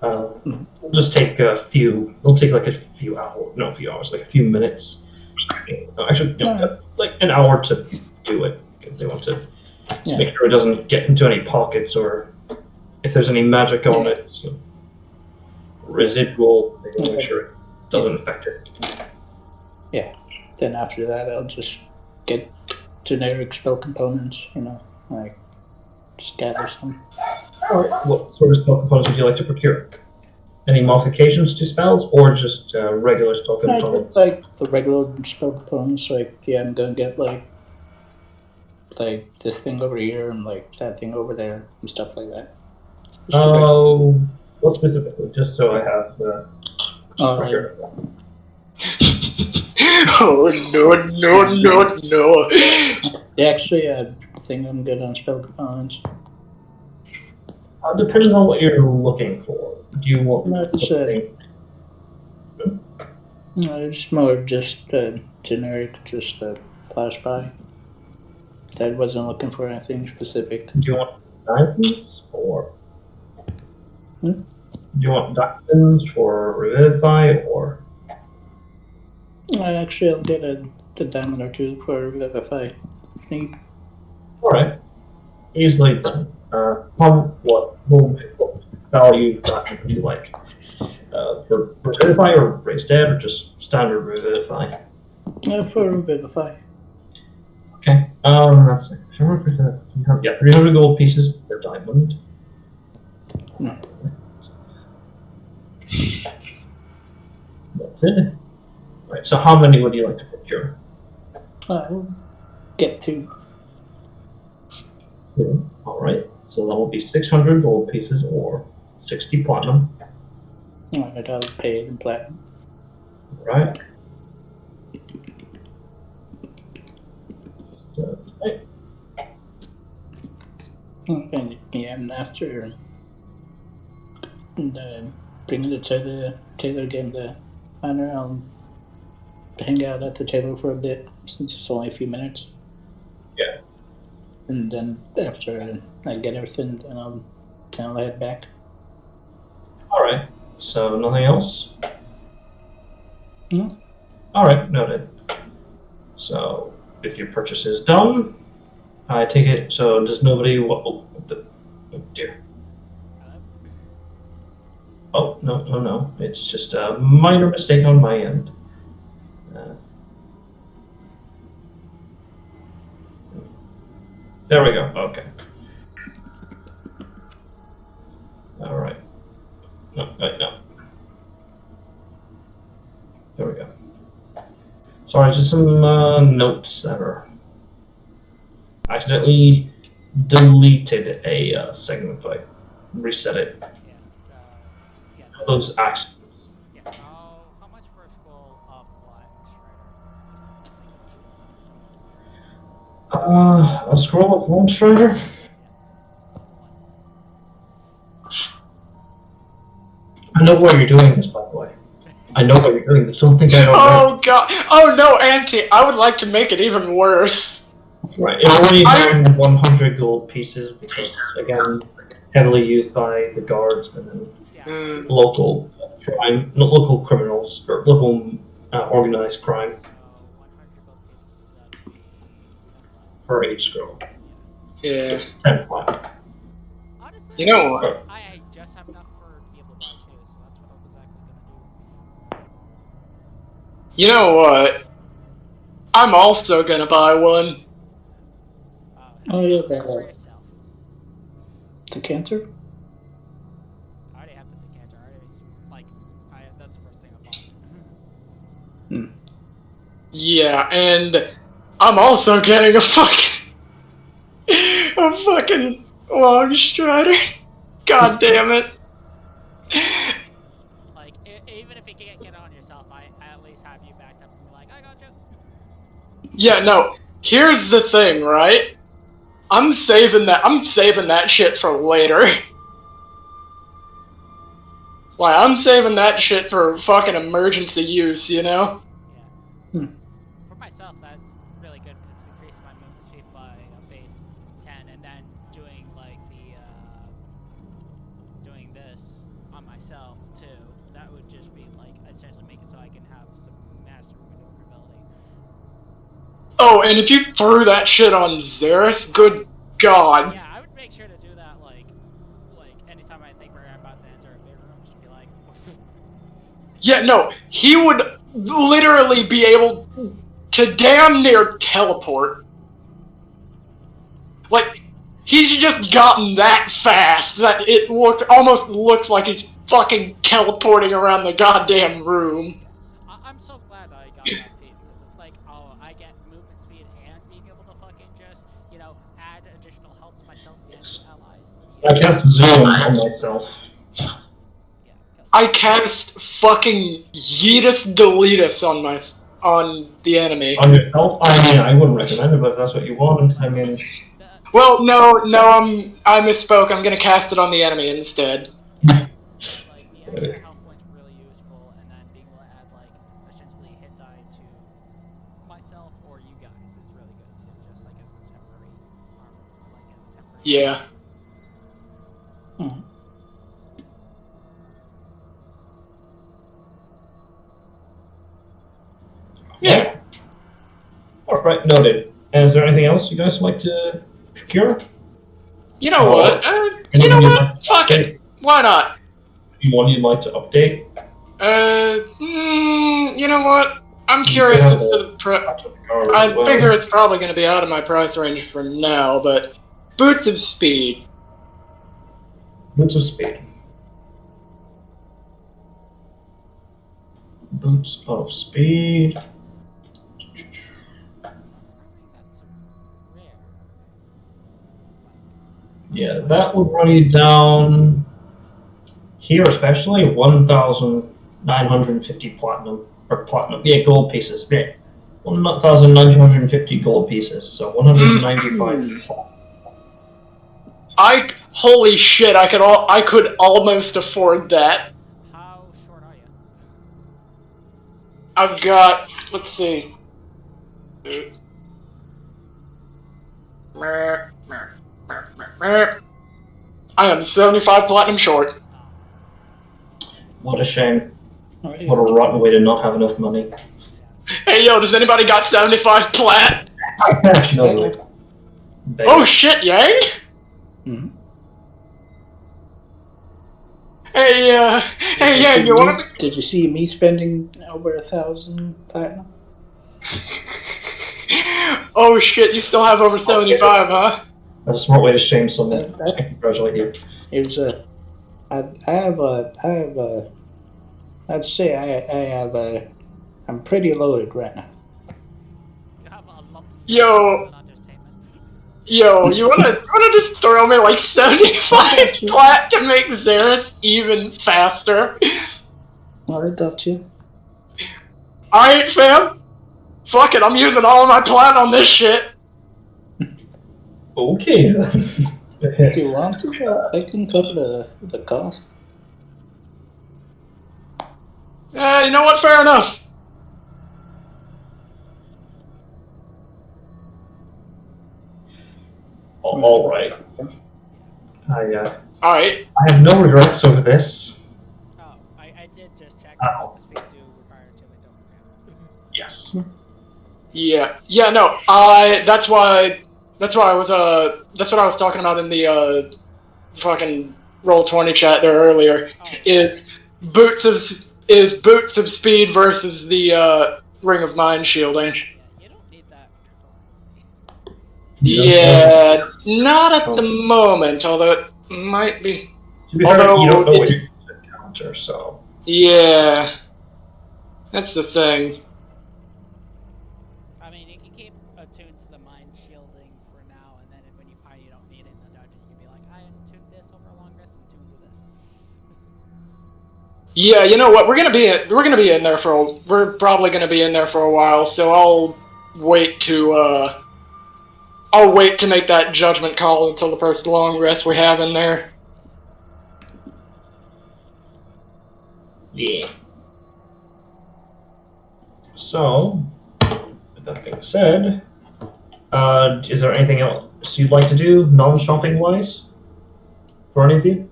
Speaker 6: It'll just take a few. It'll take like a few hours. No, a few hours. Like a few minutes. Actually, like an hour to do it because they want to make sure it doesn't get into any pockets or if there's any magic on it. So residual. They want to make sure it doesn't affect it.
Speaker 5: Yeah. Then after that, I'll just get generic spell components. Like scatter some.
Speaker 6: Alright. What sort of spell components would you like to procure? Any modifications to spells, or just regular spell components?
Speaker 5: Like the regular spell components. Like I'm gonna get like this thing over here and like that thing over there and stuff like that.
Speaker 6: Oh, what specifically? Just so I have.
Speaker 5: Alright.
Speaker 2: Oh no!
Speaker 5: Actually, I think I'm good on spell components.
Speaker 6: Depends on what you're looking for. Do you want something?
Speaker 5: No, it's more just generic, just a flashby. I wasn't looking for anything specific.
Speaker 6: Do you want diamonds or?
Speaker 5: Hmm?
Speaker 6: Do you want diamonds for Revivify or?
Speaker 5: Actually, I'll get a diamond or two for Revivify if need.
Speaker 6: Alright. Easily done. What value diamond do you like? For Revivify or Raise Dead or just standard Revivify?
Speaker 5: For Revivify.
Speaker 6: Okay. That's like 300 gold pieces per diamond. That's it. Right. So how many would you like to procure?
Speaker 5: I'll get 2.
Speaker 6: All right. So that will be 600 gold pieces or 60 platinum.
Speaker 5: Alright, I'll pay it in platinum.
Speaker 6: Right. Okay.
Speaker 5: And after bringing it to the tailor again, I'll hang out at the tailor for a bit since it's only a few minutes.
Speaker 6: Yeah.
Speaker 5: And then after I get everything, then I'll kind of head back.
Speaker 6: All right. So nothing else?
Speaker 5: No.
Speaker 6: All right. Noted. So if your purchase is done, I take it. So does nobody? Oh dear. Oh no! It's just a minor mistake on my end. There we go. Okay. All right. No. There we go. Sorry, just some notes that are accidentally deleted a segment, but I reset it.
Speaker 3: Yeah, so,
Speaker 6: Those accidents.
Speaker 3: Yeah, so how much for a scroll of what, Strider? Just
Speaker 6: A scroll of Lone Strider? I know why you're doing this, by the way. I know why you're doing this. Don't think I don't know.
Speaker 2: Oh god! Oh no, Auntie! I would like to make it even worse.
Speaker 6: Right, it only had 100 gold pieces because, again, heavily used by the guards and then local crime, not local criminals, or local organized crime.
Speaker 3: So 100 gold pieces, that'd be 10 platinum.
Speaker 6: Per each scroll.
Speaker 2: Yeah.
Speaker 6: 10 platinum.
Speaker 3: Honestly,
Speaker 2: You know what?
Speaker 3: I just have enough to be able to buy 2, so that's what I'm exactly gonna do.
Speaker 2: You know what? I'm also gonna buy one.
Speaker 5: Oh, yeah,
Speaker 3: For
Speaker 5: that
Speaker 3: yourself.
Speaker 5: decanter?
Speaker 3: I already have the decanter. That's the first thing I bought.
Speaker 2: Yeah, and I'm also getting a fucking long strider. God damn it.
Speaker 3: Like, even if you can't get it on yourself, I at least have you backed up and be like, I got you.
Speaker 2: Yeah, no. Here's the thing, right? I'm saving that shit for later. Like, I'm saving that shit for fucking emergency use, you know?
Speaker 3: Yeah. For myself, that's really good because it increases my movement speed by a base 10, and then doing doing this on myself too. That would just be essentially make it so I can have some master maneuverability.
Speaker 2: Oh, and if you threw that shit on Xeris, good god.
Speaker 3: Yeah, I would make sure to do that anytime I think we're about to enter a big room, just be like.
Speaker 2: Yeah, no, he would literally be able to damn near teleport. Like, he's just gotten that fast that it almost looks like he's fucking teleporting around the goddamn room.
Speaker 3: I'm so glad I got that feat because it's like, oh, I get movement speed and being able to fucking just, add additional health to myself and allies.
Speaker 6: I cast Zoom on myself.
Speaker 3: Yeah,
Speaker 2: I cast fucking Yeetus Deletus on the enemy.
Speaker 6: On yourself? I mean, I wouldn't recommend it, but if that's what you want, I mean...
Speaker 2: Well, no, I misspoke. I'm gonna cast it on the enemy instead.
Speaker 3: the extra health points were really useful, and then being able to add, essentially hit die to myself or you guys is really good too, just as a temporary armor,
Speaker 2: Yeah. Yeah.
Speaker 6: Alright, noted. And is there anything else you guys would like to procure?
Speaker 2: You know what? Fuck it. Why not?
Speaker 6: One you'd like to update?
Speaker 2: You know what? I'm curious as to I figure it's probably going to be out of my price range for now, but Boots of Speed.
Speaker 6: Boots of Speed. Boots of Speed. Yeah, that would run you down here, especially 1,950 platinum gold pieces. Yeah, 1,950 gold pieces. So 195.
Speaker 2: Holy shit! I could almost afford that.
Speaker 3: How short are you?
Speaker 2: I've got. Let's see. I am 75 platinum short.
Speaker 6: What a shame. What a rotten way to not have enough money.
Speaker 2: Hey yo, does anybody got 75 plat?
Speaker 6: No.
Speaker 2: Oh shit, Yang?
Speaker 5: Mm-hmm.
Speaker 2: Hey Yang, you want to...
Speaker 5: Did you see me spending over 1,000 platinum?
Speaker 2: Oh shit, you still have over 75, huh?
Speaker 6: That's a smart way to shame someone. I congratulate you.
Speaker 5: It was let's say I'm pretty loaded right now.
Speaker 3: You have a lump sum.
Speaker 2: Yo, you wanna just throw me like 75 plat to make Xeris even faster?
Speaker 5: I got you.
Speaker 2: Alright, fam. Fuck it, I'm using all of my plat on this shit.
Speaker 6: Okay then.
Speaker 5: If you want to, I can cover the cost.
Speaker 2: You know what? Fair enough.
Speaker 6: All right.
Speaker 2: All right.
Speaker 6: I have no regrets over this.
Speaker 3: Oh, I did just check
Speaker 6: Ow.
Speaker 3: to speak to required to my don't.
Speaker 6: Yes.
Speaker 2: Yeah. Yeah. No. That's why I was That's what I was talking about in the fucking Roll20 chat there earlier.
Speaker 3: Oh.
Speaker 2: Is boots of speed versus the ring of mind shielding.
Speaker 3: Yeah, you don't need that currently.
Speaker 2: Yeah, not at the moment, although it might be.
Speaker 6: To be fair, you don't know what
Speaker 2: it's-
Speaker 6: you encounter, so.
Speaker 2: Yeah, that's the thing.
Speaker 3: I mean, you can keep attuned to the mind shielding for now, and then when you find you don't need it in the dungeon, you can be like, I untuned this over a long rest and tuned to this.
Speaker 2: Yeah, you know what? We're gonna be in there we're probably gonna be in there for a while, so I'll wait to make that judgment call until the first long rest we have in there.
Speaker 6: Yeah. So, with that being said, is there anything else you'd like to do, non-shopping wise, for any of you?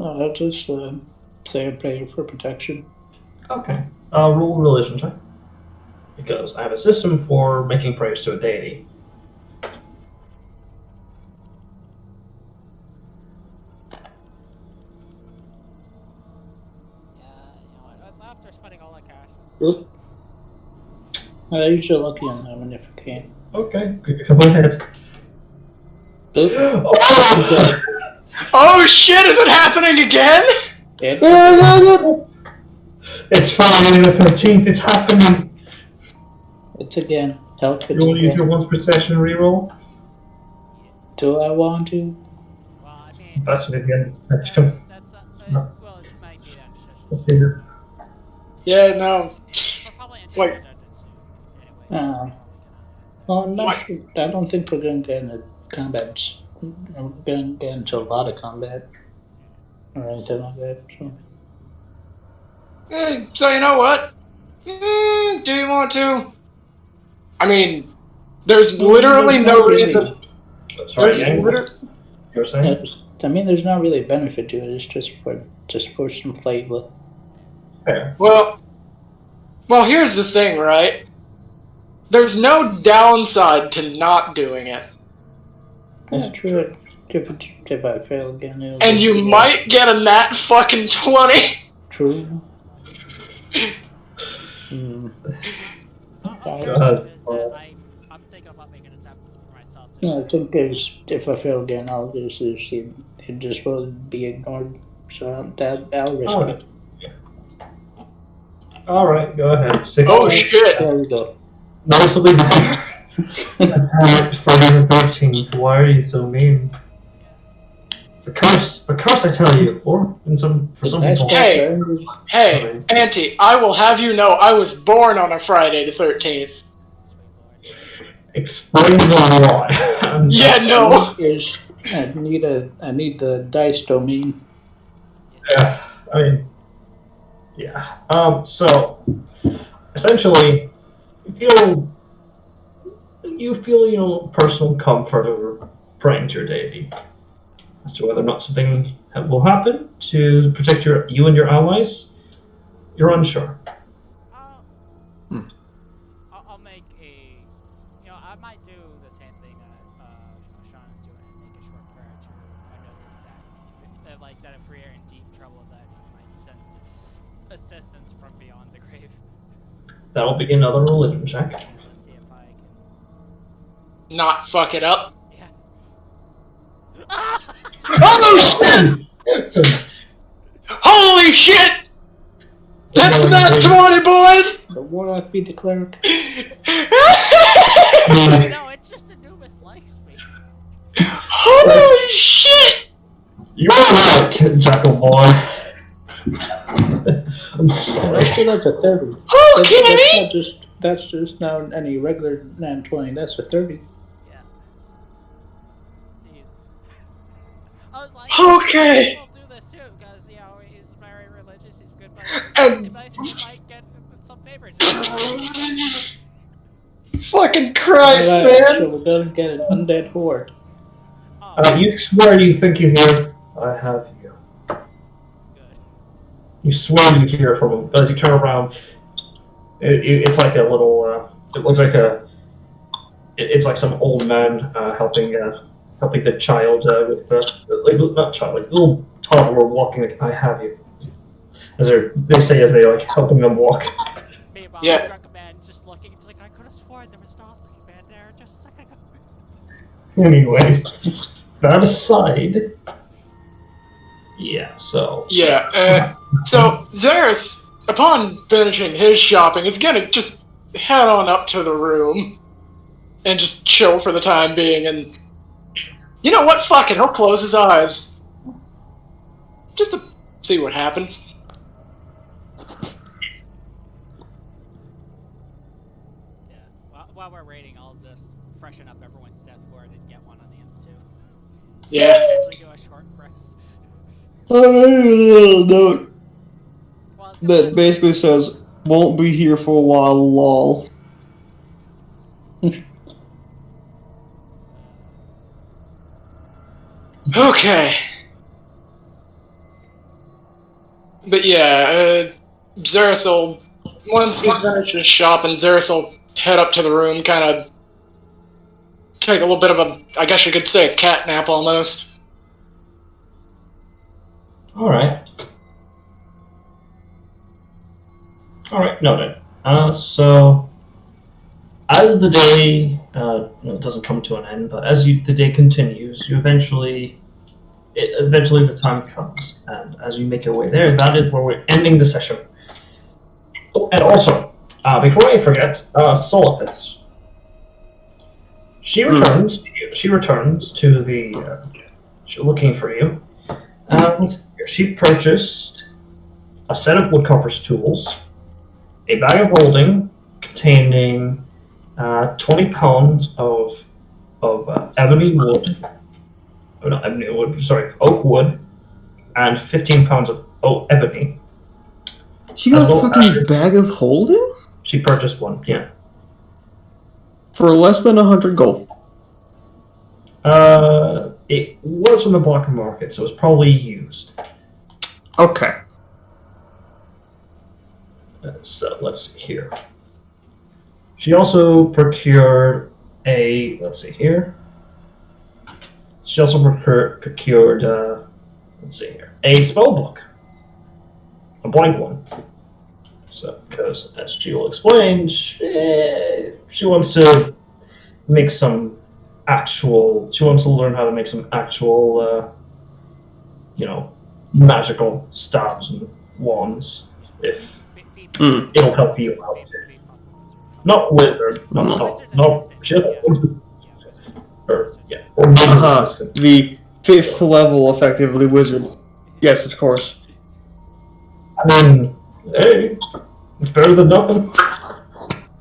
Speaker 5: I'll just say a prayer for protection.
Speaker 6: Okay. Roll a religion check. Because I have a system for making prayers to a deity.
Speaker 3: Yeah, you know what? After spending all that cash.
Speaker 5: Oop. I usually lucky on that one if I can.
Speaker 6: Okay, go ahead.
Speaker 5: Oop.
Speaker 6: Oh!
Speaker 2: Oh shit! Is it happening again?
Speaker 6: It's Friday the 13th, it's happening!
Speaker 5: It's again. Help it's
Speaker 6: You want to use
Speaker 5: again.
Speaker 6: your once per session reroll?
Speaker 5: Do I want to?
Speaker 3: Well, I mean,
Speaker 6: That's at the end of the section.
Speaker 3: that's
Speaker 6: No.
Speaker 3: well, it might be that
Speaker 6: Okay,
Speaker 3: decision.
Speaker 2: Yeah, no.
Speaker 3: We're probably entering
Speaker 2: Wait.
Speaker 3: the dungeon soon. Anyway,
Speaker 5: Oh.
Speaker 3: so
Speaker 5: Well, I'm not sure. I don't think we're going to get into combat. We're going to get into a lot of combat or anything like that. So.
Speaker 2: So you know what? Do you want to? I mean, there's literally no reason.
Speaker 6: That's right,
Speaker 2: There's
Speaker 6: Yang.
Speaker 2: liter-
Speaker 6: You're saying?
Speaker 5: I mean, there's not really a benefit to it. It's just for some flavor.
Speaker 6: Fair.
Speaker 2: Well, here's the thing, right? There's no downside to not doing it.
Speaker 5: That's true. If I fail again, it'll
Speaker 2: And
Speaker 5: be-
Speaker 2: you might get a nat fucking 20.
Speaker 5: True. Hmm.
Speaker 3: I'm
Speaker 6: Go ahead.
Speaker 3: I'm thinking about making an attempt for myself.
Speaker 5: No, I think if I fail again, I'll just it just will be ignored. So I'll risk
Speaker 6: Alright.
Speaker 5: it.
Speaker 6: Alright, go ahead. 16.
Speaker 2: Oh shit!
Speaker 5: There we go.
Speaker 6: Noticeably better. Attack Friday the 13th. Why are you so mean? It's the curse. The curse, I tell you. Or for some people.
Speaker 2: Hey. Hey, Auntie, I will have you know I was born on a Friday the 13th.
Speaker 6: Explains a lot.
Speaker 2: Yeah, no.
Speaker 5: I need the dice domain.
Speaker 6: Yeah, I mean, yeah. So, essentially, you feel personal comfort over praying to your deity. As to whether or not something will happen to protect you and your allies, you're unsure.
Speaker 3: I'll make a. I might do the same thing that Sean is doing and make a short prayer to. I noticed that if we are in deep trouble, that he might send assistance from beyond the grave.
Speaker 6: That'll be another religion check.
Speaker 3: Let's see if I can.
Speaker 2: Not fuck it up.
Speaker 3: Yeah.
Speaker 2: Oh shit! Holy shit! That's not 20, boys!
Speaker 5: The warlock be the cleric.
Speaker 3: No, it's just Anubis likes me.
Speaker 2: Holy shit!
Speaker 6: You're right, Jackal Boy. I'm sorry.
Speaker 5: That's a 30.
Speaker 2: Okay!
Speaker 5: That's just not any regular 920. That's a 30.
Speaker 2: Okay.
Speaker 3: We'll do this too, because, you know, he's very religious, he's good, but
Speaker 2: And-
Speaker 3: he might get some favors.
Speaker 2: Fucking Christ,
Speaker 5: Alright,
Speaker 2: man!
Speaker 5: shall we go and get an undead whore?
Speaker 3: Oh,
Speaker 6: You swear you think you hear. I have you.
Speaker 3: good.
Speaker 6: You swear you hear from him. But as you turn around, it's like a little. It looks like it's like some old man helping the child with not child, like little toddler walking. Like, I have you. As they say as they like helping them walk.
Speaker 3: Meanwhile,
Speaker 2: Yeah.
Speaker 3: the drunken man just looking, it's like, I could have sworn there was not looking man there just a second ago.
Speaker 6: Anyways, that aside, yeah. So
Speaker 2: Yeah, so Xeris, upon finishing his shopping, is gonna just head on up to the room and just chill for the time being, and you know what? Fuck it, he'll close his eyes. Just to see what happens.
Speaker 3: Yeah. While we're raiding, I'll just freshen up everyone's death board and get one on the M2.
Speaker 2: Yeah.
Speaker 3: Essentially do a short rest.
Speaker 4: Note
Speaker 3: Well, it's gonna
Speaker 4: that
Speaker 3: last
Speaker 4: basically
Speaker 3: for-
Speaker 4: says, won't be here for a while, lol.
Speaker 2: Okay. But yeah, Xeris will, once he finishes shopping, Xeris will head up to the room, kind of take a little bit of a, I guess you could say, a cat nap almost.
Speaker 6: all right, noted. So as the day it doesn't come to an end, but as the day continues, you eventually the time comes, and as you make your way there, that is where we're ending the session. Oh, and also, before I forget, Solithus. She returns. She returns to the. She's looking for you. She purchased a set of woodcopper's tools, a bag of holding containing 20 pounds of ebony wood. Oh, not ebony wood. Sorry, oak wood, and 15 pounds of ebony.
Speaker 4: She got a fucking bag of holding?
Speaker 6: She purchased one. Yeah.
Speaker 4: For less than 100 gold.
Speaker 6: It was from the black market, so it was probably used.
Speaker 4: Okay.
Speaker 6: So let's see here. She also procured a. Let's see here. She also procured. Let's see here. A spell book. A blank one. So, because as she will explain, she wants to make some actual. She wants to learn how to make some actual, magical stabs and wands. If it'll help you out. Not wizard. No.
Speaker 4: The 5th level, effectively, wizard. Yes, of course.
Speaker 6: I mean, hey, it's better than nothing.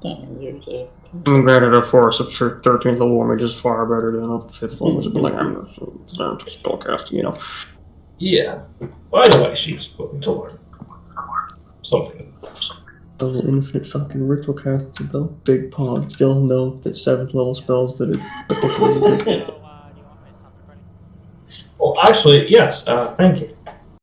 Speaker 5: There's a...
Speaker 4: Granted, a force of 13th level mage is far better than a 5th level wizard, but like, I'm not spellcasting, you know.
Speaker 6: Yeah. By the way, she's looking to learn something.
Speaker 4: Those infinite fucking ritual casting, though. Big pod. Still know that 7th level spells that are particularly good.
Speaker 3: So, do you want me to stop recording?
Speaker 6: Well, actually, yes. Thank you.